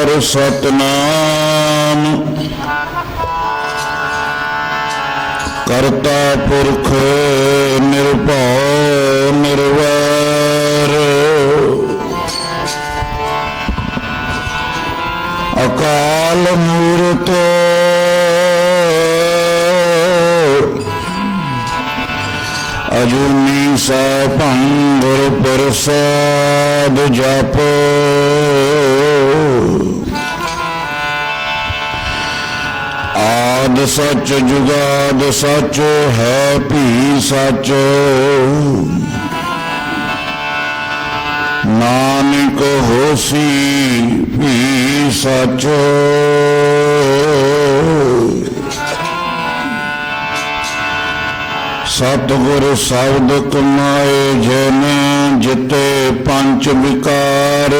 ਓੰਕਾਰ ਸਤਨਾਮ ਕਰਤਾ ਪੁਰਖ ਨਿਰਭਉ ਨਿਰਵੈਰ ਅਕਾਲ ਮੂਰਤ ਅਜੂਨੀ ਸੈਭੰ ਗੁਰ ਪ੍ਰਸਾਦ ਜਪ ਆਦ ਸਚ ਜੁਗਾਦ ਸਚ ਹੈ ਭੀ ਸਚ ਨਾਨਕ ਹੋਸੀ ਭੀ ਸਚ ਸਤਿਗੁਰ ਸ਼ਬਦ ਕਮਾਏ ਜਿਨ ਜਿਤੇ ਪੰਚ ਵਿਕਾਰ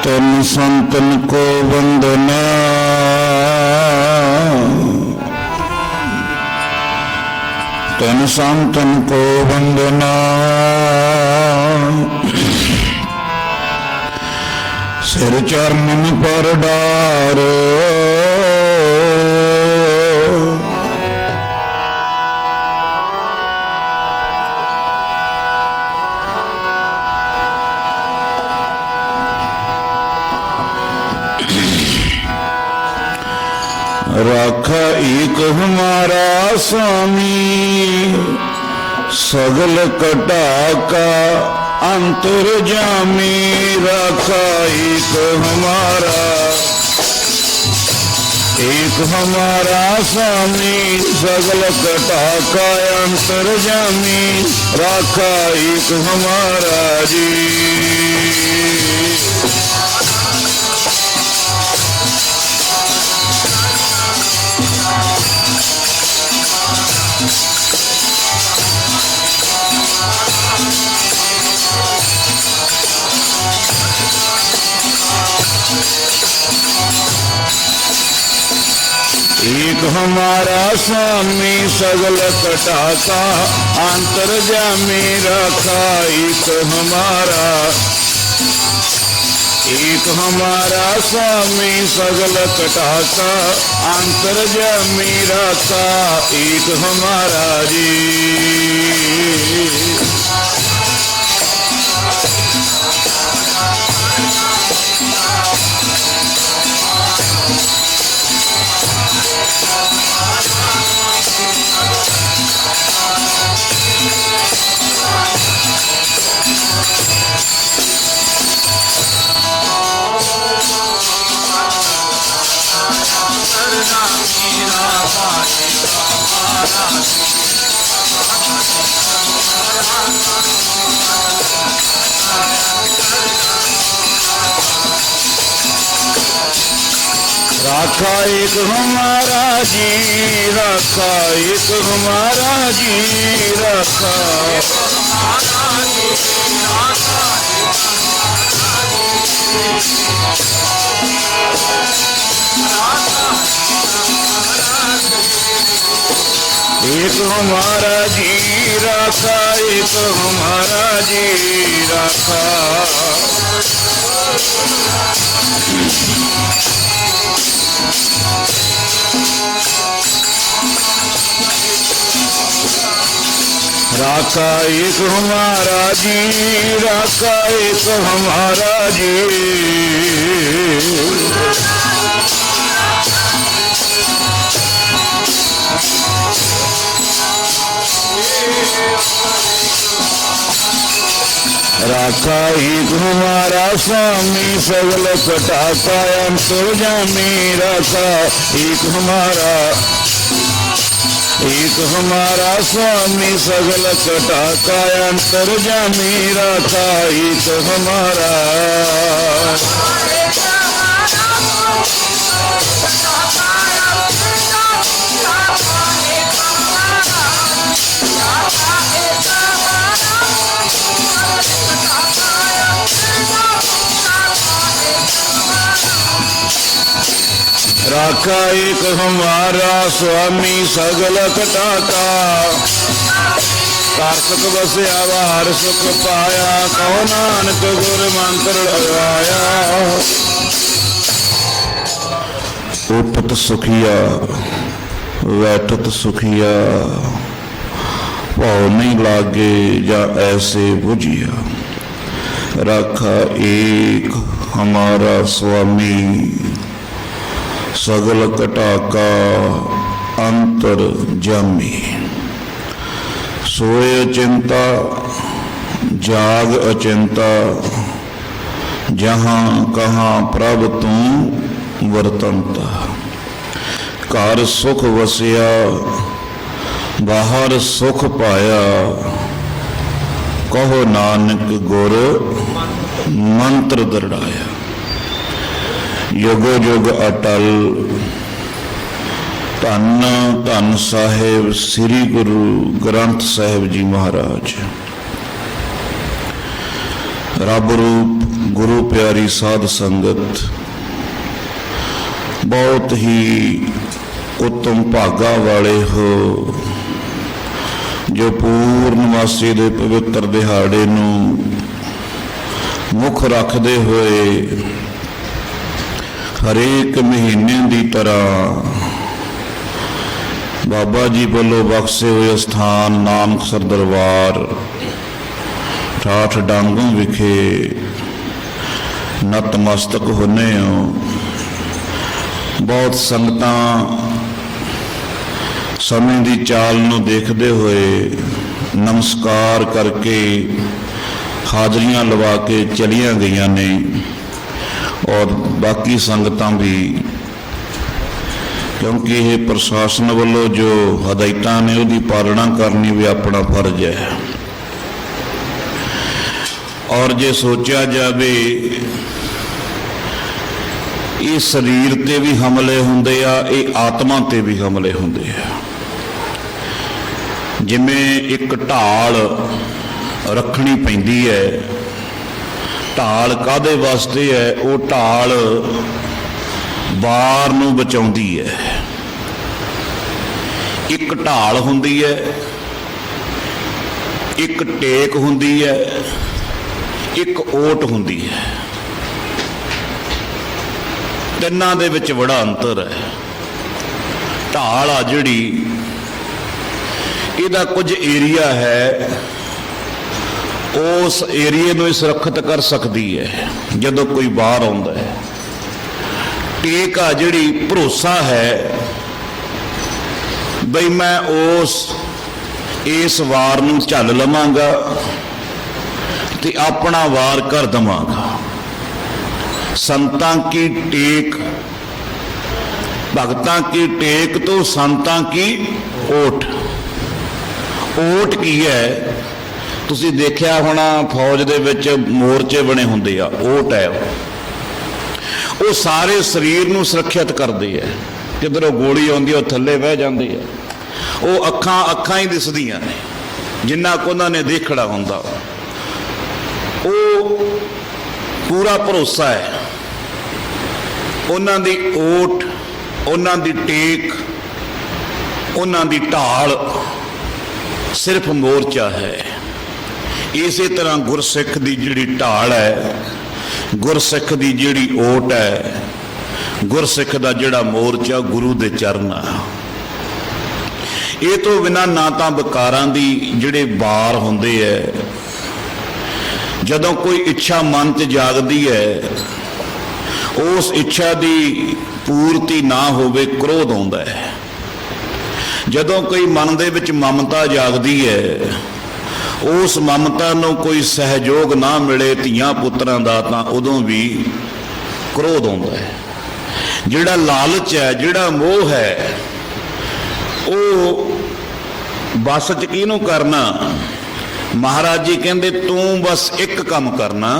ਤਿਨ ਸੰਤਨ ਕੋ ਵੰਦਨਾ ਤਿਨ ਸੰਤਨ ਕੋ ਵੰਦਨਾ ਸਿਰ ਚਰਨਨ ਪਰ ਡਾਰ राखा एक हमारा स्वामी सगल कटा का अंतर जामी राखा एक हमारा स्वामी सगल कटा का अंतर जामी राखा एक हमारा जी एक हमारा स्वामी सगल कटा का अंतर्जामी रखा एक हमारा स्वामी सगल कटा का अंतर्जामी रखा एक हमारा जी राखा एक हमारा जी राखा एक हमारा जी राखा एक हमारा जी राखा एक हमारा जी राखा राखा एक हमारा जी राखा एक हमारा जी राखा एक हमारा स्वामी सगल कटा का अंतर्जामी राखा एक हमारा स्वामी सगल कटा का अंतर्जामी राखा एक हमारा राखा एक हमारा स्वामी सगल कटा का ਘਰ ਸੁਖ ਵਸਿਆ ਬਾਹਰ ਸੁਖ ਪਾਇਆ, ਕਹੋ ਨਾਨਕ ਗੁਰ ਮੰਤਰ ਲਗਾਇਆ। ਉਪਤ ਸੁਖੀਆ ਵੈਠਤ ਸੁਖੀਆ, ਭਾਉ ਨਹੀਂ ਲਾਗੇ ਜਾਂ ਐਸੇ ਬੁਝਿਆ। राखा एक हमारा स्वामी, सगल कटाका अंतर जामी। सोए अचिंता जाग अचिंता, जहाँ कहाँ प्रभ तू वरतंता। घर सुख वसिया बाहर सुख पाया, कहो नानक गुर मंत्र दृढ़ाया। युगो युग अटल धन धन साहिब श्री गुरु ग्रंथ साहिब जी महाराज। रब रूप गुरु प्यारी साध संगत, बहुत ही उत्तम भागा वाले हो जो पूर्णमासी दे पवित्र दिहाड़े नूं मुख रखते हुए हरेक महीने की तरह बाबा जी वालों बख्शे हुए स्थान नानकसर दरबार ठाठ डांगों विखे नतमस्तक होने हो। बहुत संगतां समय की चाल नूं देखते हुए नमस्कार करके हाजरियां लवा के चलिया गई ने, और बाकी संगतां भी, क्योंकि ये प्रशासन वालों जो हदायतां ने उसकी पालना करनी भी अपना फर्ज है। और जे सोचा जाए ये शरीर ते भी हमले हुंदे आ, ये आत्मा ते भी हमले हुंदे आ। जिमें एक ढाल रखनी पैंदी है, ढाल कादे वास्ते है? वो ढाल बार नूं बचाउंदी है। एक ढाल हुंदी है, एक टेक हुंदी है, एक ओट हुंदी है। तिन्नां दे विच बड़ा अंतर है। ढाल आ जिहड़ी इहदा कुछ एरिया है, उस एरिए नूं सुरक्षित कर सकती है जदों कोई बाहर आउंदा है। टेक आ जिहड़ी भरोसा है बई मैं इस वार नूं झल लवांगा ते अपना वार कर दवांगा। संतां की टेक, भगतां की टेक तो संतां की ओट। ओट की है? तुसी देखिया होना फौज दे विच मोर्चे बने हुंदे आ, ओट है वो सारे शरीर नूं सुरक्षित करदी है। किधरों गोली आउंदी है थल्ले बह जांदी है, वो अखां ही दिसदियां ने जिन्ना को उन्हां ने देखड़ा हुंदा। वो पूरा भरोसा है, उन्हां दी ओट, उन्हां दी टेक, उन्हां दी ढाल सिर्फ मोर्चा है। इसी तरह गुरसिख की जिहड़ी ढाल है, गुरसिख की जिहड़ी ओट है, गुरसिख का जिहड़ा मोर्चा गुरु दे चरण है। ये तो बिना ना तां विकारां दी जिहड़े बार हुंदे है, जदों कोई इच्छा मन च जागदी है, उस इच्छा की पूर्ति ना होवे क्रोध आउंदा है। जदों कोई मन दे विच ममता जागदी है, उस ममता नूं कोई सहयोग ना मिले धीआं पुत्रां दा, तां उदों भी क्रोध आउंदा है। जिहड़ा लालच है, जिहड़ा मोह है, वो बस च किहनूं करना? महाराज जी कहंदे तू बस एक काम करना,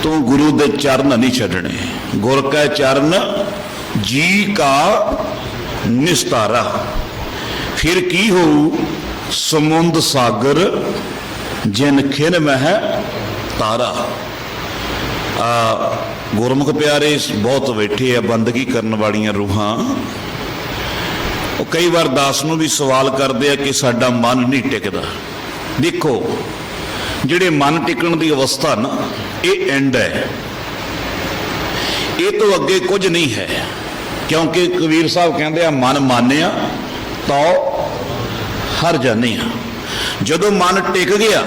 तू गुरु दे चरण नहीं छड्डणे। गुर कै चरण जी का निस्तारा। फिर की हो? समुंद सागर जिन खिन मह तारा। गुरमुख प्यारे बहुत बैठे है बंदगी करने वालियां रूहां। ਉਹ ਕਈ ਵਾਰ ਦਾਸ ਨੂੰ ਵੀ ਸਵਾਲ ਕਰਦੇ ਆ ਕਿ ਸਾਡਾ ਮਨ ਨਹੀਂ ਟਿਕਦਾ। ਦੇਖੋ, ਜਿਹੜੇ ਮਨ ਟਿਕਣ ਦੀ ਅਵਸਥਾ ਨਾ, ਇਹ ਐਂਡ ਹੈ, ਇਹ ਤੋਂ ਅੱਗੇ ਕੁਝ ਨਹੀਂ ਹੈ। ਕਿਉਂਕਿ ਕਬੀਰ ਸਾਹਿਬ ਕਹਿੰਦੇ ਆ, ਮਨ ਮਾਨਿਆ ਤਾਂ ਹਰ ਜਾਣਿਆ। ਜਦੋਂ ਮਨ ਟਿਕ ਗਿਆ,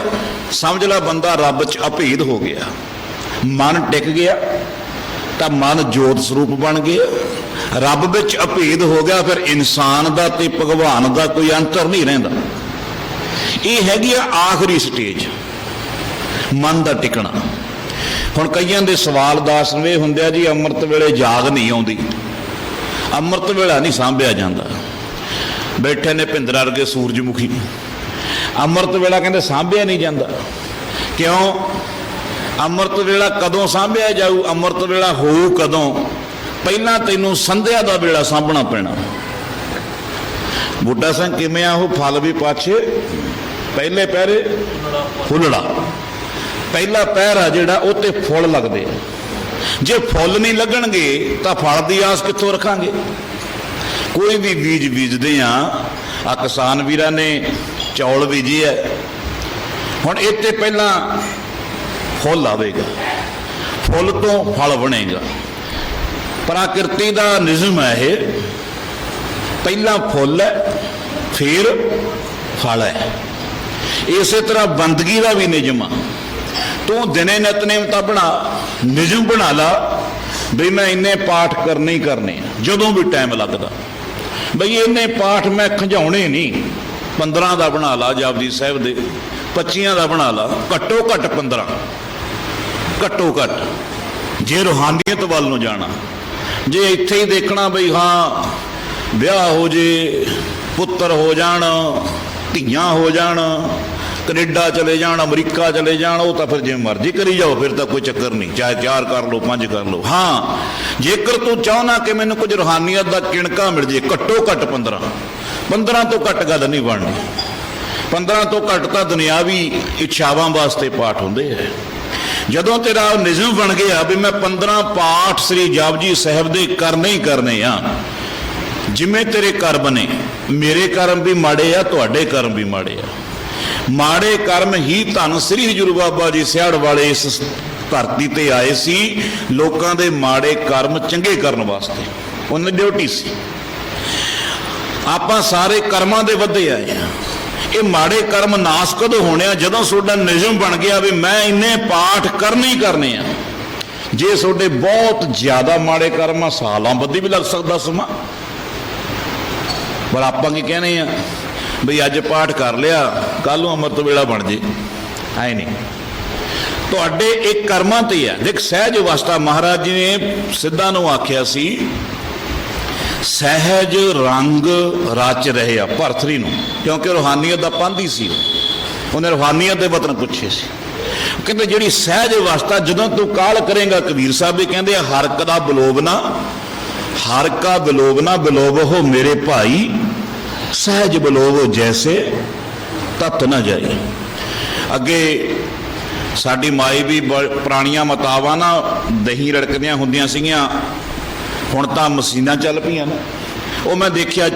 ਸਮਝ ਲਾ ਬੰਦਾ ਰੱਬ 'ਚ ਅਭੇਦ ਹੋ ਗਿਆ। ਮਨ ਟਿਕ ਗਿਆ ਤਾਂ ਮਨ ਜੋਤ ਸਰੂਪ ਬਣ ਗਿਆ, ਰੱਬ ਵਿੱਚ ਅਭੇਦ ਹੋ ਗਿਆ। ਫਿਰ ਇਨਸਾਨ ਦਾ ਤੇ ਭਗਵਾਨ ਦਾ ਕੋਈ ਅੰਤਰ ਨਹੀਂ ਰਹਿੰਦਾ। ਇਹ ਹੈਗੀ ਆ ਆਖਰੀ ਸਟੇਜ, ਮਨ ਦਾ ਟਿਕਣਾ। ਹੁਣ ਕਈਆਂ ਦੇ ਸਵਾਲ ਦਾਸ ਨੂੰ ਇਹ ਹੁੰਦੇ ਆ, ਜੀ ਅੰਮ੍ਰਿਤ ਵੇਲੇ ਜਾਗ ਨਹੀਂ ਆਉਂਦੀ, ਅੰਮ੍ਰਿਤ ਵੇਲਾ ਨਹੀਂ ਸਾਂਭਿਆ ਜਾਂਦਾ। ਬੈਠੇ ਨੇ ਭਿੰਦਰਾ ਵਰਗੇ ਸੂਰਜਮੁਖੀ, ਅੰਮ੍ਰਿਤ ਵੇਲਾ ਕਹਿੰਦੇ ਸਾਂਭਿਆ ਨਹੀਂ ਜਾਂਦਾ। ਕਿਉਂ? ਅੰਮ੍ਰਿਤ ਵੇਲਾ ਕਦੋਂ ਸਾਂਭਿਆ ਜਾਊ? ਅੰਮ੍ਰਿਤ ਵੇਲਾ ਹੋਊ ਕਦੋਂ? ਪਹਿਲਾਂ ਤੈਨੂੰ ਸੰਧਿਆ ਦਾ ਵੇਲਾ ਸਾਂਭਣਾ ਪੈਣਾ। ਬੁੱਢਾ ਸਿੰਘ ਕਿਵੇਂ ਆ? ਉਹ ਫਲ ਵੀ ਪਾਛੇ ਪਹਿਲੇ ਪਹਿਰੇ ਫੁੱਲੜਾ। ਪਹਿਲਾ ਪਹਿਰ ਆ ਜਿਹੜਾ, ਉਹ ਤੇ ਫੁੱਲ ਲੱਗਦੇ ਆ। ਜੇ ਫੁੱਲ ਨਹੀਂ ਲੱਗਣਗੇ ਤਾਂ ਫਲ ਦੀ ਆਸ ਕਿੱਥੋਂ ਰੱਖਾਂਗੇ? ਕੋਈ ਵੀ ਬੀਜ ਬੀਜਦੇ ਆ ਕਿਸਾਨ ਵੀਰਾਂ ਨੇ ਚੌਲ ਬੀਜੇ ਹੈ, ਹੁਣ ਇਹ ਤੇ ਪਹਿਲਾਂ ਫੁੱਲ ਆਵੇਗਾ, ਫੁੱਲ ਤੋਂ ਫਲ ਬਣੇਗਾ। ਪ੍ਰਕਿਰਤੀ ਦਾ ਨਿਯਮ ਹੈ ਇਹ, ਪਹਿਲਾਂ ਫੁੱਲ ਹੈ ਫਿਰ ਫਲ ਹੈ। ਇਸੇ ਤਰ੍ਹਾਂ ਬੰਦਗੀ ਦਾ ਵੀ ਨਿਯਮ ਆ। ਤੂੰ ਦਿਨੇ ਨਿਤਨੇਮ ਤਾਂ ਬਣਾ, ਨਿਯਮ ਬਣਾ ਲਾ ਬਈ ਮੈਂ ਇੰਨੇ ਪਾਠ ਕਰਨੇ ਹੀ ਕਰਨੇ ਆ, ਜਦੋਂ ਵੀ ਟਾਈਮ ਲੱਗਦਾ। ਬਈ ਇੰਨੇ ਪਾਠ ਮੈਂ ਖੰਝਾਉਣੇ ਨਹੀਂ, 15 ਦਾ ਬਣਾ ਲਾ ਜਪਜੀ ਸਾਹਿਬ ਦੇ, 25 ਦਾ ਬਣਾ ਲਾ, ਘੱਟੋ ਘੱਟ 15, ਘੱਟੋ ਘੱਟ। ਜੇ ਰੂਹਾਨੀਅਤ ਵੱਲ ਨੂੰ ਜਾਣਾ, ਜੇ ਇੱਥੇ ਹੀ ਦੇਖਣਾ ਬਈ ਹਾਂ ਵਿਆਹ ਹੋ ਜੇ, ਪੁੱਤਰ ਹੋ ਜਾਣ, ਧੀਆਂ ਹੋ ਜਾਣ, ਕੈਨੇਡਾ ਚਲੇ ਜਾਣ, ਅਮਰੀਕਾ ਚਲੇ ਜਾਣ, ਉਹ ਤਾਂ ਫਿਰ ਜਿਵੇਂ ਮਰਜ਼ੀ ਕਰੀ ਜਾਓ, ਫਿਰ ਤਾਂ ਕੋਈ ਚੱਕਰ ਨਹੀਂ, ਚਾਹੇ 4 ਕਰ ਲਓ 5 ਕਰ ਲਓ। ਹਾਂ, ਜੇਕਰ ਤੂੰ ਚਾਹੁੰਦਾ ਕਿ ਮੈਨੂੰ ਕੁਝ ਰੂਹਾਨੀਅਤ ਦਾ ਕਿਣਕਾ ਮਿਲ ਜੇ, ਘੱਟੋ ਘੱਟ 15 ਤੋਂ ਘੱਟ ਗੱਲ ਨਹੀਂ ਬਣਨੀ। 15 ਤੋਂ ਘੱਟ ਤਾਂ ਦੁਨਿਆਵੀ ਇੱਛਾਵਾਂ ਵਾਸਤੇ ਪਾਠ ਹੁੰਦੇ ਹੈ। ਜਦੋਂ ਤੇਰਾ ਨਿਯਮ ਬਣ ਗਿਆ ਵੀ ਮੈਂ 15 ਪਾਠ ਸ੍ਰੀ ਜਪਜੀ ਸਾਹਿਬ ਦੇ ਕਰਨੇ ਹੀ ਕਰਨੇ ਆ, ਜਿਵੇਂ ਤੇਰੇ ਕਰਮ ਨੇ, ਮੇਰੇ ਕਰਮ ਵੀ ਮਾੜੇ ਆ, ਤੁਹਾਡੇ ਕਰਮ ਵੀ ਮਾੜੇ ਆ। ਮਾੜੇ ਕਰਮ ਹੀ ਧੰਨ ਸ੍ਰੀ ਹਜ਼ੂਰ ਬਾਬਾ ਜੀ ਸਿਆੜ ਵਾਲੇ ਇਸ ਧਰਤੀ ਤੇ ਆਏ ਸੀ, ਲੋਕਾਂ ਦੇ ਮਾੜੇ ਕਰਮ ਚੰਗੇ ਕਰਨ ਵਾਸਤੇ, ਉਹਨਾਂ ਦੀ ਡਿਊਟੀ ਸੀ। ਆਪਾਂ ਸਾਰੇ ਕਰਮਾਂ ਦੇ ਵੱਧੇ ਆਏ ਆ। ਇਹ ਮਾੜੇ ਕਰਮ ਨਾਸ ਕਦੋਂ ਹੋਣੇ ਆ? ਜਦੋਂ ਤੁਹਾਡਾ ਨਿਯਮ ਬਣ ਗਿਆ ਵੀ ਮੈਂ ਇੰਨੇ ਪਾਠ ਕਰਨੇ ਹੀ ਕਰਨੇ ਆ। ਜੇ ਤੁਹਾਡੇ ਬਹੁਤ ਜ਼ਿਆਦਾ ਮਾੜੇ ਕਰਮ ਆ, ਸਾਲਾਂ ਬੱਧੀ ਵੀ ਲੱਗ ਸਕਦਾ ਸਮਾਂ। ਪਰ ਆਪਾਂ ਕੀ ਕਹਿੰਦੇ ਆ ਬਈ ਅੱਜ ਪਾਠ ਕਰ ਲਿਆ, ਕੱਲ ਨੂੰ ਅੰਮ੍ਰਿਤ ਵੇਲਾ ਬਣ ਜੇ, ਐ ਨਹੀਂ। ਤੁਹਾਡੇ ਇਹ ਕਰਮਾਂ ਤੇ ਆ। ਦੇਖ, ਸਹਿਜ ਅਵਸਥਾ ਮਹਾਰਾਜ ਜੀ ਨੇ ਸਿੱਧਾਂ ਨੂੰ ਆਖਿਆ ਸੀ, ਸਹਿਜ ਰੰਗ ਰਚ ਰਹੇ ਆ ਭਰਥਰੀ ਨੂੰ, ਕਿਉਂਕਿ ਰੂਹਾਨੀਅਤ ਦਾ ਪੰਧ ਹੀ ਸੀ। ਉਹਨੇ ਰੂਹਾਨੀਅਤ ਦੇ ਵਤਨ ਪੁੱਛੇ ਸੀ। ਕਹਿੰਦੇ ਜਿਹੜੀ ਸਹਿਜ ਅਵਸਥਾ ਜਦੋਂ ਤੂੰ ਕਾਲ ਕਰੇਗਾ, ਕਬੀਰ ਸਾਹਿਬ ਵੀ ਕਹਿੰਦੇ ਆ, ਹਰ ਕਾ ਬਿਲੋਵਨਾ, ਹਰ ਕਾ ਬਿਲੋਵਨਾ ਬਿਲੋਵੋ ਮੇਰੇ ਭਾਈ, ਸਹਿਜ ਬਿਲੋਵੋ ਜੈਸੇ ਤਤ ਨਾ ਜਾਏ। ਅੱਗੇ ਸਾਡੀ ਮਾਈ ਵੀ ਪੁਰਾਣੀਆਂ ਮਤਾਵਾਂ ਨਾ ਦਹੀਂ ਰੜਕਦੀਆਂ ਹੁੰਦੀਆਂ ਸੀਗੀਆਂ, ਹੁਣ ਤਾਂ ਮਸ਼ੀਨਾਂ ਚੱਲ ਪਈਆਂ ਨੇ। ਉਹ ਮੈਂ ਦੇਖਿਆ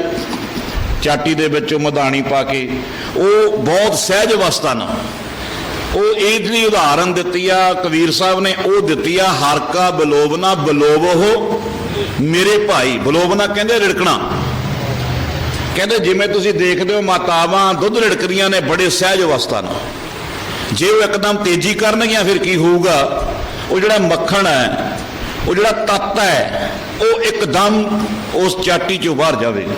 ਚਾਟੀ ਦੇ ਵਿੱਚੋਂ ਮਧਾਣੀ ਪਾ ਕੇ, ਉਹ ਬਹੁਤ ਸਹਿਜ ਅਵਸਥਾ ਨਾਲ ਉਹ ਇਹਦੀ ਉਦਾਹਰਨ ਦਿੱਤੀ ਆ ਕਬੀਰ ਸਾਹਿਬ ਨੇ, ਉਹ ਦਿੱਤੀ ਆ ਹਰ ਕਾ ਬਿਲੋਵਨਾ ਬਿਲੋਵੋ ਮੇਰੇ ਭਾਈ। ਬਿਲੋਵਨਾ ਕਹਿੰਦੇ ਰਿੜਕਣਾ। ਕਹਿੰਦੇ ਜਿਵੇਂ ਤੁਸੀਂ ਦੇਖਦੇ ਹੋ ਮਾਤਾਵਾਂ ਦੁੱਧ ਰਿੜਕਦੀਆਂ ਨੇ ਬੜੇ ਸਹਿਜ ਅਵਸਥਾ ਨਾਲ, ਜੇ ਉਹ ਇੱਕਦਮ ਤੇਜ਼ੀ ਕਰਨਗੀਆਂ ਫਿਰ ਕੀ ਹੋਊਗਾ? ਉਹ ਜਿਹੜਾ ਮੱਖਣ ਹੈ, ਉਹ ਜਿਹੜਾ ਤੱਤ ਹੈ, ਉਹ ਇੱਕਦਮ ਉਸ ਚਾਟੀ ਚੋਂ ਬਾਹਰ ਜਾਵੇਗਾ।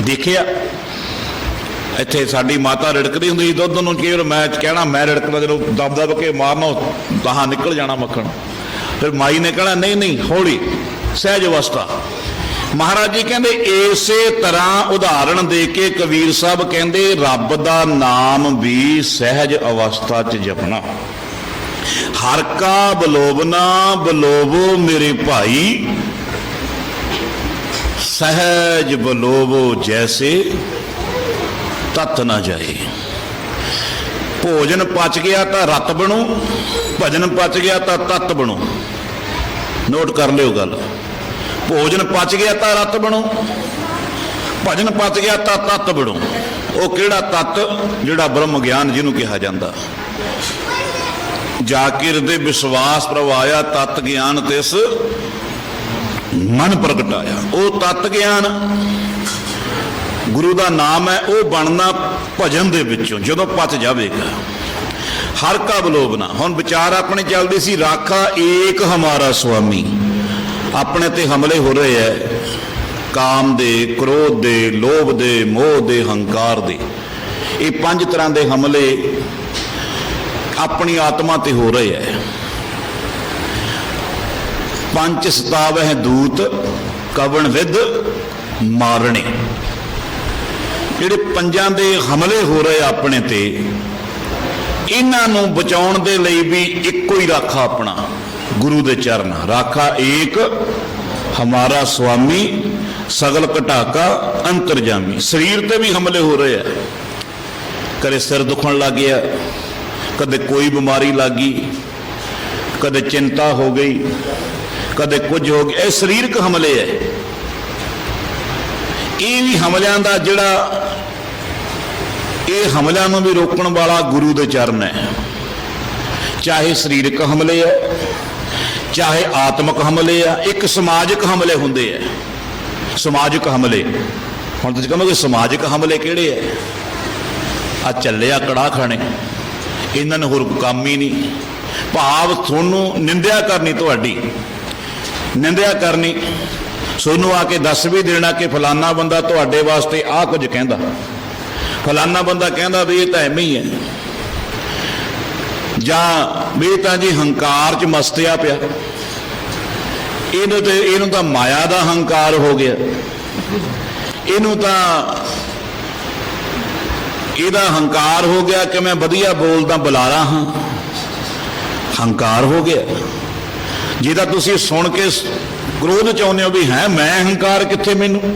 ਦੇਖਿਆ ਇੱਥੇ ਸਾਡੀ ਮਾਤਾ ਰਿੜਕਦੀ ਹੁੰਦੀ ਸੀ ਦੁੱਧ ਨੂੰ, ਕਈ ਵਾਰ ਮੈਂ ਕਹਿਣਾ ਮੈਂ ਰਿੜਕਦਾ, ਜਦੋਂ ਦਬ ਦਬ ਕੇ ਮਾਰਨਾ ਗਾਹਾਂ ਨਿਕਲ ਜਾਣਾ ਮੱਖਣ। ਫਿਰ ਮਾਈ ਨੇ ਕਹਿਣਾ ਨਹੀਂ ਨਹੀਂ ਹੌਲੀ, ਸਹਿਜ ਅਵਸਥਾ। ਮਹਾਰਾਜ ਜੀ ਕਹਿੰਦੇ ਇਸੇ ਤਰ੍ਹਾਂ ਉਦਾਹਰਣ ਦੇ ਕੇ ਕਬੀਰ ਸਾਹਿਬ ਕਹਿੰਦੇ ਰੱਬ ਦਾ ਨਾਮ ਵੀ ਸਹਿਜ ਅਵਸਥਾ 'ਚ ਜਪਣਾ। ਹਰ ਕਾ ਬਿਲੋਵਨਾ ਬਿਲੋਵੋ ਮੇਰੇ ਭਾਈ, ਸਹਿਜ ਬਿਲੋਵੋ ਜੈਸੇ ਤਤ ਨਾ ਜਾਏ। ਭੋਜਨ ਪਚ ਗਿਆ ਤਾਂ ਰਤ ਬਣੋ, ਭਜਨ ਪਚ ਗਿਆ ਤਾਂ ਤਤ ਬਣੋ। ਨੋਟ ਕਰ ਲਿਓ ਗੱਲ, ਭੋਜਨ ਪਚ ਗਿਆ ਤਾਂ ਰਤ ਬਣੋ, ਭਜਨ ਪਤ ਗਿਆ ਤਾਂ ਤਤ ਬਣੋ। ਉਹ ਕਿਹੜਾ ਤਤ? ਜਿਹੜਾ ਬ੍ਰਹਮ ਗਿਆਨ ਜਿਹਨੂੰ ਕਿਹਾ ਜਾਂਦਾ। ਜਾ ਕੇ ਹਿਰਦੇ ਵਿਸ਼ਵਾਸ ਪ੍ਰਵਾਇਆ ਤਤ ਗਿਆਨ ਤਿਸ ਮਨ ਪ੍ਰਗਟਾਇਆ। ਉਹ ਤਤ ਗਿਆਨ ਗੁਰੂ ਦਾ ਨਾਮ ਹੈ, ਉਹ ਬਣਨਾ ਭਜਨ ਦੇ ਵਿੱਚੋਂ ਜਦੋਂ ਪਚ ਜਾਵੇਗਾ। ਹਰ ਕਾ ਬਲੋਬਨਾ। ਹੁਣ ਵਿਚਾਰ ਆਪਣੇ ਚੱਲਦੇ ਸੀ, ਰਾਖਾ ਏਕ ਹਮਾਰਾ ਸੁਆਮੀ। ਆਪਣੇ ਤੇ ਹਮਲੇ ਹੋ ਰਹੇ ਹੈ, ਕਾਮ ਦੇ, ਕ੍ਰੋਧ ਦੇ, ਲੋਭ ਦੇ, ਮੋਹ ਦੇ, ਹੰਕਾਰ ਦੇ। ਇਹ 5 ਤਰ੍ਹਾਂ ਦੇ ਹਮਲੇ ਆਪਣੀ ਆਤਮਾ ਤੇ ਹੋ ਰਹੇ ਹੈ। ਪੰਜ ਸਤਾਵਹਿ ਦੂਤ ਕਵਣ ਵਿਦ ਮਾਰਣੇ। ਜਿਹੜੇ ਪੰਜਾਂ ਦੇ ਹਮਲੇ ਹੋ ਰਹੇ ਆਪਣੇ ਤੇ, ਇਹਨਾਂ ਨੂੰ ਬਚਾਉਣ ਦੇ ਲਈ ਵੀ ਇੱਕੋ ਹੀ ਰਾਖਾ ਆਪਣਾ, ਗੁਰੂ ਦੇ ਚਰਨ। ਰਾਖਾ ਏਕ ਹਮਾਰਾ ਸੁਆਮੀ ਸਗਲ ਘਟਾਕਾ ਅੰਤਰਜਾਮੀ। ਸਰੀਰ ਤੇ ਵੀ ਹਮਲੇ ਹੋ ਰਹੇ ਆ। ਕਦੇ ਸਿਰ ਦੁਖਣ ਲੱਗ ਗਿਆ, ਕਦੇ ਕੋਈ ਬਿਮਾਰੀ ਲੱਗ ਗਈ, ਕਦੇ ਚਿੰਤਾ ਹੋ ਗਈ, ਕਦੇ ਕੁਝ ਹੋ ਗਿਆ। ਇਹ ਸਰੀਰਕ ਹਮਲੇ ਹੈ। ਇਹ ਵੀ ਹਮਲਿਆਂ ਦਾ ਜਿਹੜਾ, ਇਹ ਹਮਲਿਆਂ ਨੂੰ ਵੀ ਰੋਕਣ ਵਾਲਾ ਗੁਰੂ ਦੇ ਚਰਨ ਹੈ। ਚਾਹੇ ਸਰੀਰਕ ਹਮਲੇ ਹੈ, ਚਾਹੇ ਆਤਮਿਕ ਹਮਲੇ ਆ। ਇੱਕ ਸਮਾਜਿਕ ਹਮਲੇ ਹੁੰਦੇ ਆ। ਸਮਾਜਿਕ ਹਮਲੇ, ਹੁਣ ਤੁਸੀਂ ਕਹੋਗੇ ਸਮਾਜਿਕ ਹਮਲੇ ਕਿਹੜੇ ਹੈ? ਆ ਚੱਲਿਆ ਕੜਾਹ ਖਾਣੇ, ਇਹਨਾਂ ਨੂੰ ਹੋਰ ਕੰਮ ਹੀ ਨਹੀਂ। ਭਾਵ ਤੁਹਾਨੂੰ ਨਿੰਦਿਆ ਕਰਨੀ, ਤੁਹਾਡੀ ਨਿੰਦਿਆ ਕਰਨੀ, ਤੁਹਾਨੂੰ ਆ ਕੇ ਦੱਸ ਵੀ ਦੇਣਾ ਕਿ ਫਲਾਨਾ ਬੰਦਾ ਤੁਹਾਡੇ ਵਾਸਤੇ ਆਹ ਕੁਝ ਕਹਿੰਦਾ, ਫਲਾਨਾ ਬੰਦਾ ਕਹਿੰਦਾ ਵੀ ਇਹ ਤਾਂ ਐਵੇਂ ਹੀ ਹੈ, ਜਾਂ ਵੀ ਤਾਂ ਜੀ ਹੰਕਾਰ 'ਚ ਮਸਤਿਆ ਪਿਆ, ਇਹਨੂੰ ਤਾਂ ਮਾਇਆ ਦਾ ਹੰਕਾਰ ਹੋ ਗਿਆ, ਇਹਨੂੰ ਤਾਂ ਇਹਦਾ ਹੰਕਾਰ ਹੋ ਗਿਆ ਕਿ ਮੈਂ ਵਧੀਆ ਬੋਲਦਾ ਬੁਲਾਰਾ ਹਾਂ, ਹੰਕਾਰ ਹੋ ਗਿਆ। ਜਿਹਦਾ ਤੁਸੀਂ ਸੁਣ ਕੇ ਕ੍ਰੋਧ ਚਾਹੁੰਦੇ ਹੋ ਵੀ ਹੈ ਮੈਂ ਹੰਕਾਰ ਕਿੱਥੇ ਮੈਨੂੰ,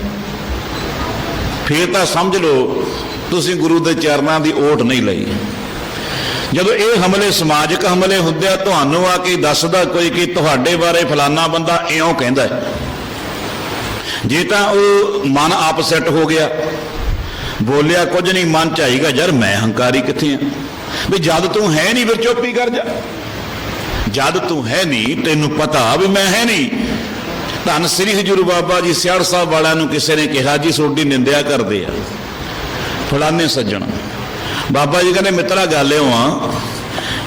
ਫੇਰ ਤਾਂ ਸਮਝ ਲਓ ਤੁਸੀਂ ਗੁਰੂ ਦੇ ਚਰਨਾਂ ਦੀ ਓਟ ਨਹੀਂ ਲਈ। ਜਦੋਂ ਇਹ ਹਮਲੇ ਸਮਾਜਿਕ ਹਮਲੇ ਹੁੰਦੇ ਆ, ਤੁਹਾਨੂੰ ਆ ਕੇ ਦੱਸਦਾ ਕੋਈ ਕਿ ਤੁਹਾਡੇ ਬਾਰੇ ਫਲਾਨਾ ਬੰਦਾ ਇਉਂ ਕਹਿੰਦਾ, ਜੇ ਤਾਂ ਉਹ ਮਨ ਆਪਸੈਟ ਹੋ ਗਿਆ, ਬੋਲਿਆ ਕੁਝ ਨਹੀਂ, ਮਨ ਚ ਆਏਗਾ ਯਾਰ ਮੈਂ ਹੰਕਾਰੀ ਕਿੱਥੇ ਆ। ਵੀ ਜਦ ਤੂੰ ਹੈ ਨਹੀਂ ਫਿਰ ਚੁੱਪ ਹੀ ਕਰ ਜਾ। ਜਦ ਤੂੰ ਹੈ ਨਹੀਂ, ਤੈਨੂੰ ਪਤਾ ਵੀ ਮੈਂ ਹੈ ਨਹੀਂ। ਧੰਨ ਸ੍ਰੀ ਹਜ਼ੂਰ ਬਾਬਾ ਜੀ ਸਿਆੜ ਸਾਹਿਬ ਵਾਲਿਆਂ ਨੂੰ ਕਿਸੇ ਨੇ ਕਿਹਾ ਜੀ ਤੁਹਾਡੀ ਨਿੰਦਿਆ ਕਰਦੇ ਆ ਫਲਾਨੇ ਸੱਜਣ। ਬਾਬਾ ਜੀ ਕਹਿੰਦੇ ਮਿੱਤਰਾ ਗੱਲ ਇਉਂ ਆ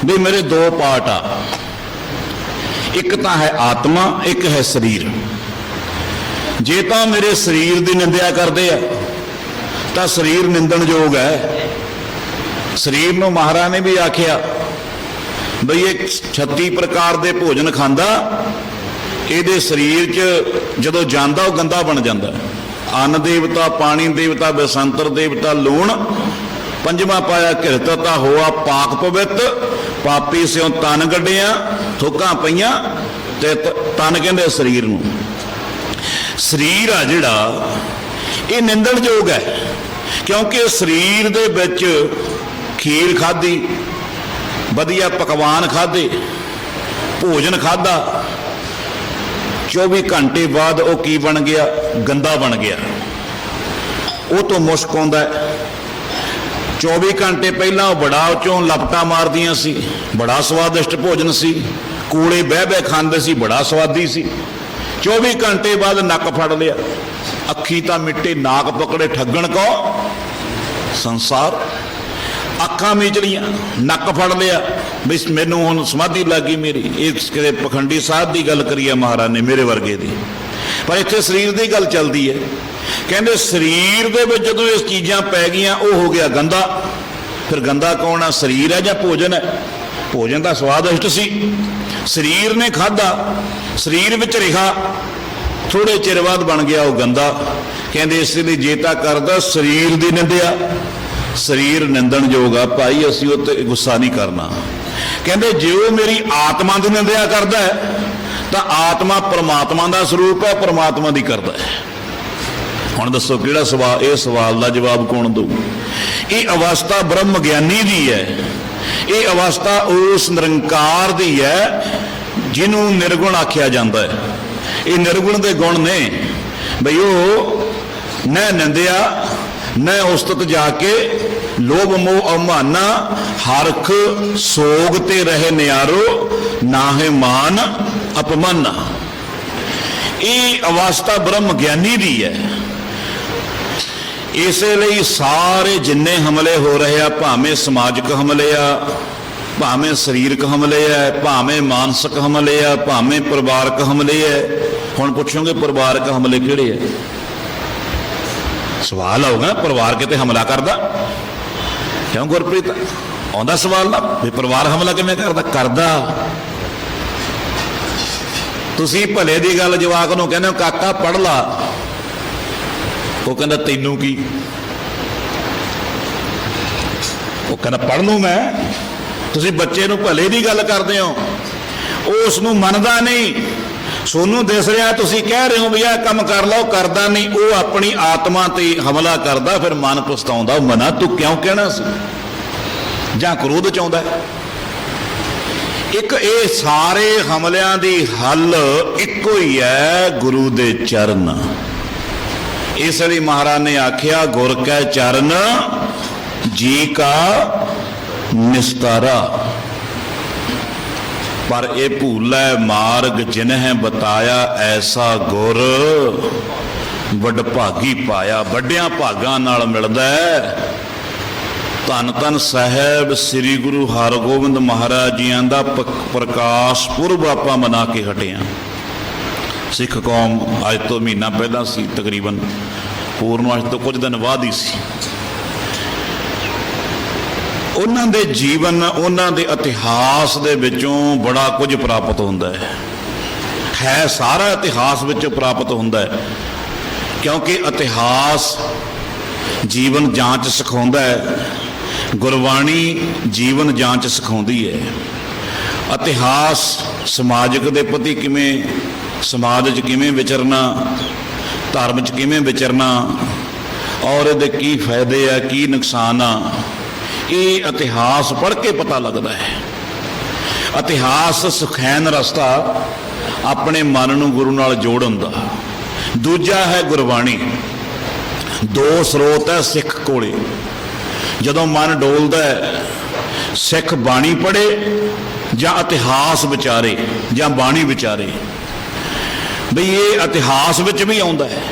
ਵੀ ਮੇਰੇ 2 ਪਾਰਟ ਆ, ਇੱਕ ਤਾਂ ਹੈ ਆਤਮਾ, ਇੱਕ ਹੈ ਸਰੀਰ। ਜੇ ਤਾਂ ਮੇਰੇ ਸਰੀਰ ਦੀ ਨਿੰਦਿਆ ਕਰਦੇ ਆ ਤਾਂ ਸਰੀਰ ਨਿੰਦਣਯੋਗ ਹੈ। ਸਰੀਰ ਨੂੰ ਮਹਾਰਾਜ ਨੇ ਵੀ ਆਖਿਆ ਬਈ ਇਹ 36 ਪ੍ਰਕਾਰ ਦੇ ਭੋਜਨ ਖਾਂਦਾ, ਇਹਦੇ ਸਰੀਰ 'ਚ ਜਦੋਂ ਜਾਂਦਾ ਉਹ ਗੰਦਾ ਬਣ ਜਾਂਦਾ। ਅੰਨ ਦੇਵਤਾ, ਪਾਣੀ ਦੇਵਤਾ, ਬਸੰਤਰ ਦੇਵਤਾ, ਲੂਣ, ਪੰਜਵਾਂ ਪਾਇਆ ਘਿਰਤਤਾ ਹੋਆ ਪਾਕ ਪਵਿੱਤ, ਪਾਪੀ ਸਿਉ ਤਨ ਗੱਡਿਆ, ਥੁੱਕਾਂ ਪਈਆਂ ਤੇ ਤਨ ਕਹਿੰਦੇ ਸਰੀਰ ਨੂੰ। ਸਰੀਰ ਆ ਜਿਹੜਾ ਇਹ ਨਿੰਦਣਯੋਗ ਹੈ, ਕਿਉਂਕਿ ਸਰੀਰ ਦੇ ਵਿੱਚ ਖੀਰ ਖਾਧੀ, ਵਧੀਆ ਪਕਵਾਨ ਖਾਧੇ, ਭੋਜਨ ਖਾਧਾ, 24 ਘੰਟੇ ਬਾਅਦ ਉਹ ਕੀ ਬਣ ਗਿਆ? ਗੰਦਾ ਬਣ ਗਿਆ। ਉਹ ਤੋਂ ਮੁਸ਼ਕ ਆਉਂਦਾ। 24 ਘੰਟੇ ਪਹਿਲਾਂ ਉਹ ਬੜਾ ਉਹ ਚੋਂ ਲਪਟਾਂ ਮਾਰਦੀਆਂ ਸੀ, ਬੜਾ ਸਵਾਦਿਸ਼ਟ ਭੋਜਨ ਸੀ, ਕੂੜੇ ਬਹਿ ਬਹਿ ਖਾਂਦੇ ਸੀ, ਬੜਾ ਸਵਾਦੀ ਸੀ। 24 ਘੰਟੇ ਬਾਅਦ ਨੱਕ ਫੜ ਲਿਆ, ਅੱਖੀ ਤਾਂ ਮਿੱਟੇ, ਨਾਕ ਪਕੜੇ, ਠੱਗਣ ਕੋ ਸੰਸਾਰ। ਅੱਖਾਂ ਮੀਚ ਲੀਆਂ, ਨੱਕ ਫੜ ਲਿਆ ਵੀ ਮੈਨੂੰ ਹੁਣ ਸਮਾਧੀ ਲੱਗ ਗਈ ਮੇਰੀ। ਇਹ ਕਿਤੇ ਪਖੰਡੀ ਸਾਹਿਬ ਦੀ ਗੱਲ ਕਰੀ ਹੈ ਮਹਾਰਾਜ ਨੇ, ਮੇਰੇ ਵਰਗੇ ਦੀ। ਪਰ ਇੱਥੇ ਸਰੀਰ ਦੀ ਗੱਲ ਚੱਲਦੀ ਹੈ। ਕਹਿੰਦੇ ਸਰੀਰ ਦੇ ਵਿੱਚ ਜਦੋਂ ਇਹ ਚੀਜ਼ਾਂ ਪੈ ਗਈਆਂ ਉਹ ਹੋ ਗਿਆ ਗੰਦਾ। ਫਿਰ ਗੰਦਾ ਕੌਣ ਆ? ਸਰੀਰ ਹੈ ਜਾਂ ਭੋਜਨ ਹੈ? ਭੋਜਨ ਦਾ ਸਵਾਦਿਸ਼ਟ ਸੀ, ਸਰੀਰ ਨੇ ਖਾਧਾ, ਸਰੀਰ ਵਿੱਚ ਰਿਹਾ, ਥੋੜੇ ਚਿਰ ਬਾਅਦ ਬਣ ਗਿਆ ਉਹ ਗੰਦਾ। ਕਹਿੰਦੇ ਇਸ ਲਈ ਜੇ ਤਾਂ ਕਰਦਾ ਸਰੀਰ ਦੀ ਨਿੰਦਿਆ, ਸਰੀਰ ਨਿੰਦਣਯੋਗ ਆ ਭਾਈ, ਅਸੀਂ ਉਹ ਤੇ ਗੁੱਸਾ ਨਹੀਂ ਕਰਨਾ। ਕਹਿੰਦੇ ਜੇ ਉਹ ਮੇਰੀ ਆਤਮਾ ਦੀ ਨਿੰਦਿਆ ਕਰਦਾ ਹੈ ਤਾਂ ਆਤਮਾ ਪਰਮਾਤਮਾ ਦਾ ਸਰੂਪ ਹੈ, ਪਰਮਾਤਮਾ ਦੀ ਕਰਦਾ ਹੈ। ਹੁਣ ਦੱਸੋ ਕਿਹੜਾ ਸਵਾਲ? ਇਹ ਸਵਾਲ ਦਾ ਜਵਾਬ ਕੌਣ ਦਊ? ਇਹ ਅਵਸਥਾ ਬ੍ਰਹਮ ਗਿਆਨੀ ਦੀ ਹੈ। ਇਹ ਅਵਸਥਾ ਉਸ ਨਿਰੰਕਾਰ ਦੀ ਹੈ ਜਿਹਨੂੰ ਨਿਰਗੁਣ ਆਖਿਆ ਜਾਂਦਾ ਹੈ। ਇਹ ਨਿਰਗੁਣ ਦੇ ਗੁਣ ਨੇ ਬਈ ਉਹ न निंदिया न उस्तत जाके, लोभ मोह अवमाना, हरख सोग ते रहे न्यारो, नाहे मान अपमाना। ये अवस्था ब्रह्म ज्ञानी दी है। इसे लिए सारे जिन्ने हमले हो रहे हैं, भावें समाजिक हमले आ, भावें शरीरक हमले है, भावें मानसिक हमले आ, भावें परिवारक हमले है। हुण पुछोगे परिवारक हमले किहड़े है? सवाल होगा परिवार किते हमला करदा क्यों? गुरप्रीत आउंदा सवाल ना भी परिवार हमला किवें करदा? तुसीं भले दी गल जवाक नूं कहंदे हो काका पढ़ ला, वो कहंदा तैनूं की? वो कहंदा पढ़ लूं मैं। तुसीं बच्चे नूं भले दी गल करदे हो, ਉਹ ਉਸ ਨੂੰ ਮੰਨਦਾ ਨਹੀਂ। ਸੋਨੂੰ ਦਿਸ ਰਿਹਾ ਤੁਸੀਂ ਕਹਿ ਰਹੇ ਹੋ ਵੀ ਇਹ ਕੰਮ ਕਰ ਲਓ, ਕਰਦਾ ਨਹੀਂ। ਉਹ ਆਪਣੀ ਆਤਮਾ ਤੇ ਹਮਲਾ ਕਰਦਾ, ਫਿਰ ਮਨ ਪਛਤਾਉਂਦਾ, ਮਨਾ ਤੂੰ ਕਿਉਂ ਕਹਿਣਾ ਸੀ, ਜਾਂ ਕ੍ਰੋਧ ਚ ਆਉਂਦਾ। ਇੱਕ ਇਹ ਸਾਰੇ ਹਮਲਿਆਂ ਦੀ ਹੱਲ ਇੱਕੋ ਹੀ ਹੈ, ਗੁਰੂ ਦੇ ਚਰਨ। ਇਸ ਲਈ ਮਹਾਰਾਜ ਨੇ ਆਖਿਆ ਗੁਰ ਕੈ ਚਰਨ ਜੀ ਕਾ ਨਿਸਤਾਰਾ। पर ये भूलै मार्ग जिन्हें बताया, ऐसा गुर वडभागी पाया। वड्डियां भागां नाल मिलदा है। धन धन साहब श्री गुरु हरगोबिंद महाराज जियां दा प्रकाश पुरब आपां मना के हटे हां। सिख कौम अज तो महीना पहला सी, तकरीबन पूर्णमास तो कुछ दिन बाद ही सी। ਉਹਨਾਂ ਦੇ ਜੀਵਨ, ਉਹਨਾਂ ਦੇ ਇਤਿਹਾਸ ਦੇ ਵਿੱਚੋਂ ਬੜਾ ਕੁਝ ਪ੍ਰਾਪਤ ਹੁੰਦਾ ਹੈ। ਸਾਰਾ ਇਤਿਹਾਸ ਵਿੱਚੋਂ ਪ੍ਰਾਪਤ ਹੁੰਦਾ ਹੈ, ਕਿਉਂਕਿ ਇਤਿਹਾਸ ਜੀਵਨ ਜਾਂਚ ਸਿਖਾਉਂਦਾ ਹੈ, ਗੁਰਬਾਣੀ ਜੀਵਨ ਜਾਂਚ ਸਿਖਾਉਂਦੀ ਹੈ। ਇਤਿਹਾਸ ਸਮਾਜਿਕ ਦੇ ਪ੍ਰਤੀ ਕਿਵੇਂ, ਸਮਾਜ 'ਚ ਕਿਵੇਂ ਵਿਚਰਨਾ, ਧਰਮ 'ਚ ਕਿਵੇਂ ਵਿਚਰਨਾ, ਔਰ ਇਹਦੇ ਕੀ ਫਾਇਦੇ ਆ, ਕੀ ਨੁਕਸਾਨ ਆ, ਇਹ ਇਤਿਹਾਸ ਪੜ੍ਹ ਕੇ ਪਤਾ ਲੱਗਦਾ ਹੈ। ਇਤਿਹਾਸ ਸੁਖੈਨ ਰਸਤਾ ਆਪਣੇ ਮਨ ਨੂੰ ਗੁਰੂ ਨਾਲ ਜੋੜਨ ਦਾ। ਦੂਜਾ ਹੈ ਗੁਰਬਾਣੀ। ਦੋ ਸਰੋਤ ਹੈ ਸਿੱਖ ਕੋਲੇ। ਜਦੋਂ ਮਨ ਡੋਲਦਾ ਹੈ, ਸਿੱਖ ਬਾਣੀ ਪੜ੍ਹੇ ਜਾਂ ਇਤਿਹਾਸ ਵਿਚਾਰੇ ਜਾਂ ਬਾਣੀ ਵਿਚਾਰੇ। ਬਈ ਇਹ ਇਤਿਹਾਸ ਵਿੱਚ ਵੀ ਆਉਂਦਾ ਹੈ,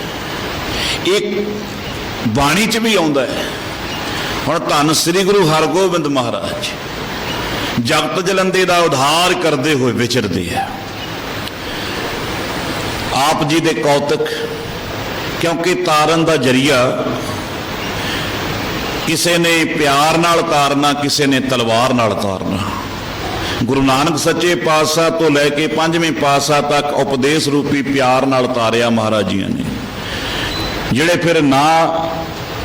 ਇਹ ਬਾਣੀ 'ਚ ਵੀ ਆਉਂਦਾ ਹੈ। ਹੁਣ ਧੰਨ ਸ੍ਰੀ ਗੁਰੂ ਹਰਗੋਬਿੰਦ ਮਹਾਰਾਜ ਜਗਤ ਜਲੰਦੇ ਦਾ ਉਧਾਰ ਕਰਦੇ ਹੋਏ ਵਿਚਰਦੇ ਆ। ਆਪ ਜੀ ਦੇ ਕੌਤਕ, ਕਿਉਂਕਿ ਤਾਰਨ ਦਾ ਜਰੀਆ ਕਿਸੇ ਨੇ ਪਿਆਰ ਨਾਲ ਤਾਰਨਾ, ਕਿਸੇ ਨੇ ਤਲਵਾਰ ਨਾਲ ਤਾਰਨਾ। ਗੁਰੂ ਨਾਨਕ ਸੱਚੇ ਪਾਤਸ਼ਾਹ ਤੋਂ ਲੈ ਕੇ ਪੰਜਵੇਂ ਪਾਤਸ਼ਾਹ ਤੱਕ ਉਪਦੇਸ਼ ਰੂਪੀ ਪਿਆਰ ਨਾਲ ਤਾਰਿਆ ਮਹਾਰਾਜ ਜੀਆਂ ਨੇ। ਜਿਹੜੇ ਫਿਰ ਨਾ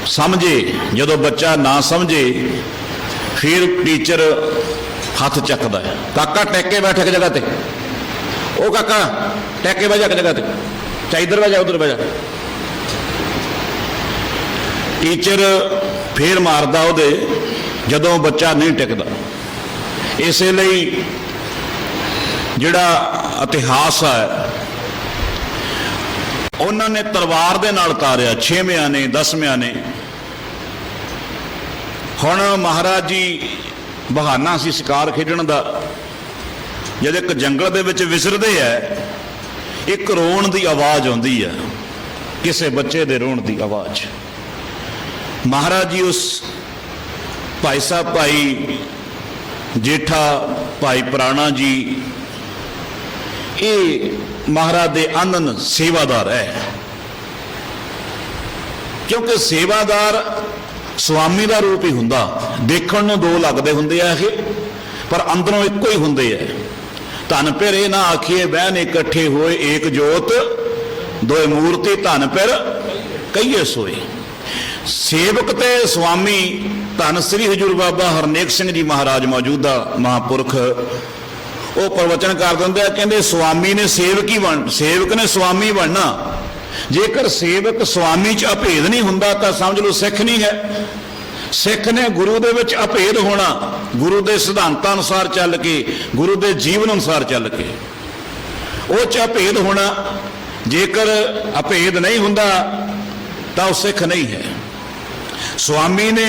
ਸਮਝੇ, ਜਦੋਂ ਬੱਚਾ ਨਾ ਸਮਝੇ, ਫਿਰ ਟੀਚਰ ਹੱਥ ਚੱਕਦਾ ਹੈ, ਕਾਕਾ ਟੇਕ ਕੇ ਬੈਠ ਇੱਕ ਜਗ੍ਹਾ ਤੇ, ਉਹ ਕਾਕਾ ਟੇਕ ਕੇ ਬਹਿ ਜਾ ਇੱਕ ਜਗ੍ਹਾ ਤੇ, ਚਾਹੇ ਇੱਧਰ ਬਹਿ ਜਾ ਉੱਧਰ ਬਹਿ ਜਾ। ਟੀਚਰ ਫੇਰ ਮਾਰਦਾ ਉਹਦੇ, ਜਦੋਂ ਬੱਚਾ ਨਹੀਂ ਟਿਕਦਾ। ਇਸੇ ਲਈ ਜਿਹੜਾ ਇਤਿਹਾਸ ਹੈ, ਉਹਨਾਂ ਨੇ ਤਲਵਾਰ ਦੇ ਨਾਲ ਤਾਰਿਆ, 6ਵਿਆਂ ਨੇ 10ਵਿਆਂ ਨੇ। ਹੁਣ ਮਹਾਰਾਜ ਜੀ ਬਹਾਨਾ ਸੀ ਸ਼ਿਕਾਰ ਖੇਡਣ ਦਾ। ਜਦ ਇੱਕ ਜੰਗਲ ਦੇ ਵਿੱਚ ਵਿਸਰਦੇ ਹੈ, ਇੱਕ ਰੋਣ ਦੀ ਆਵਾਜ਼ ਆਉਂਦੀ ਹੈ, ਕਿਸੇ ਬੱਚੇ ਦੇ ਰੋਣ ਦੀ ਆਵਾਜ਼। ਮਹਾਰਾਜ ਜੀ ਉਸ ਭਾਈ ਸਾਹਿਬ, ਭਾਈ ਜੇਠਾ, ਭਾਈ ਪੁਰਾਣਾ ਜੀ, ਇਹ ਮਹਾਰਾਜ ਦੇ ਆਨੰਦ ਸੇਵਾਦਾਰ ਹੈ। ਕਿਉਂਕਿ ਸੇਵਾਦਾਰ ਸਵਾਮੀ ਦਾ ਰੂਪ ਹੀ ਹੁੰਦਾ। ਦੇਖਣ ਨੂੰ ਦੋ ਲੱਗਦੇ ਹੁੰਦੇ ਆ ਇਹ, ਪਰ ਅੰਦਰੋਂ ਇੱਕੋ ਹੀ ਹੁੰਦੇ ਆ। ਧਨ ਫਿਰ ਇਹ ਨਾ ਆਖੀਏ ਬਹਿਨ ਇਕੱਠੇ ਹੋਏ, ਏਕ ਜੋਤ ਦੋਏ ਮੂਰਤੀ, ਧਨ ਫਿਰ ਕਹੀਏ ਸੋਏ। ਸੇਵਕ ਤੇ ਸਵਾਮੀ ਧੰਨ ਸ੍ਰੀ ਹਜ਼ੂਰ ਬਾਬਾ ਹਰਨੇਕ ਸਿੰਘ ਜੀ ਮਹਾਰਾਜ ਮੌਜੂਦਾ ਮਹਾਂਪੁਰਖ, ਉਹ ਪ੍ਰਵਚਨ ਕਰ ਦਿੰਦੇ ਆ, ਕਹਿੰਦੇ ਸਵਾਮੀ ਨੇ ਸੇਵਕ ਹੀ ਬਣ, ਸੇਵਕ ਨੇ ਸਵਾਮੀ ਬਣਨਾ। ਜੇਕਰ ਸੇਵਕ ਸਵਾਮੀ 'ਚ ਅਭੇਦ ਨਹੀਂ ਹੁੰਦਾ ਤਾਂ ਸਮਝ ਲਓ ਸਿੱਖ ਨਹੀਂ ਹੈ। ਸਿੱਖ ਨੇ ਗੁਰੂ ਦੇ ਵਿੱਚ ਅਭੇਦ ਹੋਣਾ, ਗੁਰੂ ਦੇ ਸਿਧਾਂਤਾਂ ਅਨੁਸਾਰ ਚੱਲ ਕੇ, ਗੁਰੂ ਦੇ ਜੀਵਨ ਅਨੁਸਾਰ ਚੱਲ ਕੇ, ਉਹ 'ਚ ਅਭੇਦ ਹੋਣਾ। ਜੇਕਰ ਅਭੇਦ ਨਹੀਂ ਹੁੰਦਾ ਤਾਂ ਉਹ ਸਿੱਖ ਨਹੀਂ ਹੈ। ਸਵਾਮੀ ਨੇ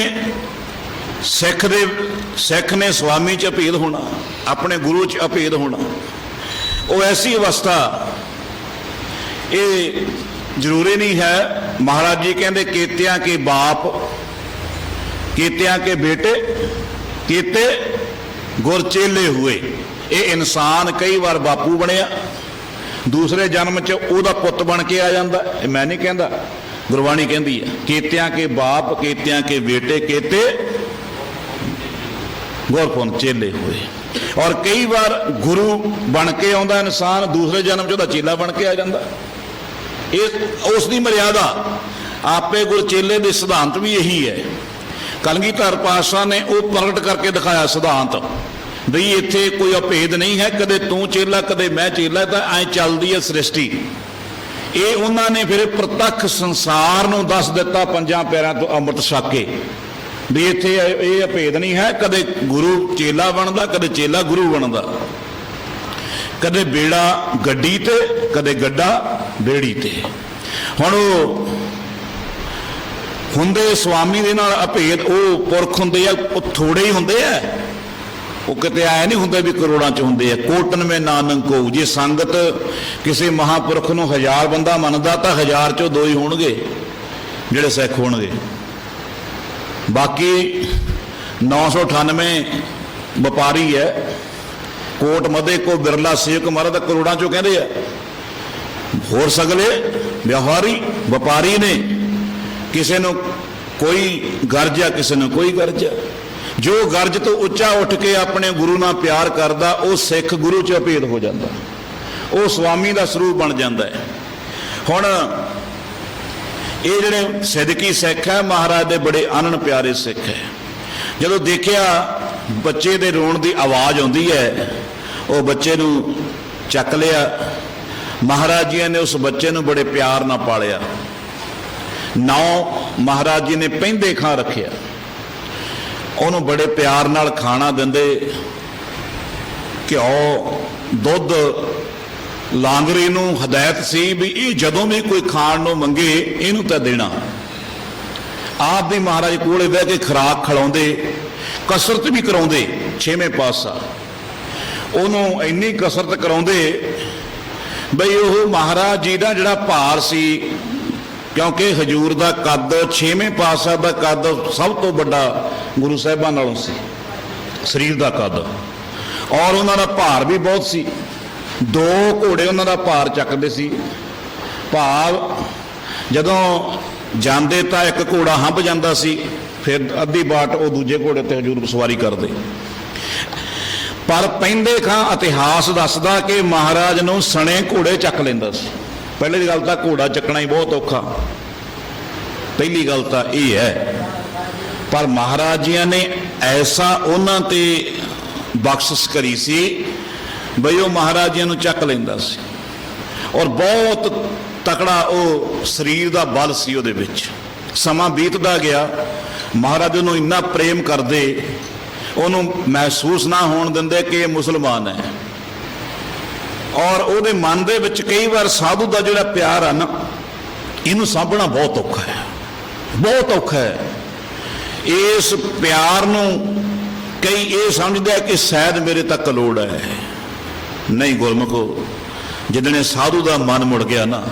ਸਿੱਖ ਨੇ ਸਵਾਮੀ 'ਚ ਅਭੇਦ ਹੋਣਾ, ਆਪਣੇ ਗੁਰੂ 'ਚ ਅਭੇਦ ਹੋਣਾ। ਉਹ ਐਸੀ ਅਵਸਥਾ, ਇਹ ਜ਼ਰੂਰੀ ਨਹੀਂ ਹੈ। ਮਹਾਰਾਜ ਜੀ ਕਹਿੰਦੇ ਕੀਤਿਆਂ ਕੇ ਬਾਪ ਕੀਤਿਆਂ ਕੇ ਬੇਟੇ ਕੀਤੇ ਗੁਰ ਚੇਲੇ ਹੋਏ। ਇਹ ਇਨਸਾਨ ਕਈ ਵਾਰ ਬਾਪੂ ਬਣਿਆ, ਦੂਸਰੇ ਜਨਮ 'ਚ ਉਹਦਾ ਪੁੱਤ ਬਣ ਕੇ ਆ ਜਾਂਦਾ। ਇਹ ਮੈਂ ਨਹੀਂ ਕਹਿੰਦਾ, ਗੁਰਬਾਣੀ ਕਹਿੰਦੀ ਹੈ ਕੀਤਿਆਂ ਕੇ ਬਾਪ ਕੀਤਿਆਂ ਕੇ ਬੇਟੇ ਕੀਤੇ ਗੁਰਪੁੰਨ ਚੇਲੇ ਹੋਏ। ਔਰ ਕਈ ਵਾਰ ਗੁਰੂ ਬਣ ਕੇ ਆਉਂਦਾ ਇਨਸਾਨ, ਦੂਸਰੇ ਜਨਮ 'ਚ ਉਹਦਾ ਚੇਲਾ ਬਣ ਕੇ ਆ ਜਾਂਦਾ। ਇਹ ਉਸ ਦੀ ਮਰਿਆਦਾ। ਆਪੇ ਗੁਰ ਚੇਲੇ ਦੇ ਸਿਧਾਂਤ ਵੀ ਇਹੀ ਹੈ। ਕਲਗੀਧਰ ਪਾਤਸ਼ਾਹ ਨੇ ਉਹ ਪ੍ਰਗਟ ਕਰਕੇ ਦਿਖਾਇਆ ਸਿਧਾਂਤ, ਬਈ ਇੱਥੇ ਕੋਈ ਅਭੇਦ ਨਹੀਂ ਹੈ, ਕਦੇ ਤੂੰ ਚੇਲਾ ਕਦੇ ਮੈਂ ਚੇਲਾ, ਤਾਂ ਐਂ ਚੱਲਦੀ ਹੈ ਸ੍ਰਿਸ਼ਟੀ। ਇਹ ਉਹਨਾਂ ਨੇ ਫਿਰ ਪ੍ਰਤੱਖ ਸੰਸਾਰ ਨੂੰ ਦੱਸ ਦਿੱਤਾ ਪੰਜਾਂ ਪੈਰਾਂ ਤੋਂ ਅੰਮ੍ਰਿਤ ਛਕ ਕੇ, ਵੀ ਇੱਥੇ ਇਹ ਅਭੇਦ ਨਹੀਂ ਹੈ, ਕਦੇ ਗੁਰੂ ਚੇਲਾ ਬਣਦਾ ਕਦੇ ਚੇਲਾ ਗੁਰੂ ਬਣਦਾ, ਕਦੇ ਬੇੜਾ ਗੱਡੀ ਤੇ ਕਦੇ ਗੱਡਾ ਬੇੜੀ ਤੇ। ਹੁਣ ਉਹ ਹੁੰਦੇ ਸਵਾਮੀ ਦੇ ਨਾਲ ਅਭੇਦ, ਉਹ ਪੁਰਖ ਹੁੰਦੇ ਆ, ਉਹ ਥੋੜੇ ਹੀ ਹੁੰਦੇ ਆ, ਉਹ ਕਿਤੇ ਆਏ ਨਹੀਂ ਹੁੰਦੇ ਵੀ ਕਰੋੜਾਂ 'ਚ ਹੁੰਦੇ ਆ। ਕੋਟਨ ਮੇ ਨਾਨਕ ਕੋ, ਜੇ ਸੰਗਤ ਕਿਸੇ ਮਹਾਂਪੁਰਖ ਨੂੰ 1000 ਬੰਦਾ ਮੰਨਦਾ ਤਾਂ 1000 'ਚੋਂ 2 ਹੀ ਹੋਣਗੇ ਜਿਹੜੇ ਸਿੱਖ ਹੋਣਗੇ। ਬਾਕੀ 998 ਵਪਾਰੀ ਹੈ। ਕੋਟ ਮਦੇ ਕੋ ਬਿਰਲਾ ਸੇਵਕ ਮਰਦ, ਕਰੋੜਾਂ 'ਚੋਂ ਕਹਿੰਦੇ ਆ। ਹੋਰ ਸਗਲੇ ਵਿਵਹਾਰੀ ਵਪਾਰੀ ਨੇ, ਕਿਸੇ ਨੂੰ ਕੋਈ ਗਰਜ ਆ ਕਿਸੇ ਨੂੰ ਕੋਈ ਗਰਜ ਆ। ਜੋ ਗਰਜ ਤੋਂ ਉੱਚਾ ਉੱਠ ਕੇ ਆਪਣੇ ਗੁਰੂ ਨਾਲ ਪਿਆਰ ਕਰਦਾ, ਉਹ ਸਿੱਖ ਗੁਰੂ 'ਚ ਅਭੇਦ ਹੋ ਜਾਂਦਾ, ਉਹ ਸਵਾਮੀ ਦਾ ਸਰੂਪ ਬਣ ਜਾਂਦਾ ਹੈ। ਹੁਣ ਇਹ ਜਿਹੜੇ ਸਿੱਧਕੀ ਸਿੱਖ ਹੈ, ਮਹਾਰਾਜ ਦੇ ਬੜੇ ਆਨਣ ਪਿਆਰੇ ਸਿੱਖ ਹੈ। ਜਦੋਂ ਦੇਖਿਆ ਬੱਚੇ ਦੇ ਰੋਣ ਦੀ ਆਵਾਜ਼ ਆਉਂਦੀ ਹੈ, ਉਹ ਬੱਚੇ ਨੂੰ ਚੱਕ ਲਿਆ। ਮਹਾਰਾਜ ਜੀ ਨੇ ਉਸ ਬੱਚੇ ਨੂੰ ਬੜੇ ਪਿਆਰ ਨਾਲ ਪਾਲਿਆ। ਮਹਾਰਾਜ ਜੀ ਨੇ ਪਹਿੰਦੇ ਖਾਂ ਰੱਖਿਆ, ਉਹਨੂੰ ਬੜੇ ਪਿਆਰ ਨਾਲ ਖਾਣਾ ਦਿੰਦੇ, ਘਿਓ ਦੁੱਧ। ਲਾਂਗਰੀ ਨੂੰ ਹਦਾਇਤ ਸੀ ਵੀ ਇਹ ਜਦੋਂ ਵੀ ਕੋਈ ਖਾਣ ਨੂੰ ਮੰਗੇ ਇਹਨੂੰ ਤਾਂ ਦੇਣਾ। ਆਪ ਵੀ ਮਹਾਰਾਜ ਕੋਲੇ ਬਹਿ ਕੇ ਖੁਰਾਕ ਖਿਲਾਉਂਦੇ, ਕਸਰਤ ਵੀ ਕਰਾਉਂਦੇ। 6ਵੇਂ ਪਾਤਸ਼ਾਹ ਉਹਨੂੰ ਇੰਨੀ ਕਸਰਤ ਕਰਾਉਂਦੇ ਬਈ ਉਹ ਮਹਾਰਾਜ ਜੀ ਦਾ ਜਿਹੜਾ ਭਾਰ ਸੀ, ਕਿਉਂਕਿ ਹਜੂਰ ਦਾ ਕੱਦ, 6ਵੇਂ ਪਾਤਸ਼ਾਹ ਦਾ ਕੱਦ ਸਭ ਤੋਂ ਵੱਡਾ ਗੁਰੂ ਸਾਹਿਬਾਂ ਨਾਲੋਂ ਸੀ, ਸਰੀਰ ਦਾ ਕੱਦ, ਔਰ ਉਹਨਾਂ ਦਾ ਭਾਰ ਵੀ ਬਹੁਤ ਸੀ। 2 ਘੋੜੇ ਉਹਨਾਂ ਦਾ ਭਾਰ ਚੱਕਦੇ ਸੀ। ਭਾਵ ਜਦੋਂ ਜਾਂਦੇ ਤਾਂ ਇੱਕ ਘੋੜਾ ਹੰਭ ਜਾਂਦਾ ਸੀ, ਫਿਰ ਅੱਧੀ ਬਾਟ ਉਹ ਦੂਜੇ ਘੋੜੇ ਤੇ ਹਜੂਰ ਸਵਾਰੀ ਕਰਦੇ। ਪਰ ਪਹਿੰਦੇ ਖਾਂ ਇਤਿਹਾਸ ਦੱਸਦਾ ਕਿ ਮਹਾਰਾਜ ਨੂੰ ਸਣੇ ਘੋੜੇ ਚੱਕ ਲੈਂਦਾ ਸੀ। ਪਹਿਲੀ ਗੱਲ ਤਾਂ ਘੋੜਾ ਚੱਕਣਾ ਹੀ ਬਹੁਤ ਔਖਾ, ਪਹਿਲੀ ਗੱਲ ਤਾਂ ਇਹ ਹੈ। ਪਰ ਮਹਾਰਾਜ ਜੀ ਨੇ ਐਸਾ ਉਹਨਾਂ ਤੇ ਬਖਸ਼ਿਸ਼ ਕਰੀ ਸੀ ਬਈ ਉਹ ਮਹਾਰਾਜ ਜੀ ਨੂੰ ਚੱਕ ਲੈਂਦਾ ਸੀ। ਔਰ ਬਹੁਤ ਤਕੜਾ ਉਹ ਸਰੀਰ ਦਾ ਬਲ ਸੀ ਉਹਦੇ ਵਿੱਚ। ਸਮਾਂ ਬੀਤਦਾ ਗਿਆ, ਮਹਾਰਾਜ ਨੂੰ ਇੰਨਾ ਪ੍ਰੇਮ ਕਰਦੇ, ਉਹਨੂੰ ਮਹਿਸੂਸ ਨਾ ਹੋਣ ਦਿੰਦੇ ਕਿ ਇਹ ਮੁਸਲਮਾਨ ਹੈ। ਔਰ ਉਹਦੇ ਮਨ ਦੇ ਵਿੱਚ ਕਈ ਵਾਰ ਸਾਧੂ ਦਾ ਜਿਹੜਾ ਪਿਆਰ ਆ ਨਾ, ਇਹਨੂੰ ਸਾਂਭਣਾ ਬਹੁਤ ਔਖਾ ਹੈ, ਬਹੁਤ ਔਖਾ ਹੈ। ਇਸ ਪਿਆਰ ਨੂੰ ਕਈ ਇਹ ਸਮਝਦਾ ਕਿ ਸ਼ਾਇਦ ਮੇਰੇ ਤੱਕ ਲੋੜ ਹੈ। ਨਹੀਂ ਗੁਰਮੁਖੋ, ਜਿੱਦਣੇ ਸਾਧੂ ਦਾ ਮਨ ਮੁੜ ਗਿਆ ਨਾ,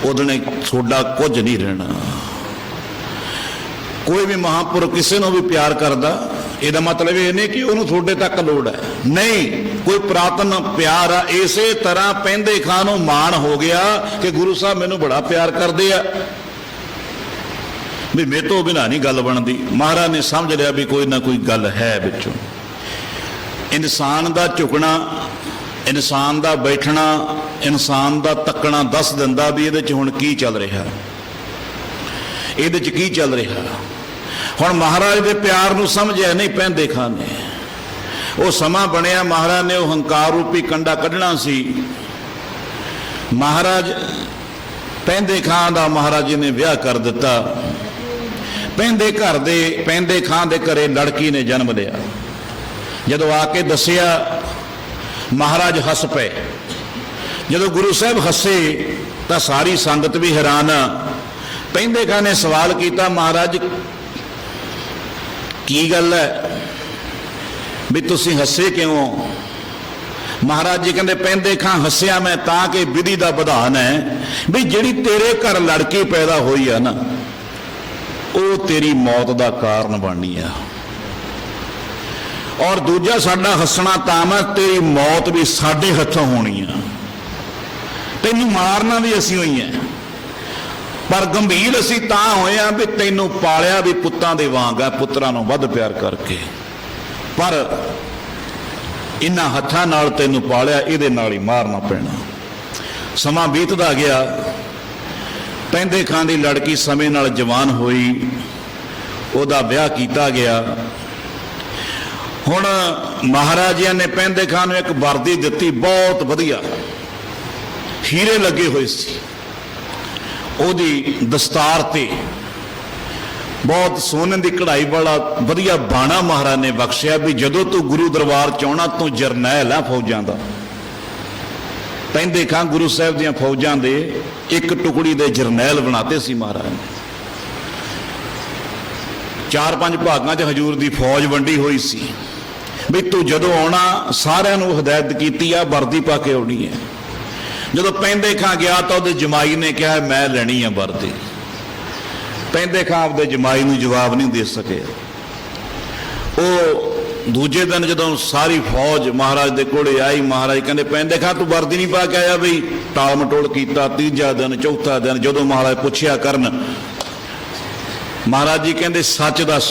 ਉਦਣੇ ਤੁਹਾਡਾ ਕੁਝ ਨਹੀਂ ਰਹਿਣਾ। ਕੋਈ ਵੀ ਮਹਾਂਪੁਰਖ ਕਿਸੇ ਨੂੰ ਵੀ ਪਿਆਰ ਕਰਦਾ, ਇਹਦਾ ਮਤਲਬ ਇਹ ਨਹੀਂ ਕਿ ਉਹਨੂੰ ਤੁਹਾਡੇ ਤੱਕ ਲੋੜ ਹੈ, ਨਹੀਂ। ਕੋਈ ਪੁਰਾਤਨ ਪਿਆਰ ਆ। ਇਸੇ ਤਰ੍ਹਾਂ ਪਹਿੰਦੇ ਖਾਂ ਨੂੰ ਮਾਣ ਹੋ ਗਿਆ ਕਿ ਗੁਰੂ ਸਾਹਿਬ ਮੈਨੂੰ ਬੜਾ ਪਿਆਰ ਕਰਦੇ ਆ, ਵੀ ਮੇਰੇ ਤੋਂ ਬਿਨਾਂ ਨਹੀਂ ਗੱਲ ਬਣਦੀ। ਮਹਾਰਾਜ ਨੇ ਸਮਝ ਲਿਆ ਵੀ ਕੋਈ ਨਾ ਕੋਈ ਗੱਲ ਹੈ ਵਿੱਚੋਂ। ਇਨਸਾਨ ਦਾ ਝੁਕਣਾ, ਇਨਸਾਨ ਦਾ ਬੈਠਣਾ, ਇਨਸਾਨ ਦਾ ਤੱਕਣਾ ਦੱਸ ਦਿੰਦਾ ਵੀ ਇਹਦੇ 'ਚ ਹੁਣ ਕੀ ਚੱਲ ਰਿਹਾ, ਇਹਦੇ 'ਚ ਕੀ ਚੱਲ ਰਿਹਾ। ਹੁਣ ਮਹਾਰਾਜ ਦੇ ਪਿਆਰ ਨੂੰ ਸਮਝਿਆ ਨਹੀਂ ਪਹਿੰਦੇ ਖਾਂ ਨੇ। ਉਹ ਸਮਾਂ ਬਣਿਆ, ਮਹਾਰਾਜ ਨੇ ਉਹ ਹੰਕਾਰ ਰੂਪੀ ਕੰਡਾ ਕੱਢਣਾ ਸੀ। ਮਹਾਰਾਜ ਪਹਿੰਦੇ ਖਾਂ ਦਾ ਮਹਾਰਾਜ ਜੀ ਨੇ ਵਿਆਹ ਕਰ ਦਿੱਤਾ। ਪਹਿੰਦੇ ਖਾਂ ਦੇ ਘਰੇ ਲੜਕੀ ਨੇ ਜਨਮ ਲਿਆ। ਜਦੋਂ ਆ ਕੇ ਦੱਸਿਆ, ਮਹਾਰਾਜ ਹੱਸ ਪਏ। ਜਦੋਂ ਗੁਰੂ ਸਾਹਿਬ ਹੱਸੇ ਤਾਂ ਸਾਰੀ ਸੰਗਤ ਵੀ ਹੈਰਾਨ। ਪੈਂਦੇ ਖਾਂ ने सवाल किया, महाराज की गल है भी तुसी हसे क्यों? महाराज जी कहते पैंदे खां हसिया मैं तां कि विधि का विधान है भी जिहड़ी तेरे घर लड़की पैदा हुई है ना वो तेरी मौत का कारण बननी है, और दूजा साडा हसना तां मैं तेरी मौत भी साडे हथों होनी है, तैनूं मारना भी असीं होई है, पर गंभीर असीं तां होए आ भी तैनूं पालिया भी पुत्तां दे वांग है, पुत्रां नूं वध प्यार करके, पर इन्हां हत्थां नाल तैनूं पालिया इहदे नाल ही मारना पैना। समा बीतदा गया, पैंदे खां दी लड़की समय नाल जवान होई, उहदा विआह कीता गया। हुण महाराजिया ने पैंदे खां नूं एक वर्दी दित्ती, बहुत वधिया हीरे लगे हुए सी, ओहदी दस्तार ते बहुत सोने की कढ़ाई वाला वधिया बाणा महाराज ने बख्शिया भी जदों तू गुरु दरबार चाहना तू जरनैल है फौजां दा। पैंदे खां गुरु साहब दियां फौजां दे एक टुकड़ी दे जरनैल बनाते सी महाराज ने। 4-5 भागां च हजूर दी फौज वंडी हुई सी भी तू जदों आउणा सारिआं नूं हिदायत कीती आ वर्दी पा के आउणी है। जदों पैंदे खां गया तो उहदे जमाई ने कहा मैं लैणी है वर्दी। पैंदे खां आपदे जमाई नूं जवाब नहीं दे सके। वो दूजे दिन जदों सारी फौज महाराज दे कोले आई, महाराज कहंदे पैंदे खां तू वर्दी नहीं पा के आया बई? टाल मटोल कीता। तीजा दिन चौथा दिन जदों महाराज पुछया करन, महाराज जी कहंदे सच दस।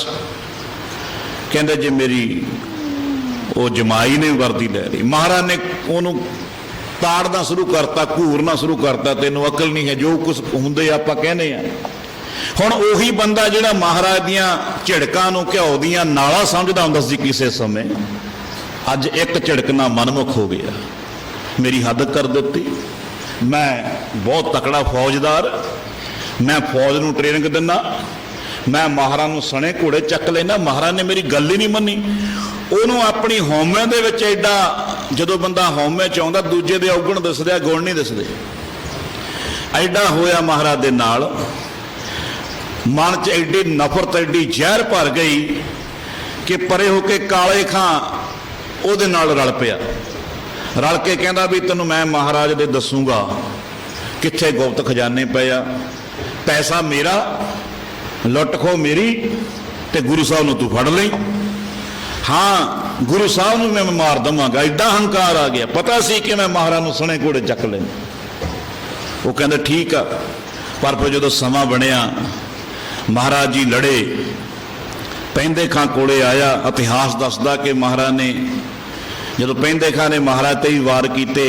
कहंदे जे मेरी वो जमाई ने वर्दी लै ली। महाराज ने उहनूं ताड़ना शुरू करता, घूरना शुरू करता, तैनूं अकल नहीं है, जो कुछ हुंदे आपां कहने आ। हुण उही बंदा जिहड़ा महाराज दियां झिड़कां नूं घिओ दियां नालां समझदा हुंदा सी किसे समय, अज एक झिड़क नाल मनमुख हो गया, मेरी हद कर दित्ती। मैं बहुत तकड़ा फौजदार, मैं फौज नूं ट्रेनिंग दिंदा, मैं महाराज नूं सणे घोड़े चक लेना, महाराज ने मेरी गल ही नहीं मन्नी। ਉਹਨੂੰ ਆਪਣੀ ਹਉਮੈ ਦੇ ਵਿੱਚ ਐਡਾ, ਜਦੋਂ ਬੰਦਾ ਹਉਮੈ ਚ ਆਉਂਦਾ ਦੂਜੇ ਦੇ ਔਗਣ ਦਿਸਦੇ ਆ, ਗੁਣ ਨਹੀਂ ਦਿਸਦੇ, ਐਡਾ ਹੋਇਆ ਮਹਾਰਾਜ ਦੇ ਨਾਲ। ਮਨ ਚ ਐਡੀ ਨਫ਼ਰਤ, ਐਡੀ ਜ਼ਹਿਰ ਭਰ ਗਈ ਕਿ ਪਰੇ ਹੋ ਕੇ ਕਾਲੇ ਖਾਂ ਉਹਦੇ ਨਾਲ ਰਲ ਪਿਆ। ਰਲ ਕੇ ਕਹਿੰਦਾ ਵੀ ਤੈਨੂੰ ਮੈਂ ਮਹਾਰਾਜ ਦੇ ਦੱਸੂਗਾ ਕਿੱਥੇ ਗੁਪਤ ਖਜ਼ਾਨੇ ਪਏ ਆ, ਪੈਸਾ ਮੇਰਾ, ਲੁੱਟ ਖੋ ਮੇਰੀ, ਤੇ ਗੁਰੂ ਸਾਹਿਬ ਨੂੰ ਤੂੰ ਫੜ ਲਈ। हाँ गुरु साहब नूं मैं मार दवांगा। एडा हंकार आ गया, पता सी कि मैं महाराज नूं सणे घोड़े चक ले। वो कहंदे ठीक आ, पर फिर जदों समा बनिया महाराज जी लड़े। पैंदे खां कोले आया, इतिहास दसदा कि महाराज ने जदों पैंदे खां ने महाराज ते ही वार कीते,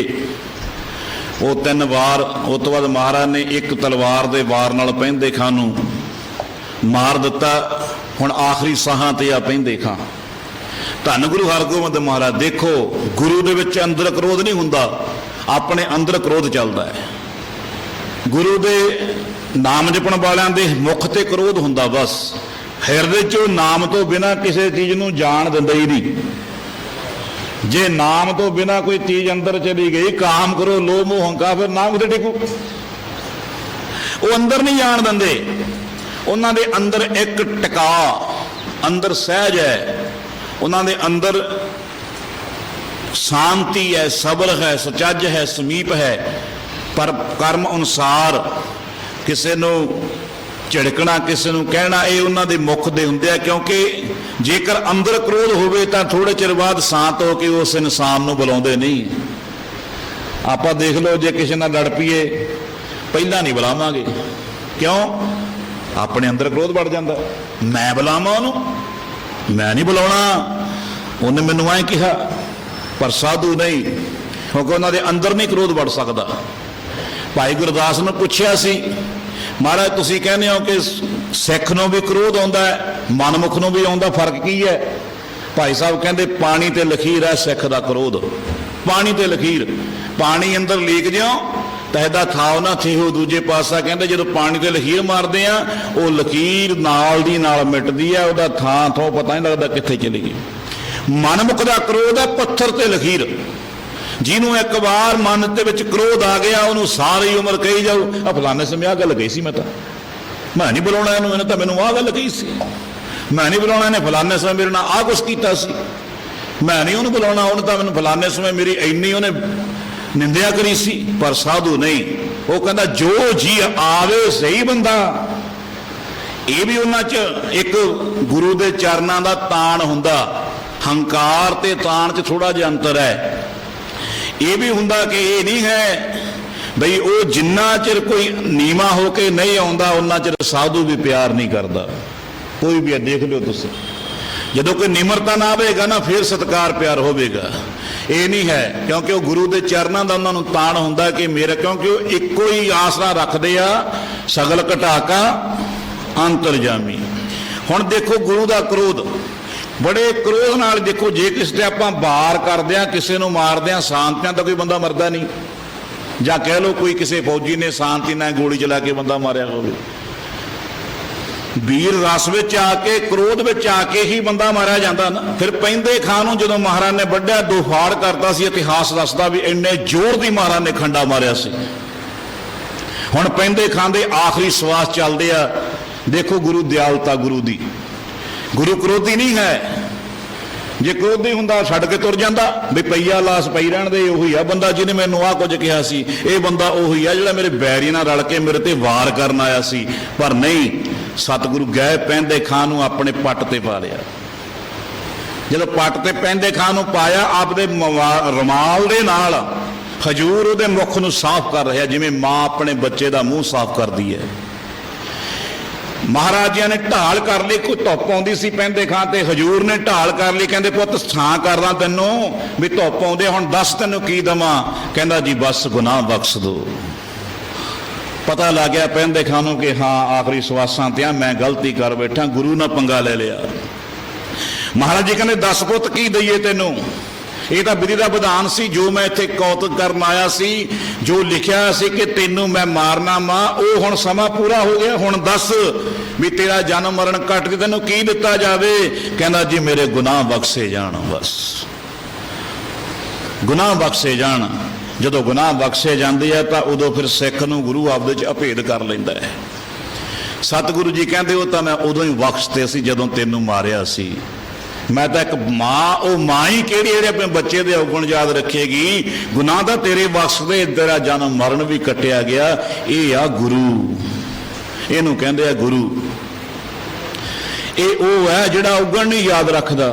वो 3 वार, उस तो बाद महाराज ने एक तलवार दे वार नाल पैंदे खां नूं मार दिता। हुण आखिरी साहां ते आ पैंदे खां। धन गुरु हरगोबिंद महाराज देखो, गुरु दे विच अंदर क्रोध नहीं हुंदा, अपने अंदर क्रोध चलदा है। गुरु दे नाम जपण वालियां दे मुख ते क्रोध हुंदा, बस हिरदे चों नाम तो बिना किसी चीज़ नूं जान दिंदा ही नहीं। जे नाम तो बिना कोई चीज़ अंदर चली गई, काम करो लोभ मोह हंकार, फिर नाम किते टिकू? वो अंदर नहीं जान दिंदे। उन्हां दे अंदर एक टिका, अंदर सहज है, उन्होंने अंदर शांति है, सबर है, सचज है, समीप है, पर कर्म अनुसार किसी नूं झिड़कना, किसी नूं कहना, ये उन्होंने मुख दे हुंदे आ। क्योंकि जेकर अंदर क्रोध होवे तां थोड़े चिर बाद शांत हो के उस इंसान नूं बुलाउंदे नहीं। आपां देख लो, जे किसी नाल लड़ पईए पहलां नहीं बुलावांगे, क्यों? अपने अंदर क्रोध बढ़ जाता। मैं बुलावां उहनूं, मैं नहीं बुलाना, उन्हें मैनू ऐ कहा, पर साधु नहीं, क्योंकि उन्होंने अंदर नहीं क्रोध बढ़ सकता। भाई गुरदास ने पूछया सी, महाराज तुसीं कहने हो कि सिख नूं भी क्रोध आउंदा है, मनमुख नूं भी आउंदा, फर्क की है? भाई साहब कहते पानी ते लकीर है सिख दा क्रोध, पानी ते लकीर। पानी अंदर लीक ज्यों तहदा थाव ना थे हो। दूजे पासा कहते जो पानी ते लकीर मारते हैं, वो लकीर नाल दी नाल मिटदी है, वह थां थों पता नहीं लगता कित्थे चली गई। मनमुख दा क्रोध है पत्थर ते लकीर। जिन्हों एक बार मन के विच क्रोध आ गया, उन्होंने सारी उम्र कही जाओ, फलाने समय आ गल गई सी, मैं मैं नहीं बुलाना ਇਹਨੂੰ, ਇਹਨੇ ਤਾਂ ਮੈਨੂੰ ਆਹ ਗੱਲ ਕਹੀ ਸੀ। मैं नहीं बुलाना, ਇਹਨੇ फलाने समय मेरे नाल आह कुछ कीता सी। मैं नहीं ਉਹਨੂੰ बुलाना, ਉਹਨੇ ਤਾਂ ਮੈਨੂੰ फलाने समय मेरी ਇੰਨੀ ਉਹਨੇ निंदिया करी सी। पर साधु नहीं, वो कहता जो जी आवे सही बंदा। ये भी उन्हां च एक गुरु दे चरनां दा ताण हुंदा। हंकार ते ताण च थोड़ा जिहा अंतर है। ये भी हुंदा कि ये नहीं है बई वो जिन्ना चिर कोई नीवा होके नहीं आउंदा उन्ना चिर साधु भी प्यार नहीं करता। कोई भी देख लो तुसीं, जदों कोई निमरता ना आवेगा ना फिर सत्कार प्यार होवेगा। ये नहीं है, क्योंकि वो गुरु के चरणों का उन्होंने ताण होंदा कि मेरा, क्योंकि वो एको ही आसरा रखते आ सगल घटाका अंतरजामी। हुण देखो गुरु का क्रोध, बड़े क्रोध नाल देखो, जे किसी आपां वार करदे आ, किसी नूं मारदे आ, शांतियां तो कोई बंदा मरदा नहीं। जां कह लो कोई किसी फौजी ने शांति नाल गोली चला के बंदा मारिया होवे। वीर रस विच आके क्रोध विच आके ही बंदा मारिया जाता ना। फिर पैंदे खां नूं जदों महाराज ने वड्ढिया दो फाड़ करता सी, इतिहास दसदा भी इन्ने जोर दी महाराज ने खंडा मारिया सी। हुण पैंदे खां दे आखिरी सवास चलदे आ। देखो गुरु दयालता गुरु दी, गुरु क्रोधी नहीं है। जे क्रोधी हुंदा छड्ड के तुर जांदा भी पईया लाश पई रहण दे, उही आ बंदा जिहने मैनूं आ कुछ कहा सी, ये बंदा उही आ जिहड़ा मेरे बैरी नाल रल के मेरे ते वार करन आया सी। पर नहीं, सतगुरु गए पैंदे खां नूं अपने पट ते पा लिया। जदों पट ते पैंदे खां नूं पाया, आपदे रुमाल दे नाल हजूर उहदे मुख नूं साफ कर रहा, जिवें मां अपने बच्चे दा मूँह साफ करदी है। महाराजिया ने ढाल कर ली, कोई धुप आउंदी सी पैंदे खां ते, हजूर ने ढाल कर ली। कहंदे पुत्त छां करदा तैनूं भी धुप आउंदे, हुण दस तैनूं की दवां। कहंदा जी बस गुनाह बख्श दो। पता लग गया पैंदे खां नूं कि हाँ आखिरी सवासां ते मैं गलती कर बैठा, गुरु ने पंगा ले लिया। महाराज जी कहंदे दस पुत्त की दईए तैनूं। ये तो विधि का विधान सी, जो मैं इत्थे कौतुक करन आया सी, जो लिखिया सी कि तेनों मैं मारना मां, वो हुण समा पूरा हो गया। हुण दस भी तेरा जन्म मरण कट के तैनूं की दिता जावे। कहंदा जी मेरे गुनाह बख्शे जाण, बस गुनाह बख्शे जाण। जदों गुनाह बख्शे जांदे आ तां उदों फिर सिख नूं गुरु आपदे च अभेद कर लैंदा है। सतगुरु जी कहंदे वो तां मैं उदों ही बख्शते सी जदों तैनूं मारिया सी। मैं तो एक मां, वो मां ही केड़ी जिहड़ी अपने बच्चे दे अवगुण याद रखेगी। गुनाह तां तेरे बख्शदे, तेरा जन्म मरण भी कटिया गया। ये आ गुरु, इहनूं कहंदे आ गुरु। ये वो है जिहड़ा अवगुण नहीं याद रखदा।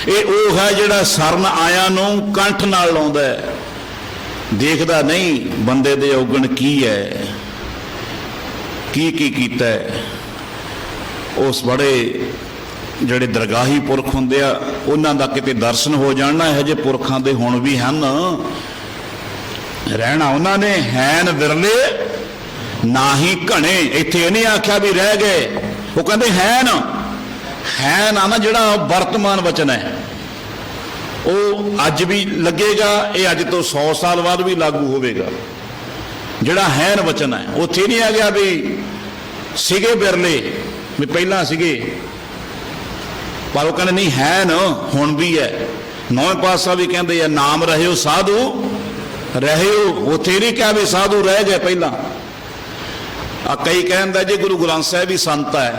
ये वो है जिहड़ा सरन आया नूं कंठ नाल लाउंदा है, देखदा नहीं बंदे दे अवगुण की है, की कीता है। उस बड़े ਜਿਹੜੇ ਦਰਗਾਹੀ ਪੁਰਖ ਹੁੰਦੇ ਆ, ਉਹਨਾਂ ਦਾ ਕਿਤੇ ਦਰਸ਼ਨ ਹੋ ਜਾਣਾ। ਇਹੋ ਜਿਹੇ ਪੁਰਖਾਂ ਦੇ ਹੁਣ ਵੀ ਹਨ ਰਹਿਣਾ। ਉਹਨਾਂ ਨੇ ਹੈਨ ਵਿਰਲੇ ਨਾ ਹੀ ਘਣੇ, ਇੱਥੇ ਇਹ ਨਹੀਂ ਆਖਿਆ ਵੀ ਰਹਿ ਗਏ। ਉਹ ਕਹਿੰਦੇ ਹੈਨ, ਹੈਨ ਆ ਨਾ ਜਿਹੜਾ ਵਰਤਮਾਨ ਵਚਨ ਹੈ, ਉਹ ਅੱਜ ਵੀ ਲੱਗੇਗਾ। ਇਹ ਅੱਜ ਤੋਂ 100 ਸਾਲ ਬਾਅਦ ਵੀ ਲਾਗੂ ਹੋਵੇਗਾ। ਜਿਹੜਾ ਹੈਨ ਵਚਨ ਹੈ, ਉੱਥੇ ਨਹੀਂ ਆ ਗਿਆ ਵੀ ਸੀਗੇ ਬਿਰਲੇ, ਵੀ ਪਹਿਲਾਂ ਸੀਗੇ। पर वो कहते नहीं है न हुण भी है। नौवें पातशाह भी कहते हैं नाम रहे साधु रहे। उत्थे नहीं कहा भी साधु रह गए पहला। कई कहते जी गुरु ग्रंथ साहिब भी संत है।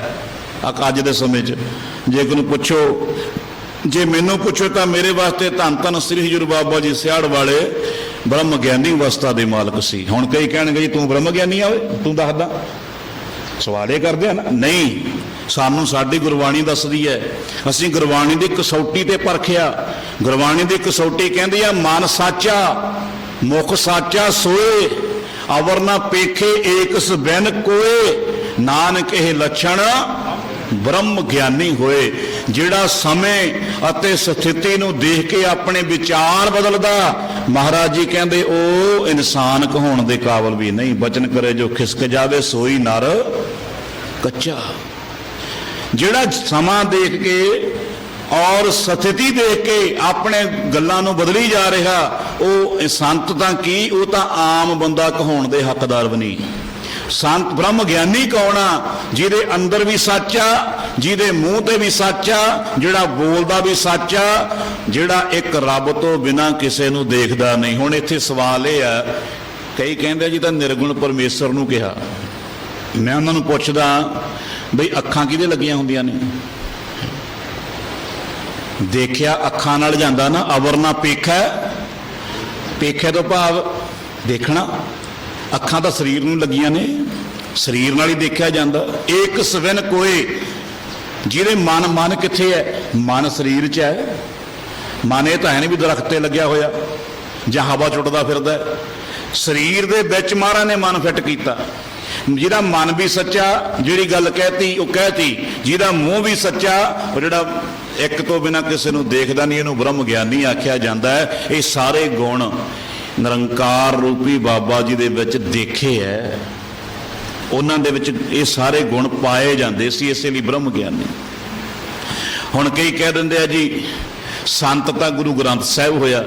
अज के समय जे कोई पुछो, जे मैनू पुछो तो मेरे वास्ते धन धन श्री हजूर बाबा जी सियाड़ वाले ब्रह्म ज्ञानी अवस्था के मालक सी। हुण कई कहणगे जी तू ब्रह्म ज्ञानी आ, तू दसदा सवाले करदे ना। नहीं, सानू साडी गुरबाणी दसदी है। असीं गुरबाणी दी कसौटी ते परखिया। गुरबाणी दी कसौटी कहंदी आ मन साचा मुख साचा सोए, अवर ना पेखे एकस बिन कोए, नानक एह लक्षण ब्रह्म ज्ञानी होए। जिहड़ा समय अते स्थिति नूं देख के अपने विचार बदलदा, महाराज जी कहंदे ओ इंसान कहाउण दे काबिल भी नहीं। बचन करे जो खिसक जावे सोई नर कच्चा। जिहड़ा समा देख के और स्थिति देख के अपने गल्लां नूं बदली जा रहा, वो संत तां की, वो तां आम बंदा कहाउण दे हकदार भी नहीं। संत ब्रह्म ज्ञानी कौन आ? जिहदे अंदर भी सच्चा, जिहदे मूँह ते भी सच्चा, जिहड़ा बोलदा भी सच्चा, जिहड़ा एक रब तो बिना किसी नूं देखदा नहीं। हुण इत्थे सवाल यह है, कई कहंदे जी तां निर्गुण परमेश्वर नूं कहा, मैं उन्होंने पुछदा बई अखां किहदे लगियां हुंदियां ने। देखिया अखां नाल जांदा ना, अवर ना पेखा, पेखे तो भाव देखना, अखां तो शरीर नूं लगियां ने, शरीर नाल ही देखा जांदा। एक सविन कोई जिहदे मन, मन कित्थे है? मन शरीर च है। मन ये तो है नहीं भी दरख्त ते लग्या होया जां हवा चुटदा फिरदा है। शरीर दे विच महाराज ने मन फिट कीता। जिहदा मन भी सच्चा, जिहड़ी गल कहती वो कहती, जिहदा मूँह भी सच्चा, और जिहड़ा एक तो बिना किसी नूं देखदा नहीं, इहनूं ब्रह्म ज्ञानी आख्या जांदा है। ये सारे गुण निरंकार रूपी बाबा जी दे विच देखे है, उन्हां दे विच ये सारे गुण पाए जांदे सी, इसे लई ब्रह्म ज्ञानी। हुण कई कह दिंदे आ जी संत तां गुरु ग्रंथ साहिब होया।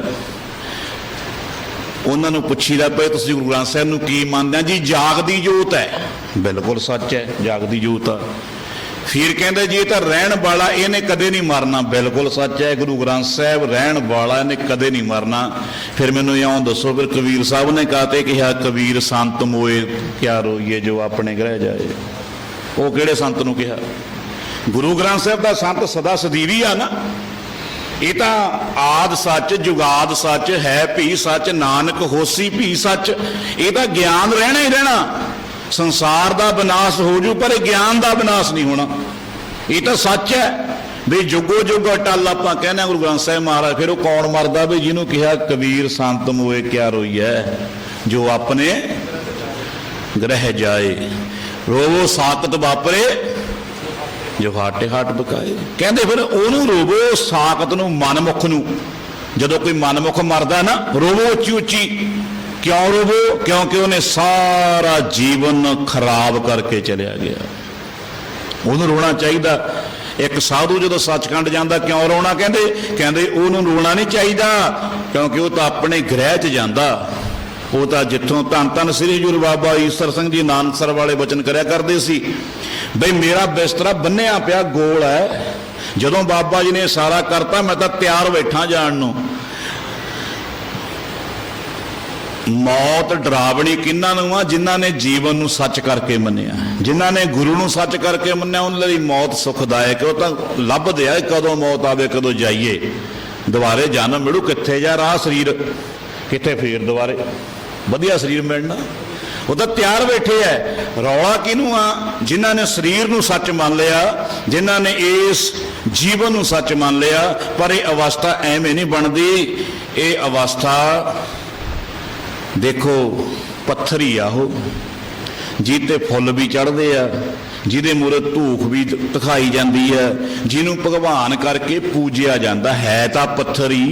उन्होंने पुछीदा पे तुसीं गुरु ग्रंथ साहिब नूं की मानदे आ? जी जागदी जोत है। बिल्कुल सच है, जागदी जोत आ। फिर कहते जी ये तो रहन वाला, इन्हें कदे नहीं मरना। बिल्कुल सच है, गुरु ग्रंथ साहिब रहन वाला, इन्हें कदे नहीं मरना। फिर मैनूं इउं दसो, फिर कबीर साहब ने कहते कि हा कबीर संत मोए क्या रोईए जो अपने ग्रह जाए। वो किहड़े संत नूं कहा? गुरु ग्रंथ साहिब दा संत सदा सदीवी आ ना। ये तो आद सच, जुगाद सच, है भी सच, नानक होसी भी सच। ये तो ज्ञान रहना ही रहना। संसार का विनाश हो जू पर ज्ञान का विनाश नहीं होना। ये तो सच है भी जुगो जुग अटल आप कहने गुरु ग्रंथ साहिब महाराज। फिर वो कौन मरदा भी जिन्हों कहा कबीर संत मोए क्या रोईए जो अपने ग्रह जाए। रोवो साकत वापरे जो हाटे हाट बकाए। कहते फिर ओनू रोवो साकत नूं, मनमुख नूं। जदों कोई मनमुख मरदा ना, रोवो उच्ची उच्ची। क्यों रोवो? क्योंकि उन्हें सारा जीवन खराब करके चलिया गया। उन्होंने रोना चाहिए। एक साधु जो सचखंड जाता क्यों रोना? कहते उन्होंने रोना नहीं चाहिए क्योंकि वह तो अपने ग्रह च जाता। वो तो जिथों धन धन श्री हजूर बाबा ईसर सिंह जी नानकसर वाले वचन करया करते सी बई मेरा बिस्तरा बन्निया पिया गोल है, जदों बाबा जी ने सारा करता मैं तो तैयार बैठा जान नूं। मौत डरावनी किन्हां नूं आ? जिन्हां ने जीवन नूं सच करके मन्निया, जिन्हां ने गुरु नूं सच करके मन्निया, उन्हां लई मौत सुखदायक। वो तो लभदे आ कदों मौत आवे कदों जाइए, दुबारे जन्म मिलू कित्थे जा राह शरीर कित्थे फेर दुबारे वधिया शरीर मिलना। वो तो तैयार बैठे है। रौला किनू आ? जिन्हां ने शरीर नूं सच मान लिया, जिन्हां ने इस जीवन नूं सच मान लिया। पर यह अवस्था एवें नहीं बनती। ये अवस्था देखो पत्थर ही आहो, जीते फुल भी चढ़ते आ, जिहदे मूहरे धूख भी दिखाई जाती है, जिन्हों भगवान करके पूजिया जाता है। तो पत्थर ही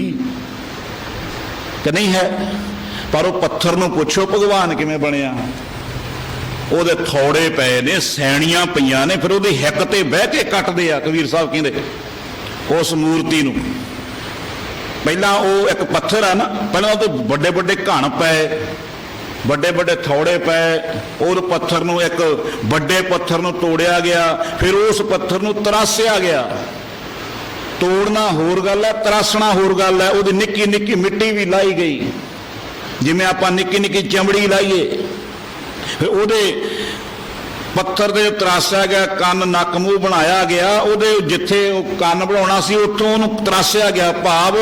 कि नहीं है? पर वो पत्थर नूं पुछो भगवान किवें बनिया? ਉਹਦੇ थोड़े पे ने, सैणियां पईयां ने, फिर ਉਹਦੀ हिक ते बह के कटदे आ। कबीर साहब कहंदे उस मूर्ति नूं पहला वो एक पत्थर है ना, पहला तो बड़े बड़े घण पे, बड़े बड़े थोड़े पे, उस पत्थर नूं एक बड़े पत्थर नूं तोड़िया गया, फिर उस पत्थर नूं तरासिया गया। तोड़ना होर गल है, तरासना होर गल है। वो निक्की निक्की मिट्टी भी लाई गई, जिमें आपां निक्की निक्की चमड़ी लाइए। फिर उहदे पत्थर दे तरासिया गया, कन नक मूँह बनाया गया। उहदे जिथे कन बनाउणा सी उत्थों उहनूं तरासिया गया। भाव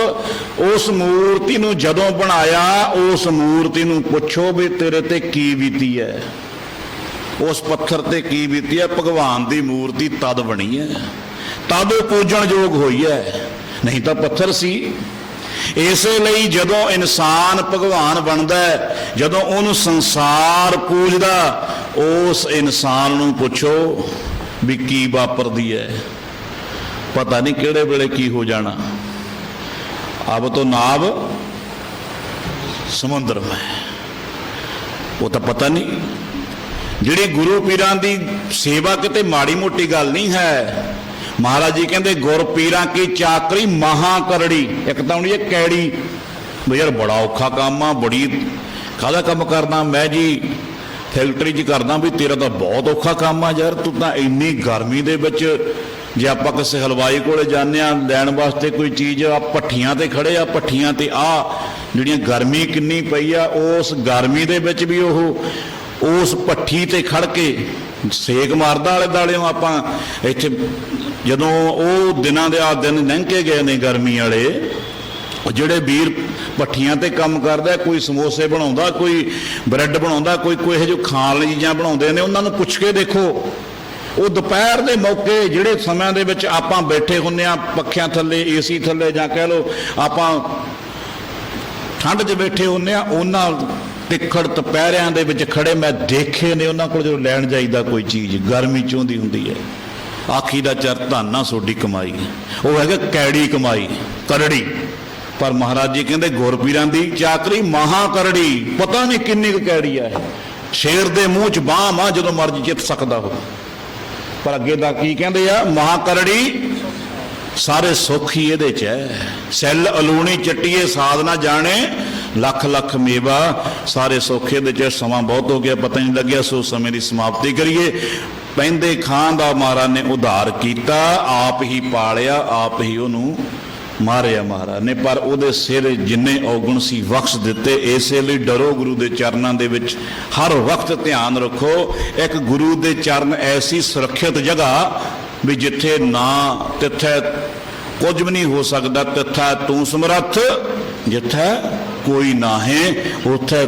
उस मूर्ति नूं जदों बनाया, उस मूर्ति नूं पुछो भी तेरे ते की बीती है, उस पत्थर ते की बीती है। भगवान दी मूर्ति तद बनी है, तद पूजण योग होई है, नहीं तो पत्थर सी। इसे लई जदों इंसान भगवान बनता है, जदों उन्होंने संसार पूजदा, उस इंसान नूं पुछो भी की वापरदी है। पता नहीं किहड़े वेले की हो जाना। अब तो नाव समुद्र में, वो तो पता नहीं। जिहड़ी गुरु पीरां दी सेवा किते माड़ी मोटी गल नहीं है। महाराज जी कहते गुर पीरां की चाकरी महा करड़ी। एक तो होनी है कैड़ी, भी यार बड़ा औखा काम आ, बड़ी काहदा काम करना? मैं जी फैक्टरी च करना। भी तेरा तो बहुत औखा काम आ यार, तू तो इन्नी गर्मी दे विच जे आपां किसी हलवाई कोले जाने लैण वास्ते कोई चीज़, आ भट्ठियां ते खड़े आ, भट्ठियां ते आ जिहड़ियां गर्मी किन्नी पई आ, उस गर्मी दे विच भी उस भट्ठी ते खड़ के ਸੇਕ ਮਾਰਦਾ ਆਲੇ ਦੁਆਲੇ ਆਪਾਂ ਇੱਥੇ। ਜਦੋਂ ਉਹ ਦਿਨਾਂ ਦੇ ਆ ਦਿਨ ਲੰਘ ਕੇ ਗਏ ਨੇ ਗਰਮੀ ਵਾਲੇ, ਜਿਹੜੇ ਵੀਰ ਭੱਠੀਆਂ ਤੇ ਕੰਮ ਕਰਦਾ, ਕੋਈ ਸਮੋਸੇ ਬਣਾਉਂਦਾ, ਕੋਈ ਬ੍ਰੈਡ ਬਣਾਉਂਦਾ, ਕੋਈ ਇਹੋ ਜਿਹੇ ਖਾਣ ਵਾਲੀ ਚੀਜ਼ਾਂ ਬਣਾਉਂਦੇ ਨੇ, ਉਹਨਾਂ ਨੂੰ ਪੁੱਛ ਕੇ ਦੇਖੋ। ਉਹ ਦੁਪਹਿਰ ਦੇ ਮੌਕੇ ਜਿਹੜੇ ਸਮਿਆਂ ਦੇ ਵਿੱਚ ਆਪਾਂ ਬੈਠੇ ਹੁੰਦੇ ਹਾਂ ਪੱਖਿਆਂ ਥੱਲੇ, ਏਸੀ ਥੱਲੇ, ਜਾਂ ਕਹਿ ਲਓ ਆਪਾਂ ਠੰਡ 'ਚ ਬੈਠੇ ਹੁੰਦੇ ਹਾਂ, ਉਹਨਾਂ ਤਿੱਖੜ ਦੁਪਹਿਰਿਆਂ ਦੇ ਵਿੱਚ ਖੜੇ ਮੈਂ ਦੇਖੇ ਨੇ। ਉਹਨਾਂ ਕੋਲ ਜਦੋਂ ਲੈਣ ਜਾਈਦਾ ਕੋਈ ਚੀਜ਼ ਗਰਮੀ 'ਚ ਆਉਂਦੀ ਹੁੰਦੀ ਹੈ, ਆਖੀ ਦਾ ਚਰ ਧੰਨਾ ਸੋਡੀ ਕਮਾਈ, ਉਹ ਹੈਗਾ ਕੈੜੀ ਕਮਾਈ, ਕਰੜੀ। ਪਰ ਮਹਾਰਾਜ ਜੀ ਕਹਿੰਦੇ ਗੁਰਪੀਰਾਂ ਦੀ ਚਾਕਰੀ ਮਹਾ ਕਰੜੀ, ਪਤਾ ਨਹੀਂ ਕਿੰਨੀ ਕੁ ਕੈੜੀ ਆ। ਸ਼ੇਰ ਦੇ ਮੂੰਹ 'ਚ ਬਾਂਹ ਆ, ਜਦੋਂ ਮਰਜ਼ੀ ਜਿੱਤ ਸਕਦਾ ਹੋ। ਪਰ ਅੱਗੇ ਦਾ ਕੀ ਕਹਿੰਦੇ ਆ, ਮਹਾ ਕਰੜੀ ਸਾਰੇ ਸੁੱਖ ਹੀ ਇਹਦੇ 'ਚ ਹੈ। ਸੈੱਲ ਅਲੂਣੀ ਚੱਟੀਏ ਸਾਧ ਨਾ ਜਾਣੇ, ਲੱਖ ਲੱਖ ਮੇਵਾ ਸਾਰੇ ਸੁੱਖ ਇਹਦੇ 'ਚ। ਸਮਾਂ ਬਹੁਤ ਹੋ ਗਿਆ, ਪਤਾ ਨਹੀਂ ਲੱਗਿਆ, ਸੋ ਸਮੇਂ ਦੀ ਸਮਾਪਤੀ ਕਰੀਏ। ਪੈਂਦੇ ਖਾਨ ਦਾ ਮਹਾਰਾਜ ਨੇ ਉਧਾਰ ਕੀਤਾ, ਆਪ ਹੀ ਪਾਲਿਆ, ਆਪ ਹੀ ਉਹਨੂੰ ਮਾਰਿਆ ਮਹਾਰਾਜ ਨੇ। ਪਰ ਉਹਦੇ ਸਿਰ ਜਿੰਨੇ ਔਗੁਣ ਸੀ ਬਖਸ਼ ਦਿੱਤੇ। ਇਸੇ ਲਈ ਡਰੋ ਗੁਰੂ ਦੇ ਚਰਨਾਂ ਦੇ ਵਿੱਚ, ਹਰ ਵਕਤ ਧਿਆਨ ਰੱਖੋ। ਇੱਕ ਗੁਰੂ ਦੇ ਚਰਨ ਐਸੀ ਸੁਰੱਖਿਅਤ ਜਗ੍ਹਾ ਵੀ ਜਿੱਥੇ ਨਾ ਤਿੱਥੈ ਕੁਝ ਵੀ ਨਹੀਂ ਹੋ ਸਕਦਾ, ਤਿੱਥੈ ਤੂੰ ਸਮਰੱਥ, ਜਿੱਥੈ ਕੋਈ ਨਾਹੇ ਉੱਥੇ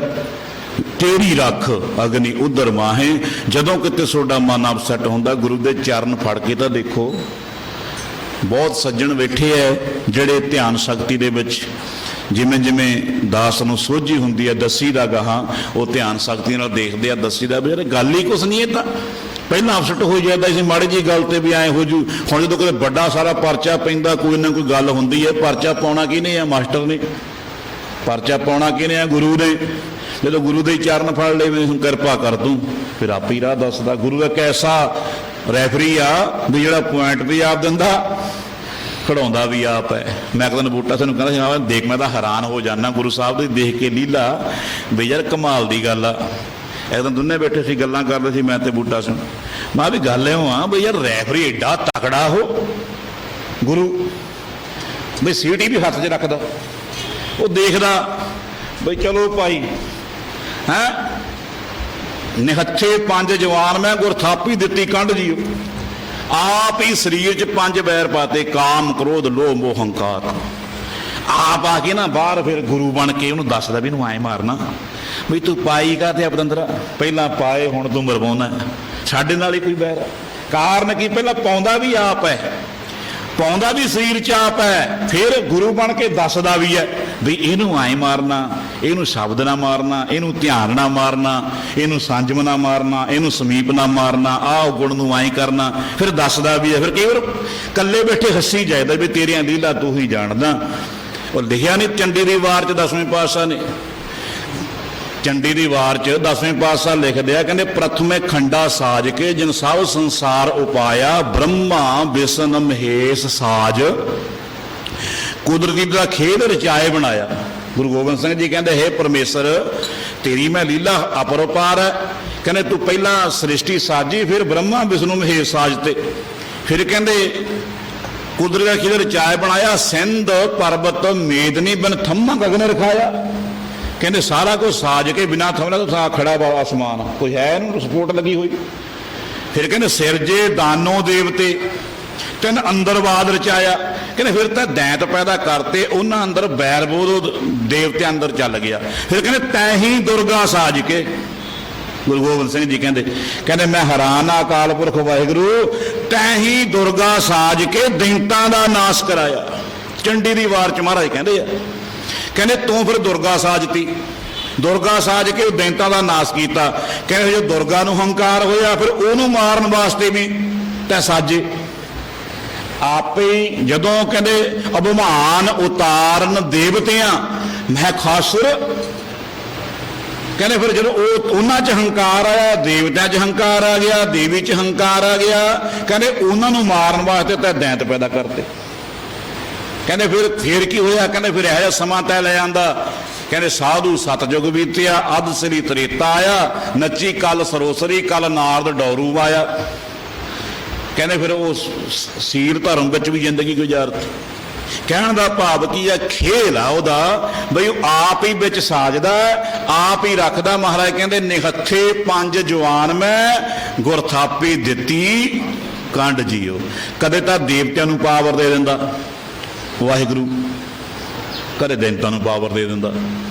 ਤੇਰੀ ਰੱਖ ਅਗਨੀ ਉਧਰ ਮਾਹੇ। ਜਦੋਂ ਕਿਤੇ ਤੁਹਾਡਾ ਮਨ ਅਪਸੈਟ ਹੁੰਦਾ, ਗੁਰੂ ਦੇ ਚਰਨ ਫੜ ਕੇ ਤਾਂ ਦੇਖੋ। ਬਹੁਤ ਸੱਜਣ ਬੈਠੇ ਐ ਜਿਹੜੇ ਧਿਆਨ ਸ਼ਕਤੀ ਦੇ ਵਿੱਚ ਜਿਵੇਂ ਜਿਵੇਂ ਦਾਸ ਨੂੰ ਸੋਝੀ ਹੁੰਦੀ ਹੈ ਦੱਸੀ ਦਾ ਗਾਹਾਂ, ਉਹ ਧਿਆਨ ਸ਼ਕਤੀ ਨਾਲ ਦੇਖਦੇ ਆ ਦੱਸੀ ਦਾ ਵੀ ਯਾਰ ਗੱਲ ਹੀ ਕੁਛ ਨਹੀਂ। ਇਹ ਤਾਂ ਪਹਿਲਾਂ ਅਪਸੈਟ ਹੋ ਜਾਂਦਾ ਸੀ ਮਾੜੀ ਜੀ ਗੱਲ ਤੇ ਵੀ ਐਂ ਹੋ ਜੂ। ਹੁਣ ਜਦੋਂ ਕੋਈ ਵੱਡਾ ਸਾਰਾ ਪਰਚਾ ਪੈਂਦਾ, ਕੋਈ ਨਾ ਕੋਈ ਗੱਲ ਹੁੰਦੀ ਹੈ, ਪਰਚਾ ਪਾਉਣਾ ਕਿਹਨੇ ਆ? ਮਾਸਟਰ ਨੇ। ਪਰਚਾ ਪਾਉਣਾ ਕਿਹਨੇ ਆ? ਗੁਰੂ ਨੇ। ਜਦੋਂ ਗੁਰੂ ਦੇ ਚਰਨ ਫੜ ਲਏ ਵੀ ਹੁਣ ਕਿਰਪਾ ਕਰ ਤੂੰ, ਫਿਰ ਆਪ ਹੀ ਰਾਹ ਦੱਸਦਾ। ਗੁਰੂ ਇੱਕ ਐਸਾ ਰੈਫਰੀ ਆ ਵੀ ਜਿਹੜਾ ਪੁਆਇੰਟ ਵੀ ਆਪ ਦਿੰਦਾ, ਖੜਾਉਂਦਾ ਵੀ ਆਪ ਹੈ। ਮੈਂ ਕਹਿੰਦਾ ਬੂਟਾ ਸਾਨੂੰ ਕਹਿੰਦਾ ਸੀ, ਹਾਂ ਦੇਖ ਮੈਂ ਤਾਂ ਹੈਰਾਨ ਹੋ ਜਾਂਦਾ ਗੁਰੂ ਸਾਹਿਬ ਦੀ ਦੇਖ ਕੇ ਲੀਲਾ, ਵੀ ਯਾਰ ਕਮਾਲ ਦੀ ਗੱਲ ਆ। ਇੱਕਦਮ ਦੋਨੇ ਬੈਠੇ ਸੀ, ਗੱਲਾਂ ਕਰਦੇ ਸੀ ਮੈਂ ਤੇ ਬੂਟਾ ਸਿੰਘ। ਮੈਂ ਵੀ ਗੱਲ ਇਉਂ ਆ ਵੀ ਯਾਰ ਰੈਫਰੀ ਏਡਾ ਤਕੜਾ ਉਹ ਗੁਰੂ, ਬਈ ਸੀਟੀ ਵੀ ਹੱਥ 'ਚ ਰੱਖਦਾ, ਉਹ ਦੇਖਦਾ ਬਈ ਚਲੋ ਭਾਈ ਹੈਂ ਨਿਹੱਥੇ ਪੰਜ ਜਵਾਨ ਮੈਂ ਗੁਰਥਾਪੀ ਦਿੱਤੀ ਕੰਢ ਜੀ। ਆਪ ਹੀ ਸਰੀਰ 'ਚ ਪੰਜ ਵੈਰ ਪਾਤੇ, ਕਾਮ ਕ੍ਰੋਧ ਲੋਭ ਮੋਹ ਹੰਕਾਰ। ਆਪ ਆ ਕੇ ਨਾ ਬਾਹਰ ਫਿਰ ਗੁਰੂ ਬਣ ਕੇ ਉਹਨੂੰ ਦੱਸਦਾ ਵੀ ਇਹਨੂੰ ਐਂ ਮਾਰਨਾ, ਵੀ ਤੂੰ ਪਾਈ ਕਾਹਤੇ ਆ ਪਤੰਦਰਾ, ਪਹਿਲਾਂ ਪਾਏ ਹੁਣ ਤੂੰ ਮਰਵਾਉਣਾ, ਸਾਡੇ ਨਾਲ ਹੀ ਕੋਈ ਵੈਰ। ਕਾਰਨ ਕੀ? ਪਹਿਲਾਂ ਪਾਉਂਦਾ ਵੀ ਆਪ ਹੈ, ਪਾਉਂਦਾ ਵੀ ਸਰੀਰ 'ਚ ਆਪ ਹੈ, ਫਿਰ ਗੁਰੂ ਬਣ ਕੇ ਦੱਸਦਾ ਵੀ ਹੈ ਵੀ ਇਹਨੂੰ ਐਂ ਮਾਰਨਾ, ਇਹਨੂੰ ਸ਼ਬਦ ਨਾ ਮਾਰਨਾ, ਇਹਨੂੰ ਧਿਆਨ ਨਾ ਮਾਰਨਾ, ਇਹਨੂੰ ਸੰਜਮ ਨਾ ਮਾਰਨਾ, ਇਹਨੂੰ ਸਮੀਪ ਨਾ ਮਾਰਨਾ, ਆਹ ਗੁਣ ਨੂੰ ਐਂ ਕਰਨਾ, ਫਿਰ ਦੱਸਦਾ ਵੀ ਹੈ। ਫਿਰ ਕਈ ਵਾਰ ਇਕੱਲੇ ਬੈਠੇ ਹੱਸੀ ਜਾਇਦਾ ਵੀ ਤੇਰੀਆਂ ਲੀਲਾ ਤੂੰ ਹੀ ਜਾਣਦਾ। ਉਹ ਲਿਖਿਆ ਨਹੀਂ ਚੰਡੀ ਦੀ ਵਾਰ 'ਚ 10ਵੇਂ ਪਾਤਸ਼ਾਹ ਨੇ, ਚੰਡੀ ਦੀ ਵਾਰ 'ਚ 10ਵੇਂ ਪਾਤਸ਼ਾਹ ਲਿਖਦੇ ਆ, ਕਹਿੰਦੇ ਪ੍ਰਥਮੇ ਖੰਡਾ ਸਾਜ ਕੇ ਜਿਨ ਸਭ ਸੰਸਾਰ ਉਪਾਇਆ, ਬ੍ਰਹਮਾ ਵਿਸ਼ਨ ਮਹੇਸ਼ ਸਾਜ, ਕੁਦਰਤੀ ਦਾ ਖੇਡ ਰਚਾਏ ਬਣਾਇਆ। ਗੁਰੂ ਗੋਬਿੰਦ ਸਿੰਘ ਜੀ ਕਹਿੰਦੇ ਹੇ ਪਰਮੇਸ਼ਰ ਤੇਰੀ ਮੈਂ ਲੀਲਾ ਅਪਰਪਾਰ ਹੈ। ਕਹਿੰਦੇ ਤੂੰ ਪਹਿਲਾਂ ਸ੍ਰਿਸ਼ਟੀ ਸਾਜੀ, ਫਿਰ ਬ੍ਰਹਮਾ ਵਿਸ਼ਨੂੰ ਮਹੇਸ਼ ਸਾਜ ਤੇ, ਫਿਰ ਕਹਿੰਦੇ ਕੁਦਰਤ ਦਾ ਖੇਡ ਰਚਾਏ ਬਣਾਇਆ, ਸਿੰਧ ਪਰਬਤ ਮੇਦਨੀ ਬਿਨ ਥੰਮਾ ਗਗਨ ਰਖਾਇਆ। ਕਹਿੰਦੇ ਸਾਰਾ ਕੁਝ ਸਾਜ ਕੇ ਬਿਨਾਂ ਥੰਮਣਾ ਤੋਂ ਖੜਾ ਵਾ ਆਸਮਾਨ, ਕੋਈ ਹੈ ਇਹਨੂੰ ਸਪੋਰਟ ਲੱਗੀ ਹੋਈ। ਫਿਰ ਕਹਿੰਦੇ ਸਿਰਜੇ ਦਾਨੋ ਦੇਵਤੇ, ਤਿੰਨ ਅੰਦਰਵਾਦ ਰਚਾਇਆ। ਕਹਿੰਦੇ ਫਿਰ ਤਾਂ ਦੈਂਤ ਪੈਦਾ ਕਰਤੇ, ਉਹਨਾਂ ਅੰਦਰ ਬੈਰ ਬੋਧ ਦੇਵਤਿਆਂ ਅੰਦਰ ਚੱਲ ਗਿਆ। ਫਿਰ ਕਹਿੰਦੇ ਤੈਂ ਹੀ ਦੁਰਗਾ ਸਾਜ ਕੇ, ਗੁਰੂ ਗੋਬਿੰਦ ਸਿੰਘ ਜੀ ਕਹਿੰਦੇ ਮੈਂ ਹੈਰਾਨ ਆ ਅਕਾਲ ਪੁਰਖ ਵਾਹਿਗੁਰੂ, ਤੈਂ ਹੀ ਦੁਰਗਾ ਸਾਜ ਕੇ ਦੈਂਤਾਂ ਦਾ ਨਾਸ਼ ਕਰਾਇਆ। ਚੰਡੀ ਦੀ ਵਾਰ 'ਚ ਮਹਾਰਾਜ ਕਹਿੰਦੇ ਆ, ਕਹਿੰਦੇ ਤੂੰ ਫਿਰ ਦੁਰਗਾ ਸਾਜਤੀ, ਦੁਰਗਾ ਸਾਜ ਕੇ ਦੈਂਤਾਂ ਦਾ ਨਾਸ਼ ਕੀਤਾ। ਕਹਿੰਦੇ ਜੇ ਦੁਰਗਾ ਨੂੰ ਹੰਕਾਰ ਹੋਇਆ, ਫਿਰ ਉਹਨੂੰ ਮਾਰਨ ਵਾਸਤੇ ਵੀ ਤੈਂ ਸਾਜੇ। ਆਪੇ ਜਦੋਂ ਕਹਿੰਦੇ ਅਭਿਮਾਨ ਉਤਾਰਨ ਦੇਵਤਿਆਂ ਮੈਂ ਖਾਸੁਰ, ਕਹਿੰਦੇ ਫਿਰ ਜਦੋਂ ਉਹਨਾਂ 'ਚ ਹੰਕਾਰ ਆਇਆ, ਦੇਵਤਿਆਂ 'ਚ ਹੰਕਾਰ ਆ ਗਿਆ, ਦੇਵੀ 'ਚ ਹੰਕਾਰ ਆ ਗਿਆ, ਕਹਿੰਦੇ ਉਹਨਾਂ ਨੂੰ ਮਾਰਨ ਵਾਸਤੇ ਤਾਂ ਦੈਂਤ ਪੈਦਾ ਕਰਤੇ। ਕਹਿੰਦੇ ਫਿਰ ਕੀ ਹੋਇਆ? ਕਹਿੰਦੇ ਫਿਰ ਇਹੋ ਜਿਹਾ ਸਮਾਂ ਤੈ ਲੈ ਆਂਦਾ, ਕਹਿੰਦੇ ਸਾਧੂ ਸਤਜੁਗ ਬੀਤਿਆ, ਅੱਧ ਸ੍ਰੀ ਤ੍ਰੇਤਾ ਆਇਆ, ਨੱਚੀ ਕੱਲ ਸਰੋਸਰੀ, ਕੱਲ ਨਾਰਦ ਡੌਰੂ ਆਇਆ। ਕਹਿੰਦੇ ਫਿਰ ਉਹ ਸੀਰ ਧਰਮ ਵਿੱਚ ਵੀ ਜ਼ਿੰਦਗੀ ਗੁਜ਼ਾਰਤੀ। ਕਹਿਣ ਦਾ ਭਾਵ ਕੀ ਹੈ, ਖੇਲ ਆ ਉਹਦਾ ਬਈ ਉਹ ਆਪ ਹੀ ਵਿੱਚ ਸਾਜਦਾ, ਆਪ ਹੀ ਰੱਖਦਾ। ਮਹਾਰਾਜ ਕਹਿੰਦੇ ਨਿਹੱਥੇ ਪੰਜ ਜਵਾਨ ਮੈਂ ਗੁਰ ਥਾਪੀ ਦਿੱਤੀ ਕੰਡ ਜੀਓ। ਕਦੇ ਤਾਂ ਦੇਵਤਿਆਂ ਨੂੰ ਪਾਵਰ ਦੇ ਦਿੰਦਾ ਵਾਹਿਗੁਰੂ, ਕਦੇ ਦੈਂਤਾਂ ਨੂੰ ਪਾਵਰ ਦੇ ਦਿੰਦਾ।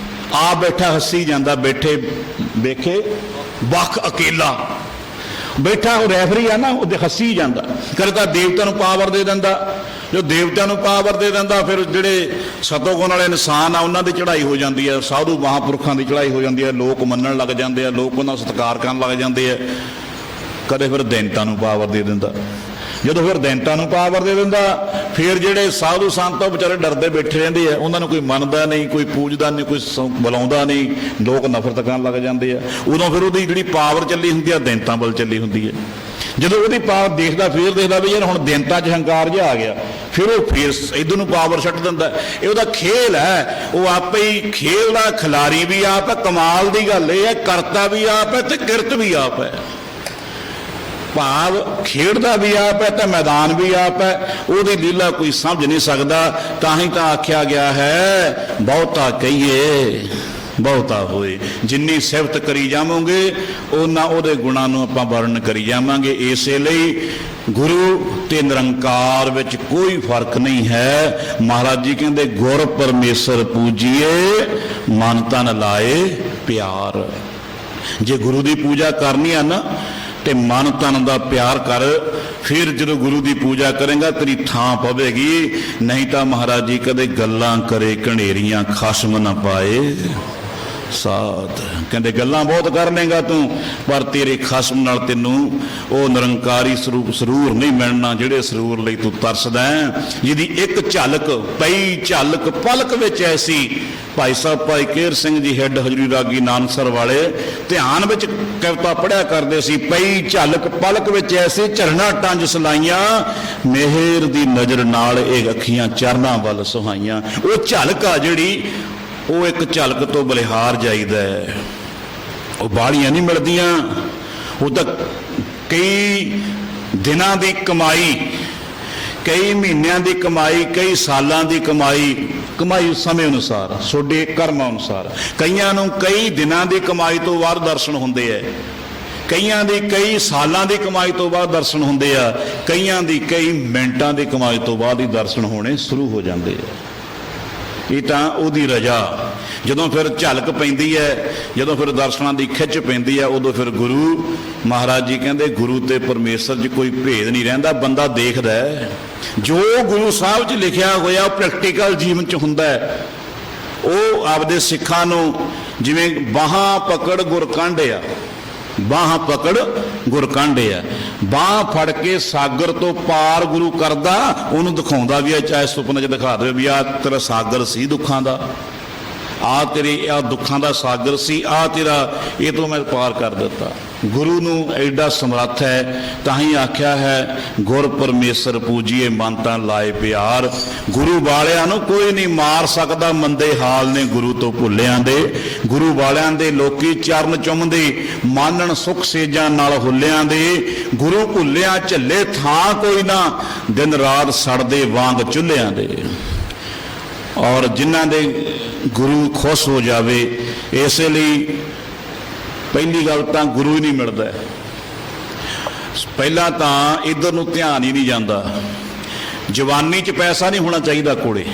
ਆਪ ਬੈਠਾ ਹੱਸੀ ਜਾਂਦਾ, ਬੈਠੇ ਵੇਖੇ ਵੱਖ ਅਕੇਲਾ ਬੈਠਾ, ਉਹ ਰੈਫਰੀ ਆ ਨਾ, ਉਹ ਹੱਸੀ ਜਾਂਦਾ। ਕਦੇ ਤਾਂ ਦੇਵਤਿਆਂ ਨੂੰ ਪਾਵਰ ਦੇ ਦਿੰਦਾ, ਜੋ ਦੇਵਤਿਆਂ ਨੂੰ ਪਾਵਰ ਦੇ ਦਿੰਦਾ ਫਿਰ ਜਿਹੜੇ ਸਤੋਗੁਣ ਵਾਲੇ ਇਨਸਾਨ ਆ ਉਹਨਾਂ ਦੀ ਚੜ੍ਹਾਈ ਹੋ ਜਾਂਦੀ ਹੈ, ਸਾਧੂ ਮਹਾਂਪੁਰਖਾਂ ਦੀ ਚੜ੍ਹਾਈ ਹੋ ਜਾਂਦੀ ਹੈ, ਲੋਕ ਮੰਨਣ ਲੱਗ ਜਾਂਦੇ ਆ, ਲੋਕ ਉਹਨਾਂ ਦਾ ਸਤਿਕਾਰ ਕਰਨ ਲੱਗ ਜਾਂਦੇ ਆ। ਕਦੇ ਫਿਰ ਦੈਂਤਾਂ ਨੂੰ ਪਾਵਰ ਦੇ ਦਿੰਦਾ। ਜਦੋਂ ਫਿਰ ਦੈਂਤਾਂ ਨੂੰ ਪਾਵਰ ਦੇ ਦਿੰਦਾ, ਫਿਰ ਜਿਹੜੇ ਸਾਧੂ ਸੰਤ ਉਹ ਵਿਚਾਰੇ ਡਰਦੇ ਬੈਠੇ ਰਹਿੰਦੇ ਆ, ਉਹਨਾਂ ਨੂੰ ਕੋਈ ਮੰਨਦਾ ਨਹੀਂ, ਕੋਈ ਪੂਜਦਾ ਨਹੀਂ, ਕੋਈ ਬੁਲਾਉਂਦਾ ਨਹੀਂ, ਲੋਕ ਨਫ਼ਰਤ ਕਰਨ ਲੱਗ ਜਾਂਦੇ ਆ। ਉਦੋਂ ਫਿਰ ਉਹਦੀ ਜਿਹੜੀ ਪਾਵਰ ਚੱਲੀ ਹੁੰਦੀ ਆ ਦੈਂਤਾਂ ਵੱਲ ਚੱਲੀ ਹੁੰਦੀ ਹੈ। ਜਦੋਂ ਉਹਦੀ ਪਾਵਰ ਦੇਖਦਾ, ਫਿਰ ਦੇਖਦਾ ਵੀ ਯਾਰ ਹੁਣ ਦੈਂਤਾਂ 'ਚ ਹੰਕਾਰ ਜਿਹਾ ਆ ਗਿਆ, ਫਿਰ ਉਹ ਫਿਰ ਇੱਧਰ ਨੂੰ ਪਾਵਰ ਛੱਡ ਦਿੰਦਾ। ਇਹ ਉਹਦਾ ਖੇਲ ਹੈ, ਉਹ ਆਪੇ ਹੀ ਖੇਲ ਦਾ ਖਿਲਾਰੀ ਵੀ ਆਪ ਹੈ। ਕਮਾਲ ਦੀ ਗੱਲ ਇਹ ਹੈ, ਕਰਤਾ ਵੀ ਆਪ ਹੈ ਤੇ ਕਿਰਤ ਵੀ ਆਪ ਹੈ। ਭਾਵ ਖੇਡਦਾ ਵੀ ਆਪ ਹੈ ਤੇ ਮੈਦਾਨ ਵੀ ਆਪ ਹੈ। ਉਹਦੀ ਲੀਲਾ ਕੋਈ ਸਮਝ ਨਹੀਂ ਸਕਦਾ। ਤਾਂ ਹੀ ਤਾਂ ਆਖਿਆ ਗਿਆ ਹੈ, ਬਹੁਤਾ ਕਹੀਏ ਬਹੁਤਾ ਹੋਏ। ਜਿੰਨੀ ਸਿਫਤ ਕਰੀ ਜਾਵਾਂਗੇ ਉਹਨਾਂ ਉਹਦੇ ਗੁਣਾਂ ਨੂੰ ਆਪਾਂ ਵਰਣਨ ਕਰੀ ਜਾਵਾਂਗੇ। ਇਸੇ ਲਈ ਗੁਰੂ ਤੇ ਨਿਰੰਕਾਰ ਵਿੱਚ ਕੋਈ ਫਰਕ ਨਹੀਂ ਹੈ। ਮਹਾਰਾਜ ਜੀ ਕਹਿੰਦੇ ਗੁਰ ਪਰਮੇਸ਼ਰ ਪੂਜੀਏ, ਮਨ ਤਨ ਲਾਏ ਪਿਆਰ। ਜੇ ਗੁਰੂ ਦੀ ਪੂਜਾ ਕਰਨੀ ਆ ਨਾ ਤੇ ਮਨ ਤਨ ਦਾ ਪਿਆਰ ਕਰ। ਫਿਰ ਜਦੋਂ ਗੁਰੂ ਦੀ ਪੂਜਾ ਕਰੇਗਾ ਤੇਰੀ ਥਾਂ ਪਵੇਗੀ। ਨਹੀਂ ਤਾਂ ਮਹਾਰਾਜ ਜੀ ਕਦੇ ਗੱਲਾਂ ਕਰੇ ਘਨੇਰੀਆਂ ਖਸਮ ਨਾ ਪਾਏ ਸਾਧ। ਕਹਿੰਦੇ ਗੱਲਾਂ ਬਹੁਤ ਕਰ ਲੇਗਾ ਤੂੰ, ਪਰ ਤੇਰੇ ਖਸਮ ਨਾਲ ਤੈਨੂੰ ਉਹ ਨਿਰੰਕਾਰੀ ਸਰੂਪ ਸਰੂਰ ਨਹੀਂ ਮਿਲਣਾ ਜਿਹੜੇ ਸਰੂਰ ਲਈ ਤੂੰ ਤਰਸਦਾ ਹੈ। ਜਿਹਦੀ ਇੱਕ ਝਲਕ ਪਈ ਝਲਕ ਪਲਕ ਵਿੱਚ ਐਸੀ। ਭਾਈ ਸਾਹਿਬ ਭਾਈ ਕੇਹਰ ਸਿੰਘ ਜੀ ਹੈੱਡ ਹਜ਼ੂਰੀ ਰਾਗੀ ਨਾਨਕਸਰ ਵਾਲੇ ਧਿਆਨ ਵਿੱਚ ਕਵਿਤਾ ਪੜ੍ਹਿਆ ਕਰਦੇ ਸੀ। ਪਈ ਝਲਕ ਪਲਕ ਵਿੱਚ ਐਸੀ, ਝਰਨਾ ਟੰਜ ਸਲਾਈਆਂ, ਮਿਹਰ ਦੀ ਨਜ਼ਰ ਨਾਲ ਇਹ ਅੱਖੀਆਂ ਚਰਨਾਂ ਵੱਲ ਸੁਹਾਈਆਂ। ਉਹ ਝਲਕ ਆ ਜਿਹੜੀ, ਉਹ ਇੱਕ ਝਲਕ ਤੋਂ ਬਲਿਹਾਰ ਜਾਈਦਾ ਹੈ। ਉਹ ਬਾਹਲੀਆਂ ਨਹੀਂ ਮਿਲਦੀਆਂ, ਉਹ ਤਾਂ ਕਈ ਦਿਨਾਂ ਦੀ ਕਮਾਈ, ਕਈ ਮਹੀਨਿਆਂ ਦੀ ਕਮਾਈ, ਕਈ ਸਾਲਾਂ ਦੀ ਕਮਾਈ ਸਮੇਂ ਅਨੁਸਾਰ, ਤੁਹਾਡੇ ਕਰਮਾਂ ਅਨੁਸਾਰ। ਕਈਆਂ ਨੂੰ ਕਈ ਦਿਨਾਂ ਦੀ ਕਮਾਈ ਤੋਂ ਬਾਅਦ ਦਰਸ਼ਨ ਹੁੰਦੇ ਹੈ, ਕਈਆਂ ਦੀ ਕਈ ਸਾਲਾਂ ਦੀ ਕਮਾਈ ਤੋਂ ਬਾਅਦ ਦਰਸ਼ਨ ਹੁੰਦੇ ਆ, ਕਈਆਂ ਦੀ ਕਈ ਮਿੰਟਾਂ ਦੀ ਕਮਾਈ ਤੋਂ ਬਾਅਦ ਹੀ ਦਰਸ਼ਨ ਹੋਣੇ ਸ਼ੁਰੂ ਹੋ ਜਾਂਦੇ ਆ। ਇਹ ਤਾਂ ਉਹਦੀ ਰਜਾ। ਜਦੋਂ ਫਿਰ ਝਲਕ ਪੈਂਦੀ ਹੈ, ਜਦੋਂ ਫਿਰ ਦਰਸ਼ਨਾਂ ਦੀ ਖਿੱਚ ਪੈਂਦੀ ਹੈ, ਉਦੋਂ ਫਿਰ ਗੁਰੂ ਮਹਾਰਾਜ ਜੀ ਕਹਿੰਦੇ ਗੁਰੂ ਤੇ ਪਰਮੇਸ਼ਰ 'ਚ ਕੋਈ ਭੇਦ ਨਹੀਂ ਰਹਿੰਦਾ। ਬੰਦਾ ਦੇਖਦਾ ਹੈ ਜੋ ਗੁਰੂ ਸਾਹਿਬ 'ਚ ਲਿਖਿਆ ਹੋਇਆ ਉਹ ਪ੍ਰੈਕਟੀਕਲ ਜੀਵਨ 'ਚ ਹੁੰਦਾ ਹੈ। ਉਹ ਆਪਦੇ ਸਿੱਖਾਂ ਨੂੰ ਜਿਵੇਂ ਬਾਹਾਂ ਪਕੜ ਗੁਰ ਕਾਂਢਿਆ, ਬਾਹਾਂ ਪਕੜ ਗੁਰ ਕਾਂਢਿਆ, ਬਾਹ ਫੜ ਕੇ ਸਾਗਰ ਤੋਂ ਪਾਰ ਗੁਰੂ ਕਰਦਾ, ਉਹਨੂੰ ਦਿਖਾਉਂਦਾ ਵੀ ਆ, ਚਾਹੇ ਸੁਪਨੇ 'ਚ ਦਿਖਾ ਦੇਵੇ ਵੀ ਆ ਤੇਰਾ ਸਾਗਰ ਸੀ ਦੁੱਖਾਂ ਦਾ, ਆ ਤੇਰੇ ਆ ਦੁੱਖਾਂ ਦਾ ਸਾਗਰ ਸੀ, ਆ ਤੇਰਾ ਇਹ ਤੋਂ ਮੈਂ ਪਾਰ ਕਰ ਦਿੱਤਾ। ਗੁਰੂ ਨੂੰ ਐਡਾ ਸਮਰੱਥ ਹੈ। ਤਾਂ ਹੀ ਆਖਿਆ ਹੈ ਗੁਰ ਪਰਮੇਸ਼ਰ ਪੂਜੀਏ, ਮਨ ਤਨ ਲਾਏ ਪਿਆਰ। ਗੁਰੂ ਵਾਲਿਆਂ ਨੂੰ ਕੋਈ ਨਹੀਂ ਮਾਰ ਸਕਦਾ, ਮੰਦੇ ਹਾਲ ਨੇ ਗੁਰੂ ਤੋਂ ਭੁੱਲਿਆਂ ਦੇ। ਗੁਰੂ ਵਾਲਿਆਂ ਦੇ ਲੋਕੀ ਚਰਨ ਚੁੰਮਦੇ, ਮਾਨਣ ਸੁਖ ਸੇਜਾਂ ਨਾਲ ਹੁੱਲਿਆਂ ਦੇ। ਗੁਰੂ ਭੁੱਲਿਆਂ ਝੱਲੇ ਥਾਂ ਕੋਈ ਨਾ, ਦਿਨ ਰਾਤ ਸੜਦੇ ਵਾਂਗ ਚੁੱਲ੍ਹਿਆਂ ਦੇ। ਔਰ ਜਿਨ੍ਹਾਂ ਦੇ ਗੁਰੂ ਖੁਸ਼ ਹੋ ਜਾਵੇ, ਇਸੇ ਲਈ ਪਹਿਲੀ ਗੱਲ ਤਾਂ ਗੁਰੂ ਹੀ ਨਹੀਂ ਮਿਲਦਾ। ਪਹਿਲਾਂ ਤਾਂ ਇੱਧਰ ਨੂੰ ਧਿਆਨ ਹੀ ਨਹੀਂ ਜਾਂਦਾ। ਜਵਾਨੀ 'ਚ ਪੈਸਾ ਨਹੀਂ ਹੋਣਾ ਚਾਹੀਦਾ ਕੋਲੇ।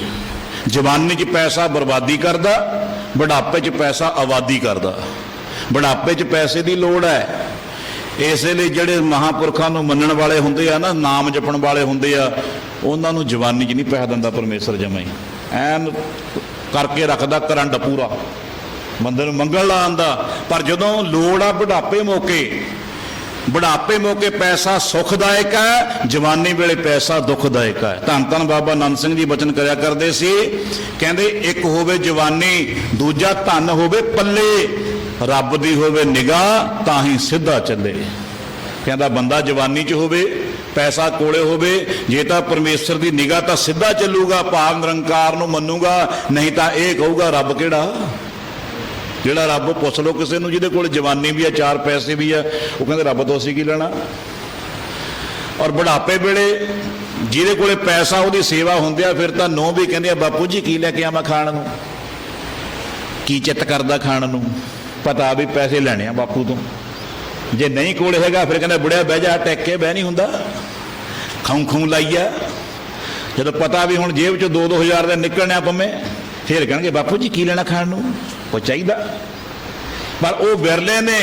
ਜਵਾਨੀ 'ਚ ਪੈਸਾ ਬਰਬਾਦੀ ਕਰਦਾ, ਬੁਢਾਪੇ 'ਚ ਪੈਸਾ ਆਬਾਦੀ ਕਰਦਾ। ਬੁਢਾਪੇ 'ਚ ਪੈਸੇ ਦੀ ਲੋੜ ਹੈ। ਇਸੇ ਲਈ ਜਿਹੜੇ ਮਹਾਂਪੁਰਖਾਂ ਨੂੰ ਮੰਨਣ ਵਾਲੇ ਹੁੰਦੇ ਆ ਨਾ, ਨਾਮ ਜਪਣ ਵਾਲੇ ਹੁੰਦੇ ਆ, ਉਹਨਾਂ ਨੂੰ ਜਵਾਨੀ 'ਚ ਨਹੀਂ ਪੈਸਾ ਦਿੰਦਾ ਪਰਮੇਸ਼ਰ ਜਮਾਂ ਹੀ। ਐਨ ਕਰਕੇ ਰੱਖਦਾ ਕਰੰਟ ਪੂਰਾ, ਬੰਦੇ ਨੂੰ ਮੰਗਣ ਲਾ ਆਂਦਾ। ਪਰ ਜਦੋਂ ਲੋੜ ਆ ਬੁਢਾਪੇ ਮੌਕੇ ਪੈਸਾ ਸੁਖਦਾਇਕ ਹੈ, ਜਵਾਨੀ ਵੇਲੇ ਪੈਸਾ ਦੁਖਦਾਇਕ ਹੈ। ਧੰਨ ਧੰਨ ਬਾਬਾ ਨੰਦ ਸਿੰਘ ਜੀ ਬਚਨ ਕਰਿਆ ਕਰਦੇ ਸੀ, ਕਹਿੰਦੇ ਇੱਕ ਹੋਵੇ ਜਵਾਨੀ, ਦੂਜਾ ਧਨ ਹੋਵੇ ਪੱਲੇ, ਰੱਬ ਦੀ ਹੋਵੇ ਨਿਗਾਹ ਤਾਂ ਹੀ ਸਿੱਧਾ ਚੱਲੇ। ਕਹਿੰਦਾ ਬੰਦਾ ਜਵਾਨੀ 'ਚ ਹੋਵੇ, ਪੈਸਾ ਕੋਲੇ ਹੋਵੇ, ਜੇ ਤਾਂ ਪਰਮੇਸ਼ਰ ਦੀ ਨਿਗਾਹ ਤਾਂ ਸਿੱਧਾ ਚੱਲੂਗਾ, ਭਾਵ ਨਿਰੰਕਾਰ ਨੂੰ ਮੰਨੂਗਾ। ਨਹੀਂ ਤਾਂ ਇਹ ਕਹੂਗਾ ਰੱਬ ਕਿਹੜਾ। ਜਿਹੜਾ ਰੱਬ ਪੁੱਛ ਲਓ ਕਿਸੇ ਨੂੰ ਜਿਹਦੇ ਕੋਲ ਜਵਾਨੀ ਵੀ ਆ, ਚਾਰ ਪੈਸੇ ਵੀ ਆ, ਉਹ ਕਹਿੰਦੇ ਰੱਬ ਤੋਂ ਅਸੀਂ ਕੀ ਲੈਣਾ। ਔਰ ਬੁਢਾਪੇ ਵੇਲੇ ਜਿਹਦੇ ਕੋਲੇ ਪੈਸਾ ਉਹਦੀ ਸੇਵਾ ਹੁੰਦੀ ਆ, ਫਿਰ ਤਾਂ ਨੋ ਵੀ ਕਹਿੰਦੇ ਆ ਬਾਪੂ ਜੀ ਕੀ ਲੈ ਕੇ ਆਵਾਂ ਖਾਣ ਨੂੰ, ਕੀ ਚਿੱਤ ਕਰਦਾ ਖਾਣ ਨੂੰ, ਪਤਾ ਵੀ ਪੈਸੇ ਲੈਣੇ ਆ ਬਾਪੂ ਤੋਂ। ਜੇ ਨਹੀਂ ਕੋਲ ਹੈਗਾ ਫਿਰ ਕਹਿੰਦਾ ਬੁੜਿਆ ਬਹਿ ਜਾ, ਟੈਕ ਕੇ ਬਹਿ ਨਹੀਂ ਹੁੰਦਾ, ਖਾਉਂ ਖਾਉਂ ਲਾਈਆ। ਜਦੋਂ ਪਤਾ ਵੀ ਹੁਣ ਜੇਬ 'ਚੋਂ 2-2 ਹਜ਼ਾਰ ਦਾ ਨਿਕਲਣਾ ਪੰਮੇ, ਫਿਰ ਕਹਿਣਗੇ ਬਾਪੂ ਜੀ ਕੀ ਲੈਣਾ ਖਾਣ ਨੂੰ, ਉਹ ਚਾਹੀਦਾ। ਪਰ ਉਹ ਵਿਰਲੇ ਨੇ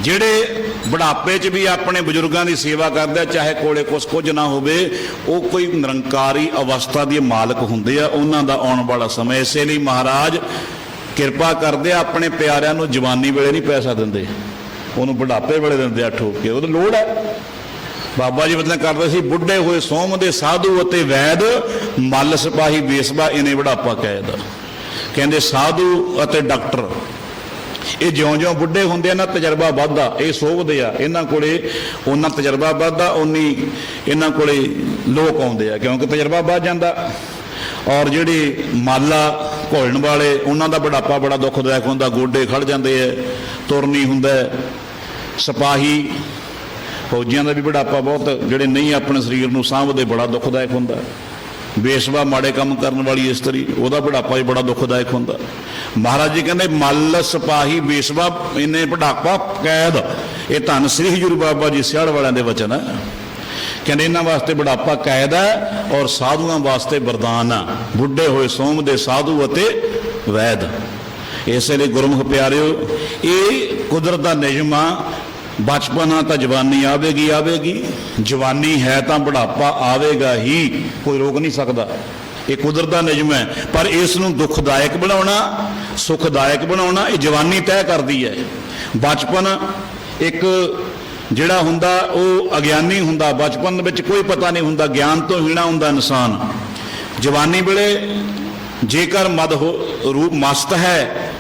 ਜਿਹੜੇ ਬੁਢਾਪੇ 'ਚ ਵੀ ਆਪਣੇ ਬਜ਼ੁਰਗਾਂ ਦੀ ਸੇਵਾ ਕਰਦੇ, ਚਾਹੇ ਕੋਲੇ ਕੁਝ ਨਾ ਹੋਵੇ, ਉਹ ਕੋਈ ਨਿਰੰਕਾਰੀ ਅਵਸਥਾ ਦੇ ਮਾਲਕ ਹੁੰਦੇ ਆ, ਉਹਨਾਂ ਦਾ ਆਉਣ ਵਾਲਾ ਸਮਾਂ। ਇਸੇ ਲਈ ਮਹਾਰਾਜ ਕਿਰਪਾ ਕਰਦੇ ਆ, ਆਪਣੇ ਪਿਆਰਿਆਂ ਨੂੰ ਜਵਾਨੀ ਵੇਲੇ ਨਹੀਂ ਪੈਸਾ ਦਿੰਦੇ, ਉਹਨੂੰ ਬੁਢਾਪੇ ਵੇਲੇ ਦਿੰਦੇ ਆ ਠੋਕ ਕੇ, ਉਹਦੀ ਲੋੜ ਹੈ। ਬਾਬਾ ਜੀ ਮਤਲਬ ਕਰਦੇ ਸੀ ਬੁੱਢੇ ਹੋਏ ਸੋਮ ਦੇ ਸਾਧੂ ਅਤੇ ਵੈਦ, ਮੱਲ ਸਿਪਾਹੀ ਬੇਸਬਾ ਇਹਨੇ ਬੁਢਾਪਾ ਕੈਦ। ਕਹਿੰਦੇ ਸਾਧੂ ਅਤੇ ਡਾਕਟਰ ਇਹ ਜਿਉਂ-ਜਿਉਂ ਬੁੱਢੇ ਹੁੰਦੇ ਆ ਨਾ, ਤਜਰਬਾ ਵੱਧਦਾ, ਇਹ ਸੋਭਦੇ ਆ, ਇਹਨਾਂ ਕੋਲੇ ਉਹਨਾਂ ਤਜਰਬਾ ਵੱਧਦਾ, ਉਨੀ ਇਹਨਾਂ ਕੋਲੇ ਲੋਕ ਆਉਂਦੇ ਆ, ਕਿਉਂਕਿ ਤਜਰਬਾ ਵੱਧ ਜਾਂਦਾ। ਔਰ ਜਿਹੜੇ ਮਾਲਾ ਘੋਲਣ ਵਾਲੇ, ਉਹਨਾਂ ਦਾ ਬੁਢਾਪਾ ਬੜਾ ਦੁੱਖਦਾਇਕ ਹੁੰਦਾ, ਗੋਡੇ ਖੜ ਜਾਂਦੇ ਆ, ਤੁਰ ਨਹੀਂ ਹੁੰਦਾ। ਸਿਪਾਹੀ ਫੌਜੀਆਂ ਦਾ ਵੀ ਬੁਢਾਪਾ ਬਹੁਤ, ਜਿਹੜੇ ਨਹੀਂ ਆਪਣੇ ਸਰੀਰ ਨੂੰ ਸਾਂਭਦੇ, ਬੜਾ ਦੁੱਖਦਾਇਕ ਹੁੰਦਾ। ਬੇਸਵਾ ਮਾੜੇ ਕੰਮ ਕਰਨ ਵਾਲੀ ਇਸਤਰੀ, ਉਹਦਾ ਬੁਢਾਪਾ ਵੀ ਬੜਾ ਦੁੱਖਦਾਇਕ ਹੁੰਦਾ। ਮਹਾਰਾਜ ਜੀ ਕਹਿੰਦੇ ਮੱਲ ਸਿਪਾਹੀ ਬੇਸਵਾ ਇਹਨੇ ਬੁਢਾਪਾ ਕੈਦ। ਇਹ ਧੰਨ ਸ੍ਰੀ ਹਜ਼ੂਰ ਬਾਬਾ ਜੀ ਸਿਆੜ ਵਾਲਿਆਂ ਦੇ ਵਚਨ ਹੈ। ਕਹਿੰਦੇ ਇਹਨਾਂ ਵਾਸਤੇ ਬੁਢਾਪਾ ਕੈਦ ਹੈ, ਔਰ ਸਾਧੂਆਂ ਵਾਸਤੇ ਵਰਦਾਨ ਆ, ਬੁੱਢੇ ਹੋਏ ਸੋਮ ਦੇ ਸਾਧੂ ਅਤੇ ਵੈਦ। ਇਸੇ ਲਈ ਗੁਰਮੁਖ ਪਿਆਰਿਓ, ਇਹ ਕੁਦਰਤ ਦਾ ਨਿਯਮ ਆ। ਬਚਪਨ ਆ ਤਾਂ ਜਵਾਨੀ ਆਵੇਗੀ ਆਵੇਗੀ, ਜਵਾਨੀ ਹੈ ਤਾਂ ਬੁਢਾਪਾ ਆਵੇਗਾ ਹੀ, ਕੋਈ ਰੋਕ ਨਹੀਂ ਸਕਦਾ। ਇਹ ਕੁਦਰਤ ਦਾ ਨਿਯਮ ਹੈ। ਪਰ ਇਸ ਨੂੰ ਦੁਖਦਾਇਕ ਬਣਾਉਣਾ, ਸੁਖਦਾਇਕ ਬਣਾਉਣਾ, ਇਹ ਜਵਾਨੀ ਤੈਅ ਕਰਦੀ ਹੈ। ਬਚਪਨ ਇੱਕ ਜਿਹੜਾ ਹੁੰਦਾ ਉਹ ਅਗਿਆਨੀ ਹੁੰਦਾ, ਬਚਪਨ ਵਿੱਚ ਕੋਈ ਪਤਾ ਨਹੀਂ ਹੁੰਦਾ, ਗਿਆਨ ਤੋਂ ਹੀਣਾ ਹੁੰਦਾ ਇਨਸਾਨ। ਜਵਾਨੀ ਵੇਲੇ ਜੇਕਰ ਰੂਪ ਮਸਤ ਹੈ,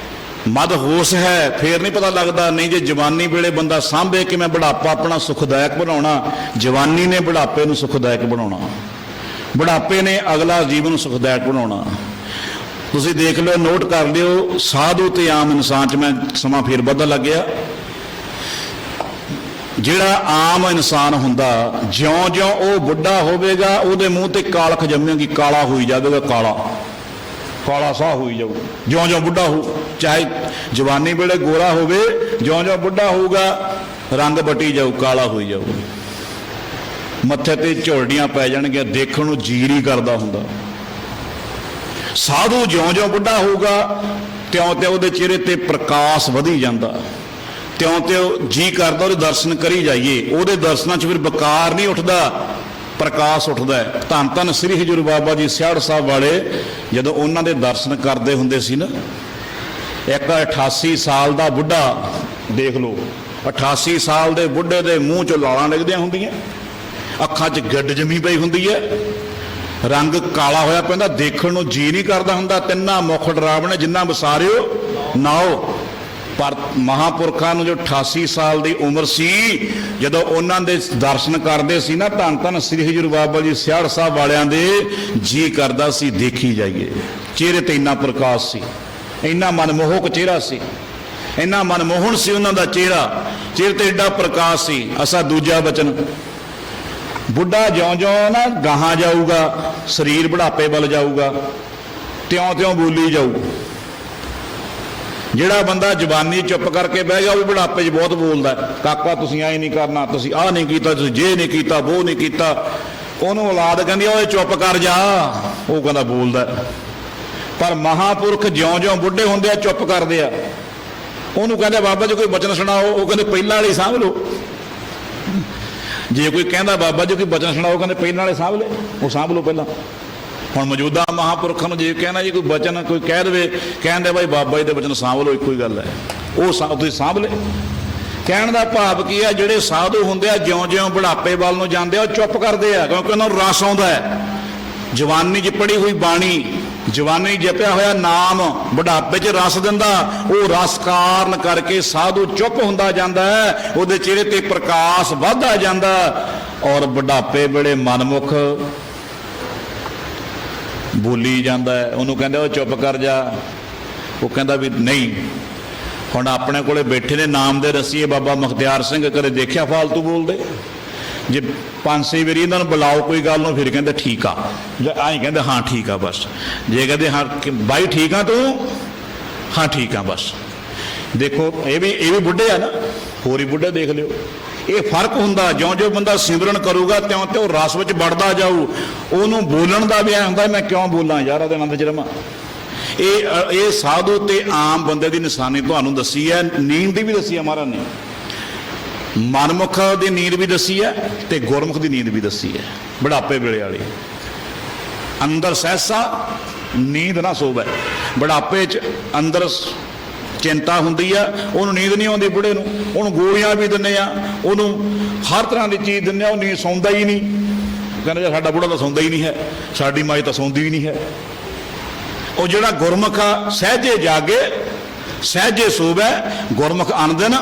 ਮਦ ਹੋਸ਼ ਹੈ, ਫੇਰ ਨਹੀਂ ਪਤਾ ਲੱਗਦਾ। ਨਹੀਂ ਜੇ ਜਵਾਨੀ ਵੇਲੇ ਬੰਦਾ ਸਾਂਭੇ ਕਿਵੇਂ ਬੁਢਾਪਾ ਆਪਣਾ ਸੁਖਦਾਇਕ ਬਣਾਉਣਾ, ਜਵਾਨੀ ਨੇ ਬੁਢਾਪੇ ਨੂੰ ਸੁਖਦਾਇਕ ਬਣਾਉਣਾ, ਬੁਢਾਪੇ ਨੇ ਅਗਲਾ ਜੀਵਨ ਨੂੰ ਸੁਖਦਾਇਕ ਬਣਾਉਣਾ। ਤੁਸੀਂ ਦੇਖ ਲਿਓ, ਨੋਟ ਕਰ ਲਿਓ, ਸਾਧੂ ਤੇ ਆਮ ਇਨਸਾਨ 'ਚ ਮੈਂ ਸਮਾਂ ਫੇਰ ਬਦਲ ਲੱਗਿਆ। ਜਿਹੜਾ ਆਮ ਇਨਸਾਨ ਹੁੰਦਾ, ਜਿਉਂ-ਜਿਉਂ ਉਹ ਬੁੱਢਾ ਹੋਵੇਗਾ, ਉਹਦੇ ਮੂੰਹ ਤੇ ਕਾਲਖ ਜੰਮੇਗੀ, ਕਾਲਾ ਹੋਈ ਜਾਵੇਗਾ, ਕਾਲਾ ਸਾਹ ਹੋਈ ਜਾਊ ਜਿਉਂ-ਜਿਉਂ ਬੁੱਢਾ ਹੋ। ਚਾਹੇ ਜਵਾਨੀ ਵੇਲੇ ਗੋਰਾ ਹੋਵੇ, ਜਿਉਂ-ਜਿਉਂ ਬੁੱਢਾ ਹੋਊਗਾ ਰੰਗ ਬਟੀ ਜਾਊ, ਕਾਲਾ ਹੋਈ ਜਾਊ, ਮੱਥੇ ਤੇ ਝੁਰੜੀਆਂ ਪੈ ਜਾਣਗੀਆਂ, ਦੇਖਣ ਨੂੰ ਜੀ ਨਹੀਂ ਕਰਦਾ ਹੁੰਦਾ। ਸਾਧੂ ਜਿਉਂ-ਜਿਉਂ ਬੁੱਢਾ ਹੋਊਗਾ, ਤਿਉਂ-ਤਿਉਂ ਉਹਦੇ ਚਿਹਰੇ ਤੇ ਪ੍ਰਕਾਸ਼ ਵਧੀ ਜਾਂਦਾ, ਤਿਉਂ-ਤਿਉਂ ਜੀ ਕਰਦਾ ਉਹਦੇ ਦਰਸ਼ਨ ਕਰੀ ਜਾਈਏ। ਉਹਦੇ ਦਰਸ਼ਨਾਂ 'ਚ ਫਿਰ ਬਕਾਰ ਨਹੀਂ ਉੱਠਦਾ, ਪ੍ਰਕਾਸ਼ ਉੱਠਦਾ ਹੈ। ਧੰਨ ਧੰਨ ਸ੍ਰੀ ਹਜ਼ੂਰ ਬਾਬਾ ਜੀ ਸਿਆੜ ਸਾਹਿਬ ਵਾਲੇ ਜਦੋਂ ਉਹਨਾਂ ਦੇ ਦਰਸ਼ਨ ਕਰਦੇ ਹੁੰਦੇ ਸੀ ਨਾ, ਇੱਕ 88 ਸਾਲ ਦਾ ਬੁੱਢਾ ਦੇਖ ਲਓ, 88 ਸਾਲ ਦੇ ਬੁੱਢੇ ਦੇ ਮੂੰਹ 'ਚੋਂ ਲਾਲਾਂ ਨਿਕਲਦੀਆਂ ਹੁੰਦੀਆਂ, ਅੱਖਾਂ 'ਚ ਗਿੱਡ ਜੰਮੀ ਪਈ ਹੁੰਦੀ ਹੈ, ਰੰਗ ਕਾਲਾ ਹੋਇਆ ਪੈਂਦਾ, ਦੇਖਣ ਨੂੰ ਜੀ ਨਹੀਂ ਕਰਦਾ ਹੁੰਦਾ। ਤਿੰਨਾਂ ਮੁੱਖ ਡਰਾਵਣੇ, ਜਿੰਨਾ ਵਿਸਾਰਿਓ ਨਾਓ। ਪਰ ਮਹਾਂਪੁਰਖਾਂ ਨੂੰ ਜੋ 88 ਸਾਲ ਦੀ ਉਮਰ ਸੀ, ਜਦੋਂ ਉਹਨਾਂ ਦੇ ਦਰਸ਼ਨ ਕਰਦੇ ਸੀ ਨਾ ਧੰਨ ਧੰਨ ਸ੍ਰੀ ਹਜ਼ੂਰ ਬਾਬਾ ਜੀ ਸਿਆੜ ਸਾਹਿਬ ਵਾਲਿਆਂ ਦੇ, ਜੀ ਕਰਦਾ ਸੀ ਦੇਖੀ ਜਾਈਏ। ਚਿਹਰੇ ਤੇ ਇੰਨਾ ਪ੍ਰਕਾਸ਼ ਸੀ, ਇੰਨਾ ਮਨਮੋਹਕ ਚਿਹਰਾ ਸੀ, ਇੰਨਾ ਮਨਮੋਹਨ ਸੀ ਉਹਨਾਂ ਦਾ ਚਿਹਰਾ, ਚਿਹਰੇ ਤੇ ਏਡਾ ਪ੍ਰਕਾਸ਼ ਸੀ। ਅਸਾਂ ਦੂਜਾ ਵਚਨ, ਬੁੱਢਾ ਜਿਉਂ-ਜਿਉਂ ਨਾ ਗਾਹਾਂ ਜਾਊਗਾ, ਸਰੀਰ ਬੁਢਾਪੇ ਵੱਲ ਜਾਊਗਾ, ਤਿਉਂ-ਤਿਉਂ ਬੋਲੀ ਜਾਊ। ਜਿਹੜਾ ਬੰਦਾ ਜਵਾਨੀ ਚੁੱਪ ਕਰਕੇ ਬਹਿ ਗਿਆ, ਉਹ ਵੀ ਬੁਢਾਪੇ 'ਚ ਬਹੁਤ ਬੋਲਦਾ, ਕਾਕਾ ਤੁਸੀਂ ਐਂ ਨਹੀਂ ਕਰਨਾ, ਤੁਸੀਂ ਆਹ ਨਹੀਂ ਕੀਤਾ, ਤੁਸੀਂ ਜੇ ਨਹੀਂ ਕੀਤਾ, ਉਹ ਨਹੀਂ ਕੀਤਾ। ਉਹਨੂੰ ਔਲਾਦ ਕਹਿੰਦੀ ਓਏ ਚੁੱਪ ਕਰ ਜਾ, ਉਹ ਕਹਿੰਦਾ ਬੋਲਦਾ। ਪਰ ਮਹਾਂਪੁਰਖ ਜਿਉਂ-ਜਿਉਂ ਬੁੱਢੇ ਹੁੰਦੇ ਆ ਚੁੱਪ ਕਰਦੇ ਆ। ਉਹਨੂੰ ਕਹਿੰਦੇ ਬਾਬਾ ਜੀ ਕੋਈ ਬਚਨ ਸੁਣਾਓ, ਉਹ ਕਹਿੰਦੇ ਪਹਿਲਾਂ ਵਾਲੇ ਸਾਂਭ ਲਓ। ਜੇ ਕੋਈ ਕਹਿੰਦਾ ਬਾਬਾ ਜੀ ਕੋਈ ਬਚਨ ਸੁਣਾਓ, ਕਹਿੰਦੇ ਪਹਿਲਾਂ ਵਾਲੇ ਸਾਂਭ ਲੈ, ਉਹ ਸਾਂਭ ਲਓ ਪਹਿਲਾਂ। ਹੁਣ ਮੌਜੂਦਾ ਮਹਾਂਪੁਰਖਾਂ ਨੂੰ ਜੇ ਕਹਿਣਾ ਜੀ ਕੋਈ ਬਚਨ ਕੋਈ ਕਹਿ ਦੇਵੇ, ਕਹਿੰਦੇ ਬਾਈ ਬਾਬਾ ਜੀ ਦੇ ਬਚਨ ਸਾਂਭ ਲਓ, ਇੱਕੋ ਹੀ ਗੱਲ ਹੈ, ਉਹ ਤੁਸੀਂ ਸਾਂਭ ਲੈ। ਕਹਿਣ ਦਾ ਭਾਵ ਕੀ ਹੈ, ਜਿਹੜੇ ਸਾਧੂ ਹੁੰਦੇ ਆ ਜਿਉਂ-ਜਿਉਂ ਬੁਢਾਪੇ ਵੱਲ ਨੂੰ ਜਾਂਦੇ ਆ, ਉਹ ਚੁੱਪ ਕਰਦੇ ਆ, ਕਿਉਂਕਿ ਉਹਨਾਂ ਨੂੰ ਰਸ ਆਉਂਦਾ ਹੈ। ਜਵਾਨੀ 'ਚ ਪੜੀ ਹੋਈ ਬਾਣੀ, ਜਵਾਨੀ ਜਪਿਆ ਹੋਇਆ ਨਾਮ ਬੁਢਾਪੇ 'ਚ ਰਸ ਦਿੰਦਾ, ਉਹ ਰਸ ਕਾਰਨ ਕਰਕੇ ਸਾਧੂ ਚੁੱਪ ਹੁੰਦਾ ਜਾਂਦਾ ਹੈ, ਉਹਦੇ ਚਿਹਰੇ ਤੇ ਪ੍ਰਕਾਸ਼ ਵੱਧਦਾ ਜਾਂਦਾ। ਔਰ ਬੁਢਾਪੇ ਵੇਲੇ ਮਨਮੁਖ ਬੋਲੀ ਜਾਂਦਾ ਹੈ, ਉਹਨੂੰ ਕਹਿੰਦੇ ਉਹ ਚੁੱਪ ਕਰ ਜਾ, ਉਹ ਕਹਿੰਦਾ ਵੀ ਨਹੀਂ। ਹੁਣ ਆਪਣੇ ਕੋਲੇ ਬੈਠੇ ਨੇ ਨਾਮ ਦੇ ਰਸੀਏ ਬਾਬਾ ਮੁਖਤਿਆਰ ਸਿੰਘ, ਕਦੇ ਦੇਖਿਆ ਫਾਲਤੂ ਬੋਲਦੇ? जे 5-6 ਵਾਰੀ ਇਹਨਾਂ ਨੂੰ ਬੁਲਾਓ ਕੋਈ ਗੱਲ ਨੂੰ ਫਿਰ ਕਹਿੰਦੇ ਠੀਕ ਆ, ਆਈ ਕਹਿੰਦੇ ਹਾਂ ਠੀਕ ਆ ਬਸ। ਜੇ ਕਹਿੰਦੇ ਹਾਂ ਬਾਈ ਠੀਕ ਆ ਤੂੰ, ਹਾਂ ਠੀਕ ਆ ਬਸ। ਦੇਖੋ ਇਹ ਵੀ ਬੁੱਢੇ ਆ ਨਾ, ਹੋਰ ਹੀ ਬੁੱਢੇ ਦੇਖ ਲਿਓ। ਇਹ ਫਰਕ ਹੁੰਦਾ, ਜਿਉਂ-ਜਿਉਂ ਬੰਦਾ ਸਿਮਰਨ ਕਰੂਗਾ ਤਿਉਂ-ਤਿਉਂ ਉਹ ਰਸ ਵਿੱਚ ਵੜਦਾ ਜਾਊ। ਉਹਨੂੰ ਬੋਲਣ ਦਾ ਵੀ ਐ ਹੁੰਦਾ ਮੈਂ ਕਿਉਂ ਬੋਲਾਂ ਯਾਰ, ਉਹਦੇ ਆਨੰਦ 'ਚ ਰਵਾਂ। ਇਹ ਸਾਧੂ ਤੇ ਆਮ ਬੰਦੇ ਦੀ ਨਿਸ਼ਾਨੀ ਤੁਹਾਨੂੰ ਦੱਸੀ ਹੈ। ਨੀਂਦ ਦੀ ਵੀ ਦੱਸੀ ਹੈ ਮਹਾਰਾਜ ਨੇ, ਮਨਮੁਖ ਦੀ ਨੀਂਦ ਵੀ ਦੱਸੀ ਹੈ ਤੇ ਗੁਰਮੁਖ ਦੀ ਨੀਂਦ ਵੀ ਦੱਸੀ ਹੈ। ਬੁਢਾਪੇ ਵੇਲੇ ਵਾਲੀ ਅੰਦਰ ਸਹਿਸਾ ਨੀਂਦ ਨਾ ਸੋਵੇ। ਬੁਢਾਪੇ 'ਚ ਅੰਦਰ ਚਿੰਤਾ ਹੁੰਦੀ ਆ, ਉਹਨੂੰ ਨੀਂਦ ਨਹੀਂ ਆਉਂਦੀ ਬੁੱਢੇ ਨੂੰ। ਉਹਨੂੰ ਗੋਲੀਆਂ ਵੀ ਦਿੰਦੇ ਆ, ਉਹਨੂੰ ਹਰ ਤਰ੍ਹਾਂ ਦੀ ਚੀਜ਼ ਦਿੰਦੇ ਆ, ਉਹ ਨੀਂਦ ਸੌਂਦਾ ਹੀ ਨਹੀਂ। ਕਹਿੰਦੇ ਸਾਡਾ ਬੁੱਢਾ ਤਾਂ ਸੌਂਦਾ ਹੀ ਨਹੀਂ ਹੈ, ਸਾਡੀ ਮਾਈ ਤਾਂ ਸੌਂਦੀ ਹੀ ਨਹੀਂ ਹੈ। ਉਹ ਜਿਹੜਾ ਗੁਰਮੁਖ ਆ ਸਹਿਜੇ ਜਾਗੇ ਸਹਿਜੇ ਸੋਵੇ, ਗੁਰਮੁਖ ਅਨਦਿਨ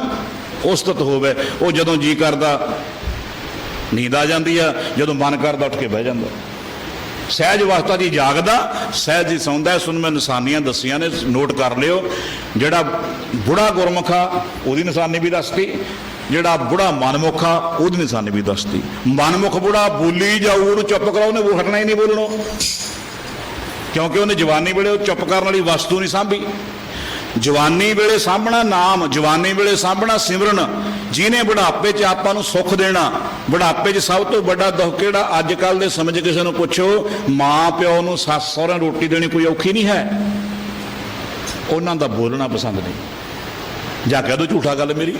ਉਸਤਤ ਹੋਵੇ। ਉਹ ਜਦੋਂ ਜੀ ਕਰਦਾ ਨੀਂਦ ਆ ਜਾਂਦੀ ਆ, ਜਦੋਂ ਮਨ ਕਰਦਾ ਉੱਠ ਕੇ ਬਹਿ ਜਾਂਦਾ। ਸਹਿਜ ਅਵਸਥਾ ਦੀ ਜਾਗਦਾ, ਸਹਿਜ ਹੀ ਸੌਂਦਾ। ਸੁਣ ਮੈਂ ਨਿਸ਼ਾਨੀਆਂ ਦੱਸੀਆਂ ਨੇ, ਨੋਟ ਕਰ ਲਿਓ। ਜਿਹੜਾ ਬੁੜਾ ਗੁਰਮੁਖ ਆ ਉਹਦੀ ਨਿਸ਼ਾਨੀ ਵੀ ਦੱਸਤੀ, ਜਿਹੜਾ ਬੁੜਾ ਮਨਮੁਖ ਆ ਉਹਦੀ ਨਿਸ਼ਾਨੀ ਵੀ ਦੱਸਤੀ। ਮਨਮੁਖ ਬੁੜਾ ਬੋਲੀ ਜਾਊ, ਉਹਨੂੰ ਚੁੱਪ ਕਰਾਓ, ਉਹਨੇ ਉਹ ਹਟਣਾ ਹੀ ਨਹੀਂ ਬੋਲਣੋਂ, ਕਿਉਂਕਿ ਉਹਨੇ ਜਵਾਨੀ ਵੇਲੇ ਉਹ ਚੁੱਪ ਕਰਨ ਵਾਲੀ ਵਸਤੂ ਨਹੀਂ ਸਾਂਭੀ। ਜਵਾਨੀ ਵੇਲੇ ਸਾਂਭਣਾ ਨਾਮ, ਜਵਾਨੀ ਵੇਲੇ ਸਾਂਭਣਾ ਸਿਮਰਨ। ਜਿਹਨੇ ਬੁਢਾਪੇ 'ਚ ਆਪਾਂ ਨੂੰ ਸੁੱਖ ਦੇਣਾ। ਬੁਢਾਪੇ 'ਚ ਸਭ ਤੋਂ ਵੱਡਾ ਦੁੱਖ ਕਿਹੜਾ? ਅੱਜ ਕੱਲ੍ਹ ਦੇ ਸਮੇਂ 'ਚ ਕਿਸੇ ਨੂੰ ਪੁੱਛੋ, ਮਾਂ ਪਿਓ ਨੂੰ ਸੱਸ ਸਹੁਰਿਆਂ ਰੋਟੀ ਦੇਣੀ ਕੋਈ ਔਖੀ ਨਹੀਂ ਹੈ, ਉਹਨਾਂ ਦਾ ਬੋਲਣਾ ਪਸੰਦ ਨਹੀਂ। ਜਾਂ ਕਹਿ ਦੋ ਝੂਠਾ ਗੱਲ ਮੇਰੀ,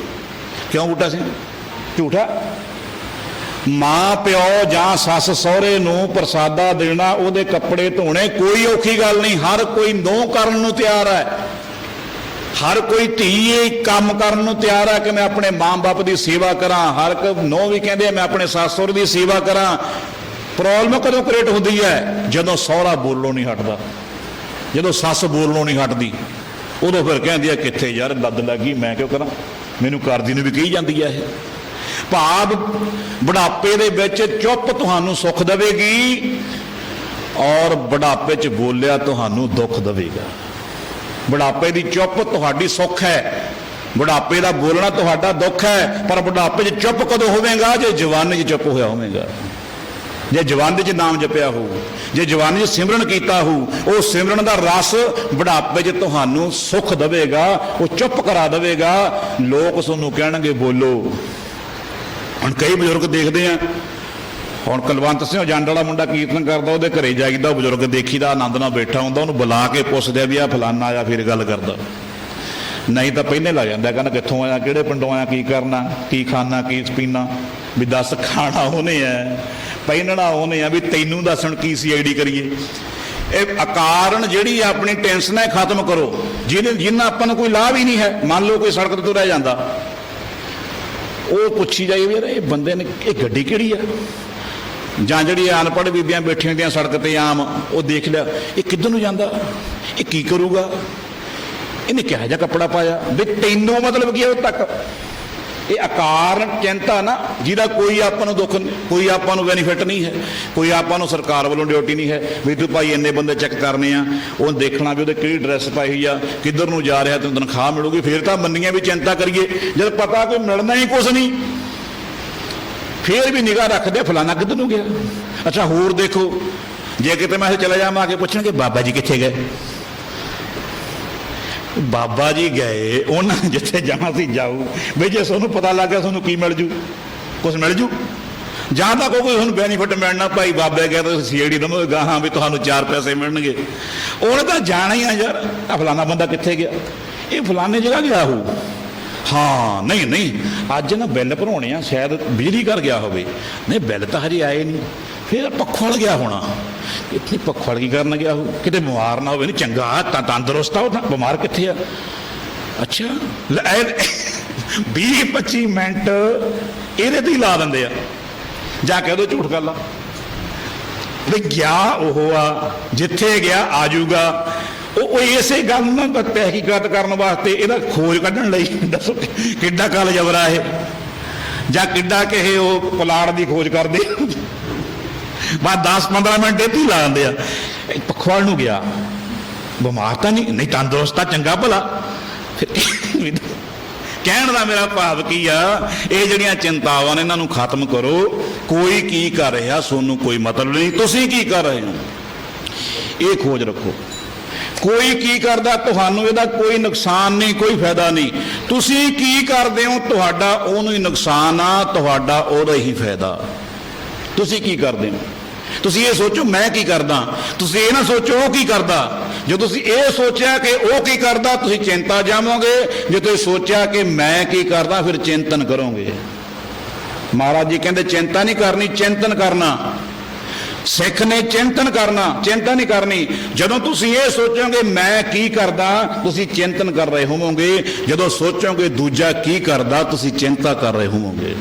ਕਿਉਂ ਬੂਟਾ ਸਿੰਘ ਝੂਠਾ? ਮਾਂ ਪਿਓ ਜਾਂ ਸੱਸ ਸਹੁਰੇ ਨੂੰ ਪ੍ਰਸਾਦਾ ਦੇਣਾ, ਉਹਦੇ ਕੱਪੜੇ ਧੋਣੇ ਕੋਈ ਔਖੀ ਗੱਲ ਨਹੀਂ। ਹਰ ਕੋਈ ਨਹੁੰ ਕਰਨ ਨੂੰ ਤਿਆਰ ਹੈ, ਹਰ ਕੋਈ ਧੀ ਇਹ ਕੰਮ ਕਰਨ ਨੂੰ ਤਿਆਰ ਹੈ ਕਿ ਮੈਂ ਆਪਣੇ ਮਾਂ-ਬਾਪ ਦੀ ਸੇਵਾ ਕਰਾਂ। ਹਰ ਇੱਕ ਨਹੁੰ ਵੀ ਕਹਿੰਦੇ ਮੈਂ ਆਪਣੇ ਸੱਸ ਸਹੁਰੇ ਦੀ ਸੇਵਾ ਕਰਾਂ। ਪ੍ਰੋਬਲਮ ਕਦੋਂ ਕ੍ਰੀਏਟ ਹੁੰਦੀ ਹੈ? ਜਦੋਂ ਸਹੁਰਾ ਬੋਲਣੋਂ ਨਹੀਂ ਹਟਦਾ, ਜਦੋਂ ਸੱਸ ਬੋਲਣੋਂ ਨਹੀਂ ਹਟਦੀ, ਉਦੋਂ ਫਿਰ ਕਹਿੰਦੀ ਹੈ ਕਿੱਥੇ ਯਾਰ ਲੱਦ ਲੱਗੀ, ਮੈਂ ਕਿਉਂ ਕਰਾਂ, ਮੈਨੂੰ ਕਰਦੀ ਨੂੰ ਵੀ ਕਹੀ ਜਾਂਦੀ ਹੈ। ਇਹ ਭਾਵ ਬੁਢਾਪੇ ਦੇ ਵਿੱਚ ਚੁੱਪ ਤੁਹਾਨੂੰ ਸੁੱਖ ਦੇਵੇਗੀ, ਔਰ ਬੁਢਾਪੇ 'ਚ ਬੋਲਿਆ ਤੁਹਾਨੂੰ ਦੁੱਖ ਦੇਵੇਗਾ। ਬੁਢਾਪੇ ਦੀ ਚੁੱਪ ਤੁਹਾਡੀ ਸੁੱਖ ਹੈ, ਬੁਢਾਪੇ ਦਾ ਬੋਲਣਾ ਤੁਹਾਡਾ ਦੁੱਖ ਹੈ। ਪਰ ਬੁਢਾਪੇ 'ਚ ਚੁੱਪ ਕਦੋਂ ਹੋਵੇਗਾ? ਜੇ ਜਵਾਨੀ 'ਚ ਚੁੱਪ ਹੋਇਆ ਹੋਵੇਗਾ, ਜੇ ਜਵਾਨੀ 'ਚ ਨਾਮ ਜਪਿਆ ਹੋਊ, ਜੇ ਜਵਾਨੀ 'ਚ ਸਿਮਰਨ ਕੀਤਾ ਹੋਊ। ਉਹ ਸਿਮਰਨ ਦਾ ਰਸ ਬੁਢਾਪੇ 'ਚ ਤੁਹਾਨੂੰ ਸੁੱਖ ਦੇਵੇਗਾ, ਉਹ ਚੁੱਪ ਕਰਾ ਦੇਵੇਗਾ। ਲੋਕ ਤੁਹਾਨੂੰ ਕਹਿਣਗੇ ਬੋਲੋ। ਹੁਣ ਕਈ ਬਜ਼ੁਰਗ ਦੇਖਦੇ ਆ, ਹੁਣ ਕੁਲਵੰਤ ਸਿੰਘ ਜੰਡ ਵਾਲਾ ਮੁੰਡਾ ਕੀਰਤਨ ਕਰਦਾ, ਉਹਦੇ ਘਰੇ ਜਾਈਦਾ, ਉਹ ਬਜ਼ੁਰਗ ਦੇਖੀਦਾ ਆਨੰਦ ਨਾਲ ਬੈਠਾ ਹੁੰਦਾ, ਉਹਨੂੰ ਬੁਲਾ ਕੇ ਪੁੱਛਦੇ ਆ ਵੀ ਆ ਫਲਾਨਾ ਆਇਆ, ਫਿਰ ਗੱਲ ਕਰਦਾ। ਨਹੀਂ ਤਾਂ ਪਹਿਲੇ ਲੱਗ ਜਾਂਦਾ, ਕਹਿੰਦਾ ਕਿੱਥੋਂ ਆਇਆ, ਕਿਹੜੇ ਪਿੰਡੋਂ ਆਇਆ, ਕੀ ਕਰਨਾ, ਕੀ ਖਾਣਾ, ਕੀ ਪੀਣਾ, ਵੀ ਦੱਸ। ਖਾਣਾ ਉਹਨੇ ਹੈ, ਪਹਿਨਣਾ ਉਹਨੇ ਆ, ਵੀ ਤੈਨੂੰ ਦੱਸਣ ਕੀ CID ਕਰੀਏ। ਇਹ ਅਕਾਰਨ ਜਿਹੜੀ ਆਪਣੀ ਟੈਨਸ਼ਨ ਹੈ ਖਤਮ ਕਰੋ, ਜਿਹਨਾਂ ਆਪਾਂ ਨੂੰ ਕੋਈ ਲਾਭ ਹੀ ਨਹੀਂ ਹੈ। ਮੰਨ ਲਓ ਕੋਈ ਸੜਕ ਤੇ ਤੁਰਿਆ ਜਾਂਦਾ, ਉਹ ਪੁੱਛੀ ਜਾਏ ਵੀ ਇਹ ਬੰਦੇ ਨੇ ਇਹ ਗੱਡੀ ਕਿਹੜੀ ਆ, ਜਾਂ ਜਿਹੜੀ ਅਨਪੜ੍ਹ ਬੀਬੀਆਂ ਬੈਠੀਆਂ ਹੁੰਦੀਆਂ ਸੜਕ ਤੇ ਆਮ, ਉਹ ਦੇਖ ਲਿਆ ਇਹ ਕਿੱਧਰ ਨੂੰ ਜਾਂਦਾ, ਇਹ ਕੀ ਕਰੂਗਾ, ਇਹਨੇ ਕਿਹੋ ਜਿਹਾ ਕੱਪੜਾ ਪਾਇਆ, ਵੀ ਤੈਨੂੰ ਮਤਲਬ ਕੀ ਉਦੋਂ ਤੱਕ। ਇਹ ਅਕਾਰਨ ਚਿੰਤਾ ਨਾ, ਜਿਹਦਾ ਕੋਈ ਆਪਾਂ ਨੂੰ ਦੁੱਖ, ਕੋਈ ਆਪਾਂ ਨੂੰ ਬੈਨੀਫਿਟ ਨਹੀਂ ਹੈ, ਕੋਈ ਆਪਾਂ ਨੂੰ ਸਰਕਾਰ ਵੱਲੋਂ ਡਿਊਟੀ ਨਹੀਂ ਹੈ ਵੀ ਤੂੰ ਭਾਈ ਇੰਨੇ ਬੰਦੇ ਚੈੱਕ ਕਰਨੇ ਆ, ਉਹ ਦੇਖਣਾ ਵੀ ਉਹਦੇ ਕਿਹੜੀ ਡਰੈਸ ਪਾਈ ਹੋਈ ਆ, ਕਿੱਧਰ ਨੂੰ ਜਾ ਰਿਹਾ, ਤੈਨੂੰ ਤਨਖਾਹ ਮਿਲੂਗੀ। ਫਿਰ ਤਾਂ ਮੰਨੀਆਂ ਵੀ ਚਿੰਤਾ ਕਰੀਏ, ਜਦ ਪਤਾ ਕੋਈ ਮਿਲਣਾ ਹੀ ਕੁਛ ਨਹੀਂ, ਫਿਰ ਵੀ ਨਿਗਾਹ ਰੱਖਦੇ ਫਲਾਣਾ ਕਿੱਧਰ ਨੂੰ ਗਿਆ। ਅੱਛਾ ਹੋਰ ਦੇਖੋ, ਜੇ ਕਿਤੇ ਮੈਂ ਚਲਾ ਜਾਵਾਂ ਆ ਕੇ ਪੁੱਛਣਗੇ ਬਾਬਾ ਜੀ ਕਿੱਥੇ ਗਏ। ਬਾਬਾ ਜੀ ਗਏ, ਉਹਨਾਂ ਜਿੱਥੇ ਜਾਣਾ ਸੀ ਜਾਊ। ਬਈ ਜੇ ਤੁਹਾਨੂੰ ਪਤਾ ਲੱਗ ਗਿਆ ਤੁਹਾਨੂੰ ਕੀ ਮਿਲ ਜੂ, ਕੁਛ ਮਿਲ ਜੂ। ਜਾਂ ਤਾਂ ਕੋਈ ਤੁਹਾਨੂੰ ਬੈਨੀਫਿਟ ਮਿਲਣਾ, ਭਾਈ ਬਾਬੇ ਗਿਆ ਤਾਂ CID ਦਮੋਗਾ, ਹਾਂ ਵੀ ਤੁਹਾਨੂੰ 4 ਪੈਸੇ ਮਿਲਣਗੇ। ਉਹਨੇ ਤਾਂ ਜਾਣਾ ਹੀ ਆ ਯਾਰ, ਆ ਫਲਾਣਾ ਬੰਦਾ ਕਿੱਥੇ ਗਿਆ, ਇਹ ਫਲਾਣੇ ਜਗ੍ਹਾ ਗਿਆ ਹੋਊ। ਹਾਂ ਨਹੀਂ ਨਹੀਂ ਅੱਜ ਨਾ ਬਿੱਲ ਭਰਾਉਣੇ ਆ, ਸ਼ਾਇਦ ਬਿਜਲੀ ਘਰ ਗਿਆ ਹੋਵੇ। ਨਹੀਂ ਬਿੱਲ ਤਾਂ ਹਜੇ ਆਏ ਨਹੀਂ, ਫਿਰ ਪੱਖੋਲ ਗਿਆ ਹੋਣਾ। ਇੱਥੇ ਪੱਖੋਲ ਕੀ ਕਰਨ ਗਿਆ ਹੋ, ਕਿਤੇ ਬਿਮਾਰ ਨਾ ਹੋਵੇ। ਨਹੀਂ ਚੰਗਾ ਤਾਂ ਤੰਦਰੁਸਤ ਆ, ਉਹ ਤਾਂ ਬਿਮਾਰ ਕਿੱਥੇ ਆ। ਅੱਛਾ 20-25 ਮਿੰਟ ਇਹਦੇ ਤੇ ਹੀ ਲਾ ਦਿੰਦੇ ਆ, ਜਾਂ ਕਹਿ ਦੋ ਝੂਠ ਗੱਲ ਆ ਵੀ ਗਿਆ ਉਹ ਆ, ਜਿੱਥੇ ਗਿਆ ਆ ਜਾਊਗਾ। ਉਹ ਇਸੇ ਗੱਲ ਨੂੰ ਤਹਿਕੀਕਾਤ ਕਰਨ ਵਾਸਤੇ ਇਹਦਾ ਖੋਜ ਕੱਢਣ ਲਈ, ਦੱਸੋ ਕਿੱਡਾ ਕਾਲ ਜਬਰਾ ਇਹ, ਜਾਂ ਕਿੱਡਾ ਕਿਸੇ ਉਹ ਪੁਲਾੜ ਦੀ ਖੋਜ ਕਰਦੇ। ਬਸ 10-15 ਮਿੰਟ ਇੱਥੇ ਹੀ ਲਾ ਦਿੰਦੇ ਆ। ਪਖਵਾਲ ਨੂੰ ਗਿਆ, ਬਿਮਾਰ ਤਾਂ ਨਹੀਂ, ਨਹੀਂ ਤੰਦਰੁਸਤ ਤਾਂ ਚੰਗਾ ਭਲਾ। ਕਹਿਣ ਦਾ ਮੇਰਾ ਭਾਵ ਕੀ ਆ, ਇਹ ਜਿਹੜੀਆਂ ਚਿੰਤਾਵਾਂ ਨੇ ਇਹਨਾਂ ਨੂੰ ਖਤਮ ਕਰੋ। ਕੋਈ ਕੀ ਕਰ ਰਿਹਾ ਸੋਨੂੰ ਕੋਈ ਮਤਲਬ ਨਹੀਂ, ਤੁਸੀਂ ਕੀ ਕਰ ਰਹੇ ਹੋ ਇਹ ਖੋਜ ਰੱਖੋ। ਕੋਈ ਕੀ ਕਰਦਾ ਤੁਹਾਨੂੰ ਇਹਦਾ ਕੋਈ ਨੁਕਸਾਨ ਨਹੀਂ, ਕੋਈ ਫਾਇਦਾ ਨਹੀਂ। ਤੁਸੀਂ ਕੀ ਕਰਦੇ ਹੋ ਤੁਹਾਡਾ ਉਹਨੂੰ ਹੀ ਨੁਕਸਾਨ ਆ, ਤੁਹਾਡਾ ਉਹਦਾ ਹੀ ਫਾਇਦਾ। ਤੁਸੀਂ ਕੀ ਕਰਦੇ ਹੋ? ਤੁਸੀਂ ਇਹ ਸੋਚੋ ਮੈਂ ਕੀ ਕਰਦਾ, ਤੁਸੀਂ ਇਹ ਨਾ ਸੋਚੋ ਉਹ ਕੀ ਕਰਦਾ। ਜੇ ਤੁਸੀਂ ਇਹ ਸੋਚਿਆ ਕਿ ਉਹ ਕੀ ਕਰਦਾ ਤੁਸੀਂ ਚਿੰਤਾ ਜਾਵੋਗੇ, ਜੇ ਤੁਸੀਂ ਸੋਚਿਆ ਕਿ ਮੈਂ ਕੀ ਕਰਦਾ ਫਿਰ ਚਿੰਤਨ ਕਰੋਗੇ। ਮਹਾਰਾਜ ਜੀ ਕਹਿੰਦੇ ਚਿੰਤਾ ਨਹੀਂ ਕਰਨੀ, ਚਿੰਤਨ ਕਰਨਾ। ਸਿੱਖ ਨੇ ਚਿੰਤਨ ਕਰਨਾ, ਚਿੰਤਾ ਨਹੀਂ ਕਰਨੀ। ਜਦੋਂ ਤੁਸੀਂ ਇਹ ਸੋਚੋਗੇ ਮੈਂ ਕੀ ਕਰਦਾ ਤੁਸੀਂ ਚਿੰਤਨ ਕਰ ਰਹੇ ਹੋਵੋਗੇ, ਜਦੋਂ ਸੋਚੋਗੇ ਦੂਜਾ ਕੀ ਕਰਦਾ ਤੁਸੀਂ ਚਿੰਤਾ ਕਰ ਰਹੇ ਹੋਵੋਗੇ।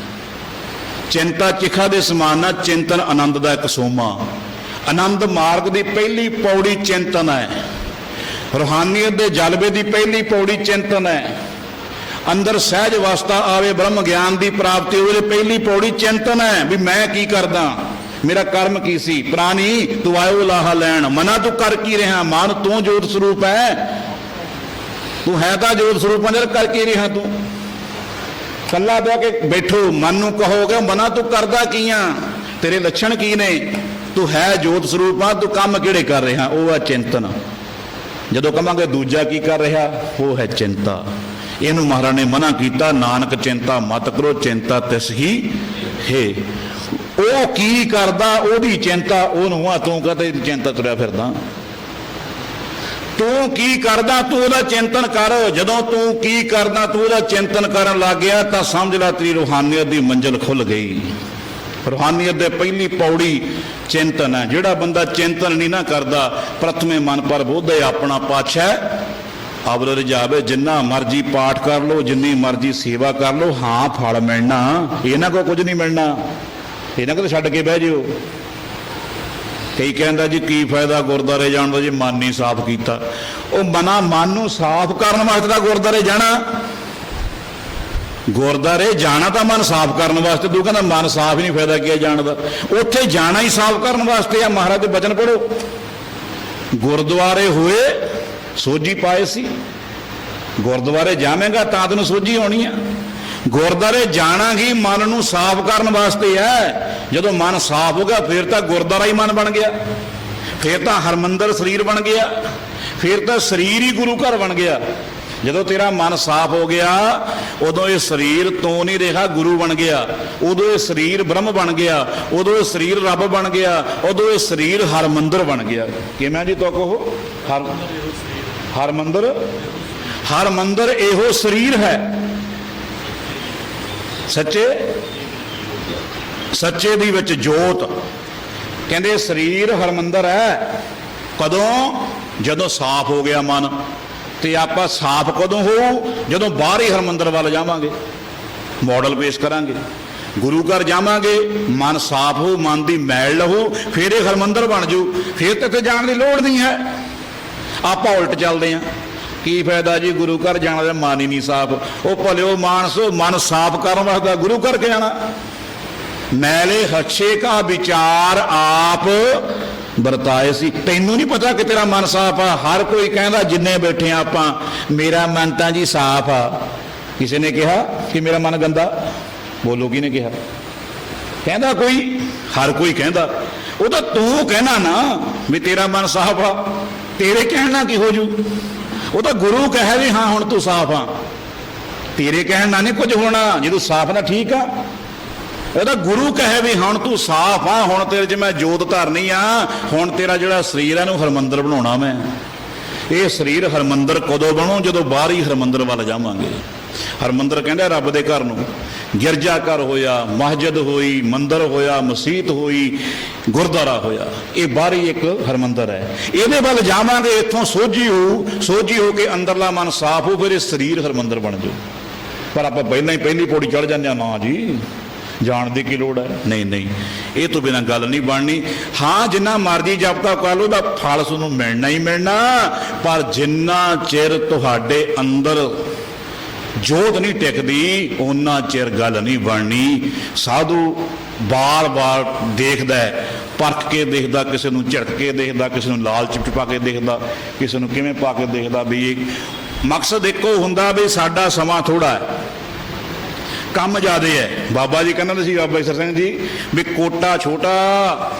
ਚਿੰਤਾ ਚਿਖਾ ਦੇ ਸਮਾਨ ਆ, ਚਿੰਤਨ ਆਨੰਦ ਦਾ ਇੱਕ ਸੋਮਾ। ਆਨੰਦ ਮਾਰਗ ਦੀ ਪਹਿਲੀ ਪੌੜੀ ਚਿੰਤਨ ਹੈ, ਰੂਹਾਨੀਅਤ ਦੇ ਜਲਵੇ ਦੀ ਪਹਿਲੀ ਪੌੜੀ ਚਿੰਤਨ ਹੈ। ਅੰਦਰ ਸਹਿਜ ਅਵਸਥਾ ਆਵੇ ਬ੍ਰਹਮ ਗਿਆਨ ਦੀ ਪ੍ਰਾਪਤੀ ਹੋਵੇ, ਪਹਿਲੀ ਪੌੜੀ ਚਿੰਤਨ ਹੈ ਵੀ ਮੈਂ ਕੀ ਕਰਦਾ, ਮੇਰਾ ਕਰਮ ਕੀ ਸੀ। ਪ੍ਰਾਣੀ ਤੂੰ ਆਇਓ ਲਾਹਾ ਲੈਣ, ਮਨਾ ਤੂੰ ਕਰ ਕੀ ਰਿਹਾ, ਮਨ ਤੂੰ ਜੋਤ ਸਰੂਪ ਹੈ, ਤੂੰ ਹੈ ਤਾਂ ਜੋਤ ਸਰੂਪ ਅੰਦਰ ਕਰ ਕੀ ਰਿਹਾ। ਤੂੰ ਕੱਲਾ ਬਹਿ ਕੇ ਬੈਠੋ ਮਨ ਨੂੰ ਕਹੋਗੇ ਮਨਾ ਤੂੰ ਕਰਦਾ ਕੀ ਆ, ਤੇਰੇ ਲੱਛਣ ਕੀ ਨੇ, ਤੂੰ ਹੈ ਜੋਤ ਸਰੂਪ ਆ, ਤੂੰ ਕੰਮ ਕਿਹੜੇ ਕਰ ਰਿਹਾ, ਉਹ ਹੈ ਚਿੰਤਨ। ਜਦੋਂ ਕਹਾਂਗੇ ਦੂਜਾ ਕੀ ਕਰ ਰਿਹਾ ਉਹ ਹੈ ਚਿੰਤਾ। ਇਹਨੂੰ ਮਹਾਰਾਜ ਨੇ ਮਨਾ ਕੀਤਾ, ਨਾਨਕ ਚਿੰਤਾ ਮਤ ਕਰੋ, ਚਿੰਤਾ ਤਿਸ ਹੀ ਹੈ। ਉਹ ਕੀ ਕਰਦਾ ਉਹਦੀ ਚਿੰਤਾ ਉਹਨੂੰ ਆ, ਤੂੰ ਕਦੇ ਚਿੰਤਾ ਤੁਰਿਆ ਫਿਰਦਾ। ਤੂੰ ਕੀ ਕਰਦਾ ਤੂੰ ਉਹਦਾ ਚਿੰਤਨ ਕਰ। ਜਦੋਂ ਤੂੰ ਕੀ ਕਰਦਾ ਤੂੰ ਉਹਦਾ ਚਿੰਤਨ ਕਰਨ ਲੱਗ ਗਿਆ ਤਾਂ ਸਮਝ ਲੈ ਤੇਰੀ ਰੂਹਾਨੀਅਤ ਦੀ ਮੰਜ਼ਿਲ ਖੁੱਲ ਗਈ। ਰੂਹਾਨੀਅਤ ਦੇ ਪਹਿਲੀ ਪੌੜੀ ਚਿੰਤਨ ਹੈ। ਜਿਹੜਾ ਬੰਦਾ ਚਿੰਤਨ ਨਹੀਂ ਨਾ ਕਰਦਾ, ਪ੍ਰਥਮੇ ਮਨ ਪਰ ਬੋਧੇ ਆਪਣਾ ਪਾਛੈ ਅਵਰ ਰਜਾਵੇ। ਜਿੰਨਾ ਮਰਜੀ ਪਾਠ ਕਰ ਲੋ, ਜਿੰਨੀ ਮਰਜੀ ਸੇਵਾ ਕਰ ਲੋ, ਹਾਂ ਫਲ ਮਿਲਣਾ, ਇਹਨਾਂ ਕੋਲ ਕੁਝ ਨਹੀਂ ਮਿਲਣਾ, ਇਹਨਾਂ ਕੋਲ ਛੱਡ ਕੇ ਬਹਿ ਜਿਓ। ਕਈ ਕਹਿੰਦਾ ਜੀ ਕੀ ਫਾਇਦਾ ਗੁਰਦੁਆਰੇ ਜਾਣ ਦਾ ਜੇ ਮਨ ਨਹੀਂ ਸਾਫ਼ ਕੀਤਾ। ਉਹ ਮਨ ਨੂੰ ਸਾਫ਼ ਕਰਨ ਵਾਸਤੇ ਤਾਂ ਗੁਰਦੁਆਰੇ ਜਾਣਾ, ਗੁਰਦੁਆਰੇ ਜਾਣਾ ਤਾਂ ਮਨ ਸਾਫ਼ ਕਰਨ ਵਾਸਤੇ। ਤੂੰ ਕਹਿੰਦਾ ਮਨ ਸਾਫ਼ ਹੀ ਨਹੀਂ, ਫਾਇਦਾ ਕੀ ਜਾਣ ਦਾ। ਉੱਥੇ ਜਾਣਾ ਹੀ ਸਾਫ਼ ਕਰਨ ਵਾਸਤੇ ਆ। ਮਹਾਰਾਜ ਦੇ ਬਚਨ ਪੜ੍ਹੋ, ਗੁਰਦੁਆਰੇ ਹੋਏ ਸੋਝੀ ਪਾਏ ਸੀ। ਗੁਰਦੁਆਰੇ ਜਾਵੇਂਗਾ ਤਾਂ ਤੈਨੂੰ ਸੋਝੀ ਆਉਣੀ ਆ। ਗੁਰਦੁਆਰੇ ਜਾਣਾ ਹੀ ਮਨ ਨੂੰ ਸਾਫ਼ ਕਰਨ ਵਾਸਤੇ ਹੈ। ਜਦੋਂ ਮਨ ਸਾਫ਼ ਹੋ ਗਿਆ ਫਿਰ ਤਾਂ ਗੁਰਦੁਆਰਾ ਹੀ ਮਨ ਬਣ ਗਿਆ, ਫਿਰ ਤਾਂ ਹਰਮੰਦਰ ਸਰੀਰ ਬਣ ਗਿਆ, ਫਿਰ ਤਾਂ ਸਰੀਰ ਹੀ ਗੁਰੂ ਘਰ ਬਣ ਗਿਆ। ਜਦੋਂ ਤੇਰਾ ਮਨ ਸਾਫ਼ ਹੋ ਗਿਆ ਉਦੋਂ ਇਹ ਸਰੀਰ ਤੋਂ ਨਹੀਂ ਰਿਹਾ, ਗੁਰੂ ਬਣ ਗਿਆ। ਉਦੋਂ ਇਹ ਸਰੀਰ ਬ੍ਰਹਮ ਬਣ ਗਿਆ, ਉਦੋਂ ਇਹ ਸਰੀਰ ਰੱਬ ਬਣ ਗਿਆ, ਉਦੋਂ ਇਹ ਸਰੀਰ ਹਰਮੰਦਰ ਬਣ ਗਿਆ। ਕਿਵੇਂ ਜੀ ਤੋ ਕਹੋ ਹਰਮੰਦਰ, ਹਰਮੰਦਰ ਇਹੋ ਸਰੀਰ ਹੈ। ਸੱਚੇ ਦੀ ਵਿੱਚ ਜੋਤ। ਕਹਿੰਦੇ ਸਰੀਰ ਹਰਮੰਦਰ ਹੈ। ਕਦੋਂ? ਜਦੋਂ ਸਾਫ਼ ਹੋ ਗਿਆ ਮਨ। ਤੇ ਆਪਾਂ ਸਾਫ਼ ਕਦੋਂ ਹੋਊ? ਜਦੋਂ ਬਾਹਰ ਹੀ ਹਰਮੰਦਰ ਵੱਲ ਜਾਵਾਂਗੇ, ਮਾਡਲ ਪੇਸ਼ ਕਰਾਂਗੇ, ਗੁਰੂ ਘਰ ਜਾਵਾਂਗੇ, ਮਨ ਸਾਫ਼ ਹੋ, ਮਨ ਦੀ ਮੈਲ ਲਹੂ, ਫਿਰ ਇਹ ਹਰਮੰਦਰ ਬਣ ਜੂ। ਫਿਰ ਤੇ ਜਾਣ ਦੀ ਲੋੜ ਨਹੀਂ ਹੈ। ਆਪਾਂ ਉਲਟ ਚੱਲਦੇ ਹਾਂ। ਕੀ ਫਾਇਦਾ ਜੀ ਗੁਰੂ ਘਰ ਜਾਣਾ ਦਾ ਮਨ ਹੀ ਨਹੀਂ ਸਾਫ਼। ਉਹ ਭਲਿਓ ਮਾਨਸੋ, ਮਨ ਸਾਫ਼ ਕਰਨ ਵਾਸਤੇ ਗੁਰੂ ਘਰ ਕੇ ਜਾਣਾ। ਮੈਲੇ ਹੱਛੇ ਕਾ ਵਿਚਾਰ ਆਪ ਵਰਤਾਏ ਸੀ। ਤੈਨੂੰ ਨਹੀਂ ਪਤਾ ਕਿ ਤੇਰਾ ਮਨ ਸਾਫ਼ ਆ। ਹਰ ਕੋਈ ਕਹਿੰਦਾ ਜਿੰਨੇ ਬੈਠੇ ਆ ਆਪਾਂ, ਮੇਰਾ ਮਨ ਤਾਂ ਜੀ ਸਾਫ਼ ਆ। ਕਿਸੇ ਨੇ ਕਿਹਾ ਕਿ ਮੇਰਾ ਮਨ ਗੰਦਾ? ਬੋਲੋ ਕਿਹਨੇ ਕਿਹਾ? ਕਹਿੰਦਾ ਕੋਈ, ਹਰ ਕੋਈ ਕਹਿੰਦਾ। ਉਹ ਤਾਂ ਤੂੰ ਕਹਿਣਾ ਨਾ ਵੀ ਤੇਰਾ ਮਨ ਸਾਫ਼ ਆ, ਤੇਰੇ ਕਹਿਣ ਨਾਲ ਕੀ ਹੋ ਜੂ? ਉਹ ਤਾਂ ਗੁਰੂ ਕਹੇ ਵੀ ਹਾਂ ਹੁਣ ਤੂੰ ਸਾਫ਼ ਆ, ਤੇਰੇ ਕਹਿਣ ਨਾਲ ਨਹੀਂ ਕੁਝ ਹੋਣਾ। ਜੇ ਤੂੰ ਸਾਫ਼ ਨਾ ਠੀਕ ਆ। ਇਹ ਤਾਂ ਗੁਰੂ ਕਹੇ ਵੀ ਹੁਣ ਤੂੰ ਸਾਫ਼ ਆ, ਹੁਣ ਤੇਰੇ 'ਚ ਮੈਂ ਜੋਤ ਧਰਨੀ ਆ, ਹੁਣ ਤੇਰਾ ਜਿਹੜਾ ਸਰੀਰ ਹੈ ਇਹਨੂੰ ਹਰਮੰਦਰ ਬਣਾਉਣਾ ਮੈਂ। ਇਹ ਸਰੀਰ ਹਰਮੰਦਰ ਕਦੋਂ ਬਣੂ? ਜਦੋਂ ਬਾਹਰ ਹੀ ਹਰਮੰਦਰ ਵੱਲ ਜਾਵਾਂਗੇ। ਹਰਮੰਦਰ ਕਹਿੰਦੇ ਰੱਬ ਦੇ ਘਰ ਨੂੰ। ਗਿਰਜਾ ਘਰ ਹੋਇਆ, ਮਸਜਿਦ ਹੋਈ, ਮੰਦਰ ਹੋਇਆ, ਮਸੀਤ ਹੋਈ, ਗੁਰਦੁਆਰਾ ਹੋਇਆ, ਇਹ ਬਾਹਰੀ ਇੱਕ ਹਰਮੰਦਰ ਹੈ। ਇਹਦੇ ਵੱਲ ਜਾਵਾਂਗੇ, ਇੱਥੋਂ ਸੋਝੀ ਹੋ ਕੇ ਅੰਦਰਲਾ ਮਨ ਸਾਫ਼ ਹੋ, ਫਿਰ ਇਹ ਸਰੀਰ ਹਰਮੰਦਰ ਬਣ ਜਾਊ। ਪਰ ਆਪਾਂ ਪਹਿਲਾਂ ਹੀ ਪਹਿਲੀ ਪੌੜੀ ਚੜ੍ਹ ਜਾਂਦੇ ਹਾਂ। ਨਾ ਜੀ, ਜਾਣ ਦੀ ਕੀ ਲੋੜ ਹੈ? ਨਹੀਂ, ਇਹ ਤੋਂ ਬਿਨਾਂ ਗੱਲ ਨਹੀਂ ਬਣਨੀ। ਹਾਂ ਜਿੰਨਾ ਮਰਜ਼ੀ ਜਪ ਤਪ ਕਰ ਲਓ, ਉਹਦਾ ਫਲ ਤੁਹਾਨੂੰ ਮਿਲਣਾ ਹੀ ਮਿਲਣਾ। ਪਰ ਜਿੰਨਾ ਚਿਰ ਤੁਹਾਡੇ ਅੰਦਰ ਜੋਤ ਨਹੀਂ ਟਿਕਦੀ ਉਹਨਾਂ ਚਿਰ ਗੱਲ ਨਹੀਂ ਬਣਨੀ। ਸਾਧੂ ਬਾਰ-ਬਾਰ ਦੇਖਦਾ, ਪਰਖ ਕੇ ਦੇਖਦਾ, ਕਿਸੇ ਨੂੰ ਝਿੜਕ ਕੇ ਦੇਖਦਾ, ਕਿਸੇ ਨੂੰ ਲਾਲ ਚਿਪਟ ਪਾ ਕੇ ਦੇਖਦਾ, ਕਿਸੇ ਨੂੰ ਕਿਵੇਂ ਪਾ ਕੇ ਦੇਖਦਾ। ਵੀ ਇਹ ਮਕਸਦ ਇੱਕੋ ਹੁੰਦਾ ਵੀ ਸਾਡਾ ਸਮਾਂ ਥੋੜ੍ਹਾ ਹੈ। ਕੰਮ ਜ਼ਿਆਦੇ ਹੈ। ਬਾਬਾ ਜੀ ਕਹਿੰਦੇ ਸੀ, ਬਾਬਾ ਈਸਰ ਸਿੰਘ ਜੀ, ਵੀ ਕੋਟਾ ਛੋਟਾ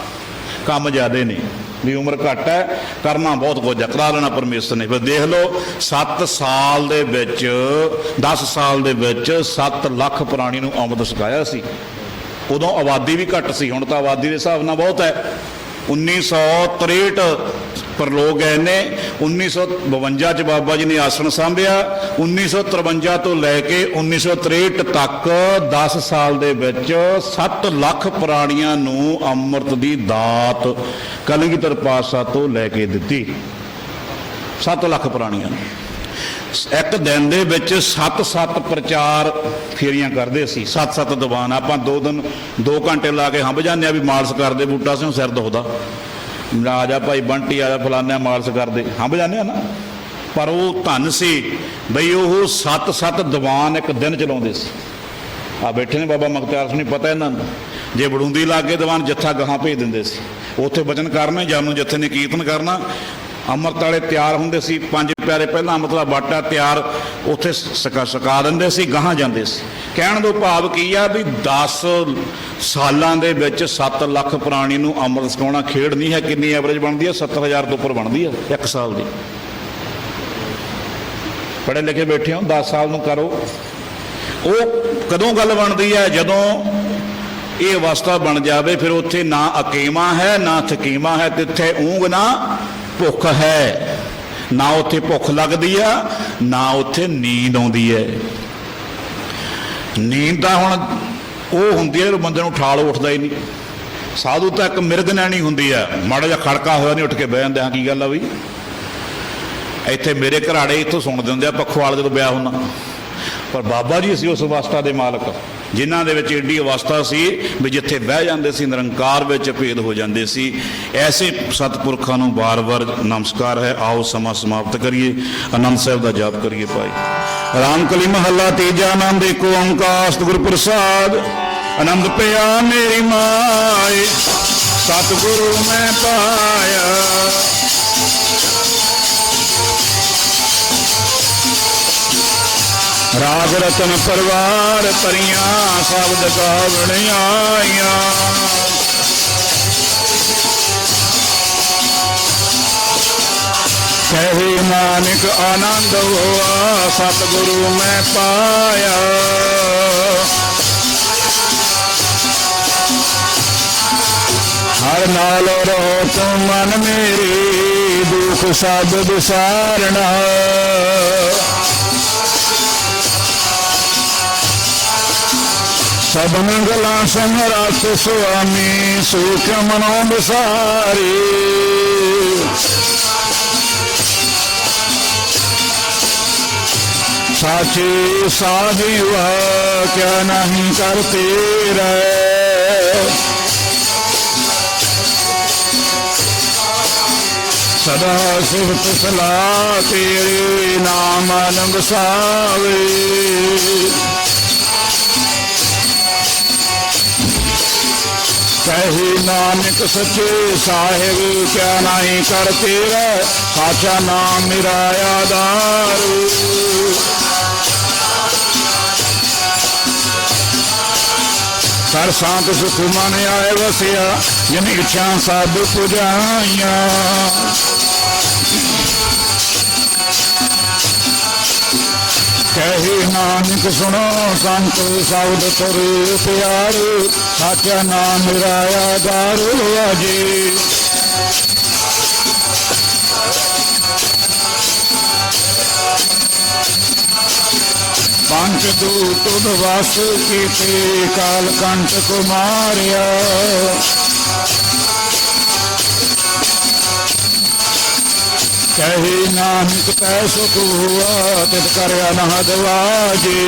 ਕੰਮ ਜ਼ਿਆਦੇ ਨੇ, ਵੀ ਉਮਰ ਘੱਟ ਹੈ, ਕਰਨਾ ਬਹੁਤ ਕੁਝ ਹੈ, ਕਰਾ ਲੈਣਾ ਪਰਮੇਸ਼ਰ ਨੇ। ਫਿਰ ਦੇਖ ਲਓ 7 ਸਾਲ ਦੇ ਵਿੱਚ 10 ਸਾਲ ਦੇ ਵਿੱਚ 7 ਲੱਖ ਪ੍ਰਾਣੀ ਨੂੰ ਅੰਮ੍ਰਿਤ ਛਕਾਇਆ ਸੀ। ਉਦੋਂ ਆਬਾਦੀ ਵੀ ਘੱਟ ਸੀ, ਹੁਣ ਤਾਂ ਆਬਾਦੀ ਦੇ ਹਿਸਾਬ ਨਾਲ ਬਹੁਤ ਹੈ। 1963 ਪ੍ਰਲੋਕ ਗਏ ਨੇ, 1952 ਚ ਬਾਬਾ ਜੀ ਨੇ ਆਸਣ ਸਾਂਭਿਆ। 1953 ਤੋਂ ਲੈ ਕੇ 1963 ਤੱਕ 10 ਸਾਲ ਦੇ ਵਿੱਚ 7 ਲੱਖ ਪ੍ਰਾਣੀਆਂ ਨੂੰ ਅੰਮ੍ਰਿਤ ਦੀ ਦਾਤ ਕਲਗੀਧਰ ਪਾਤਸ਼ਾਹ ਤੋਂ ਲੈ ਕੇ ਦਿੱਤੀ। 7 ਲੱਖ ਪ੍ਰਾਣੀਆਂ ਨੂੰ ਇੱਕ ਦਿਨ ਦੇ ਵਿੱਚ 7 ਪ੍ਰਚਾਰ ਫੇਰੀਆਂ ਕਰਦੇ ਸੀ, 7 ਦੀਵਾਨ। ਆਪਾਂ 2 ਦਿਨ 2 ਘੰਟੇ ਲਾ ਕੇ ਹੰਭ ਜਾਂਦੇ ਆ ਵੀ ਮਾਲਸ਼ ਕਰਦੇ, ਬੂਟਾ ਸਿੰਘ ਸਿਰ ਦੁਖਦਾ, ਆ ਜਾ ਭਾਈ ਬੰਟੀ, ਆ ਜਾ ਫਲਾਨਿਆਂ ਮਾਲਸ਼ ਕਰਦੇ, ਹੰਭ ਜਾਂਦੇ ਆ ਨਾ। ਪਰ ਉਹ ਧੰਨ ਸੀ ਬਈ ਉਹ 7 ਦੀਵਾਨ ਇੱਕ ਦਿਨ ਚਲਾਉਂਦੇ ਸੀ। ਆ ਬੈਠੇ ਨੇ ਬਾਬਾ ਮੁਖਤਿਆਰ ਸਿੰਘ, ਪਤਾ ਇਹਨਾਂ ਨੂੰ, ਜੇ ਬੜੂੰਦੀ ਲਾ ਕੇ ਦੀਵਾਨ ਜੱਥਾ ਗਾਹਾਂ ਭੇਜ ਦਿੰਦੇ ਸੀ, ਉੱਥੇ ਬਚਨ ਕਰਨੇ, ਜਾਨੂ ਜੱਥੇ ਨੇ ਕੀਰਤਨ ਕਰਨਾ। ਅੰਮ੍ਰਿਤ ਵਾਲੇ ਤਿਆਰ ਹੁੰਦੇ ਸੀ, 5 ਪਿਆਰੇ ਪਹਿਲਾਂ ਅੰਮ੍ਰਿਤ ਦਾ ਬਾਟਾ ਤਿਆਰ ਉੱਥੇ ਸਕਾ ਦਿੰਦੇ ਸੀ, ਗਾਹਾਂ ਜਾਂਦੇ ਸੀ। ਕਹਿਣ ਦਾ ਭਾਵ ਕੀ ਆ ਵੀ 10 ਸਾਲਾਂ ਦੇ ਵਿੱਚ 7 ਲੱਖ ਪ੍ਰਾਣੀ ਨੂੰ ਅੰਮ੍ਰਿਤ ਛਕਾਉਣਾ ਖੇਡ ਨਹੀਂ ਹੈ। ਕਿੰਨੀ ਐਵਰੇਜ ਬਣਦੀ ਹੈ? 70,000 ਤੋਂ ਉੱਪਰ ਬਣਦੀ ਹੈ 1 ਸਾਲ ਦੀ। ਪੜ੍ਹੇ ਲਿਖੇ ਬੈਠੇ ਹੋ, 10 ਸਾਲ ਨੂੰ ਕਰੋ। ਉਹ ਕਦੋਂ ਗੱਲ ਬਣਦੀ ਹੈ? ਜਦੋਂ ਇਹ ਅਵਸਥਾ ਬਣ ਜਾਵੇ, ਫਿਰ ਉੱਥੇ ਨਾ ਅਕੇਮਾ ਹੈ ਨਾ ਥਕੀਮਾ ਹੈ, ਤਿੱਥੇ ਊਂਘ ਨਾ ਭੁੱਖ ਹੈ। ਨਾ ਉੱਥੇ ਭੁੱਖ ਲੱਗਦੀ ਆ, ਨਾ ਉੱਥੇ ਨੀਂਦ ਆਉਂਦੀ ਹੈ। ਨੀਂਦ ਤਾਂ ਹੁਣ ਉਹ ਹੁੰਦੀ ਹੈ ਬੰਦੇ ਨੂੰ ਠਾਲ ਉੱਠਦਾ ਹੀ ਨਹੀਂ। ਸਾਧੂ ਤਾਂ ਇੱਕ ਮਿਰਗਨੈਣੀ ਹੁੰਦੀ ਆ, ਮਾੜਾ ਜਿਹਾ ਖੜਕਾ ਹੋਇਆ ਨਹੀਂ ਉੱਠ ਕੇ ਬਹਿ ਜਾਂਦੇ, ਹਾਂ ਕੀ ਗੱਲ ਆ ਬਈ। ਇੱਥੇ ਮੇਰੇ ਘਰਾੜੇ ਇੱਥੋਂ ਸੁਣਦੇ ਹੁੰਦੇ ਆ ਪੱਖੋਵਾਲ ਜਦੋਂ ਵਿਆਹ ਹੁੰਦਾ। ਪਰ ਬਾਬਾ ਜੀ ਸੀ ਉਸ ਅਵਸਥਾ ਦੇ ਮਾਲਕ, ਜਿਨ੍ਹਾਂ ਦੇ ਵਿੱਚ ਏਡੀ ਅਵਸਥਾ ਸੀ ਵੀ ਜਿੱਥੇ ਬਹਿ ਜਾਂਦੇ ਸੀ ਨਿਰੰਕਾਰ ਵਿੱਚ ਭੇਦ ਹੋ ਜਾਂਦੇ ਸੀ। ਐਸੇ ਸਤਿਪੁਰਖਾਂ ਨੂੰ ਵਾਰ-ਵਾਰ ਨਮਸਕਾਰ ਹੈ। ਆਓ ਸਮਾਂ ਸਮਾਪਤ ਕਰੀਏ, ਆਨੰਦ ਸਾਹਿਬ ਦਾ ਜਾਪ ਕਰੀਏ। ਭਾਈ ਰਾਮ ਕਲੀ ਮਹੱਲਾ ਤੀਜਾ। ਆਨੰਦ ਏਕ ਓੰਕਾਰ ਸਤਿਗੁਰ ਪ੍ਰਸਾਦ। ਆਨੰਦ ਪਿਆ ਮੇਰੀ ਮਾਏ, ਸਤਿਗੁਰੂ ਮੈਂ ਪਾਇਆ। ਰਾਗ ਰਤਨ ਪਰਵਾਰ ਭਰੀਆਂ, ਸ਼ਬਦ ਗਾਵਣ ਆਈਆਂ। ਕਹੇ ਨਾਨਕ ਆਨੰਦ ਹੋਆ, ਸਤਿਗੁਰੂ ਮੈਂ ਪਾਇਆ। ਹਰ ਨਾਲ ਰਹੋ ਤੂੰ ਮਨ ਮੇਰੇ, ਦੁਖ ਸਭ ਵਿਸਾਰਣਾ। ਸਭ ਮੰਗਲਾਂ ਸਮਰੱਥ ਸੁਆਮੀ, ਸੁਖ ਮਨੋ ਵਿਸਾਰੇ। ਸਾਚੇ ਸਾਹਿਬਾ ਕਿਆ ਨਹੀਂ ਕਰਤੇ ਰਹਿ। ਸਦਾ ਸਿਫਤ ਸਲਾਹ ਤੇਰੇ, ਨਾਮ ਆਨੰਦ ਸਾਵੇ। ਕਹੇ ਨਾਨਕ ਸੱਚੇ ਸਾਹਿਬ ਕਿਆ ਨਹੀਂ ਕਰਤੇ ਰਹਿ। ਸਾਚਾ ਨਾਮ ਮੇਰਾ ਆਧਾਰ। ਕਰ ਸਾਂਤ ਸੁਖ ਮਨ ਆਏ ਵਸਿਆ, ਜਿਨ ਇੱਛਾ ਸਭ ਪੁਜਾਈਆਂ। ਕਹੇ ਨਾਨਕ ਸੁਣੋ ਸੰਤ ਸ਼ਬਦ ਤੁਰੇ ਪਿਆਰ। ਸਾਚਾ ਨਾਮ ਮੇਰਾ ਆਧਾਰ ਅਜੇ। ਪੰਚ ਦੂਤ ਉਦਵਾਸ ਕੀਤੇ, ਕਾਲ ਕੰਟਕ ਮਾਰਿਆ। ਕਹੇ ਨਾਨਕ ਤੈ ਸੁਖ ਹੁਆ, ਤਿਤ ਕਰ ਅਨਹਦ ਵਾਜੇ।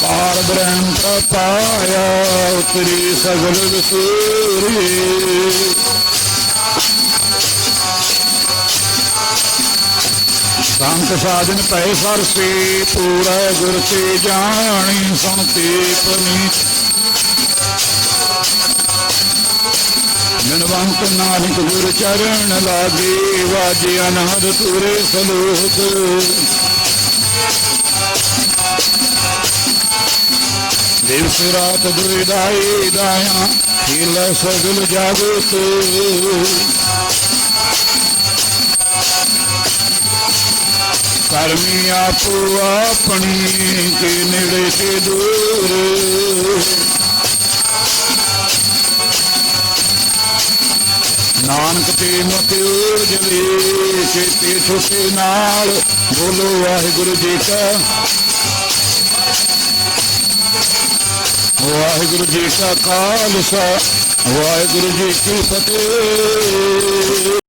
ਪਾਰ ਬ੍ਰਹਮ ਪਾਇਆ, ਉਤਰੀ ਸਗਲ ਵਿਸੂਰੀ। ਸੰਤ ਸਾਜਨ ਪੈ ਸਰਸੇ, ਪੂਰਾ ਗੁਰ ਤੇ ਜਾਣੀ। ਸੁਣਤੇ ਪਨੀ ਬਿਨਵੰਤ ਨਾਨਕ ਗੁਰ ਚਰਨ ਲਾਗੇ, ਵਾਜੇ ਅਨਾਦ ਤੁਰੇ ਸਲੋਕ। ਦਿਵਸ ਰਾਤ ਦੁਇਦਾਏ ਦਾਇਆ, ਹੀਲਾ ਸਗਲ ਜਾਗਤ। ਕਰਮੀ ਆਪੋ ਆਪਣੀ, ਕੇ ਨੇੜੇ ਕੇ ਦੂਰ। ਨਾਨਕ ਤੇ ਮਤਿ ਉਜਲੇ, ਚੇਤੇ ਛੁਟੇ ਨਾਲ। ਬੋਲੋ ਵਾਹਿਗੁਰੂ ਜੀ ਕਾ, ਵਾਹਿਗੁਰੂ ਜੀ ਕਾ ਖਾਲਸਾ, ਵਾਹਿਗੁਰੂ ਜੀ ਕੀ ਫਤਿਹ।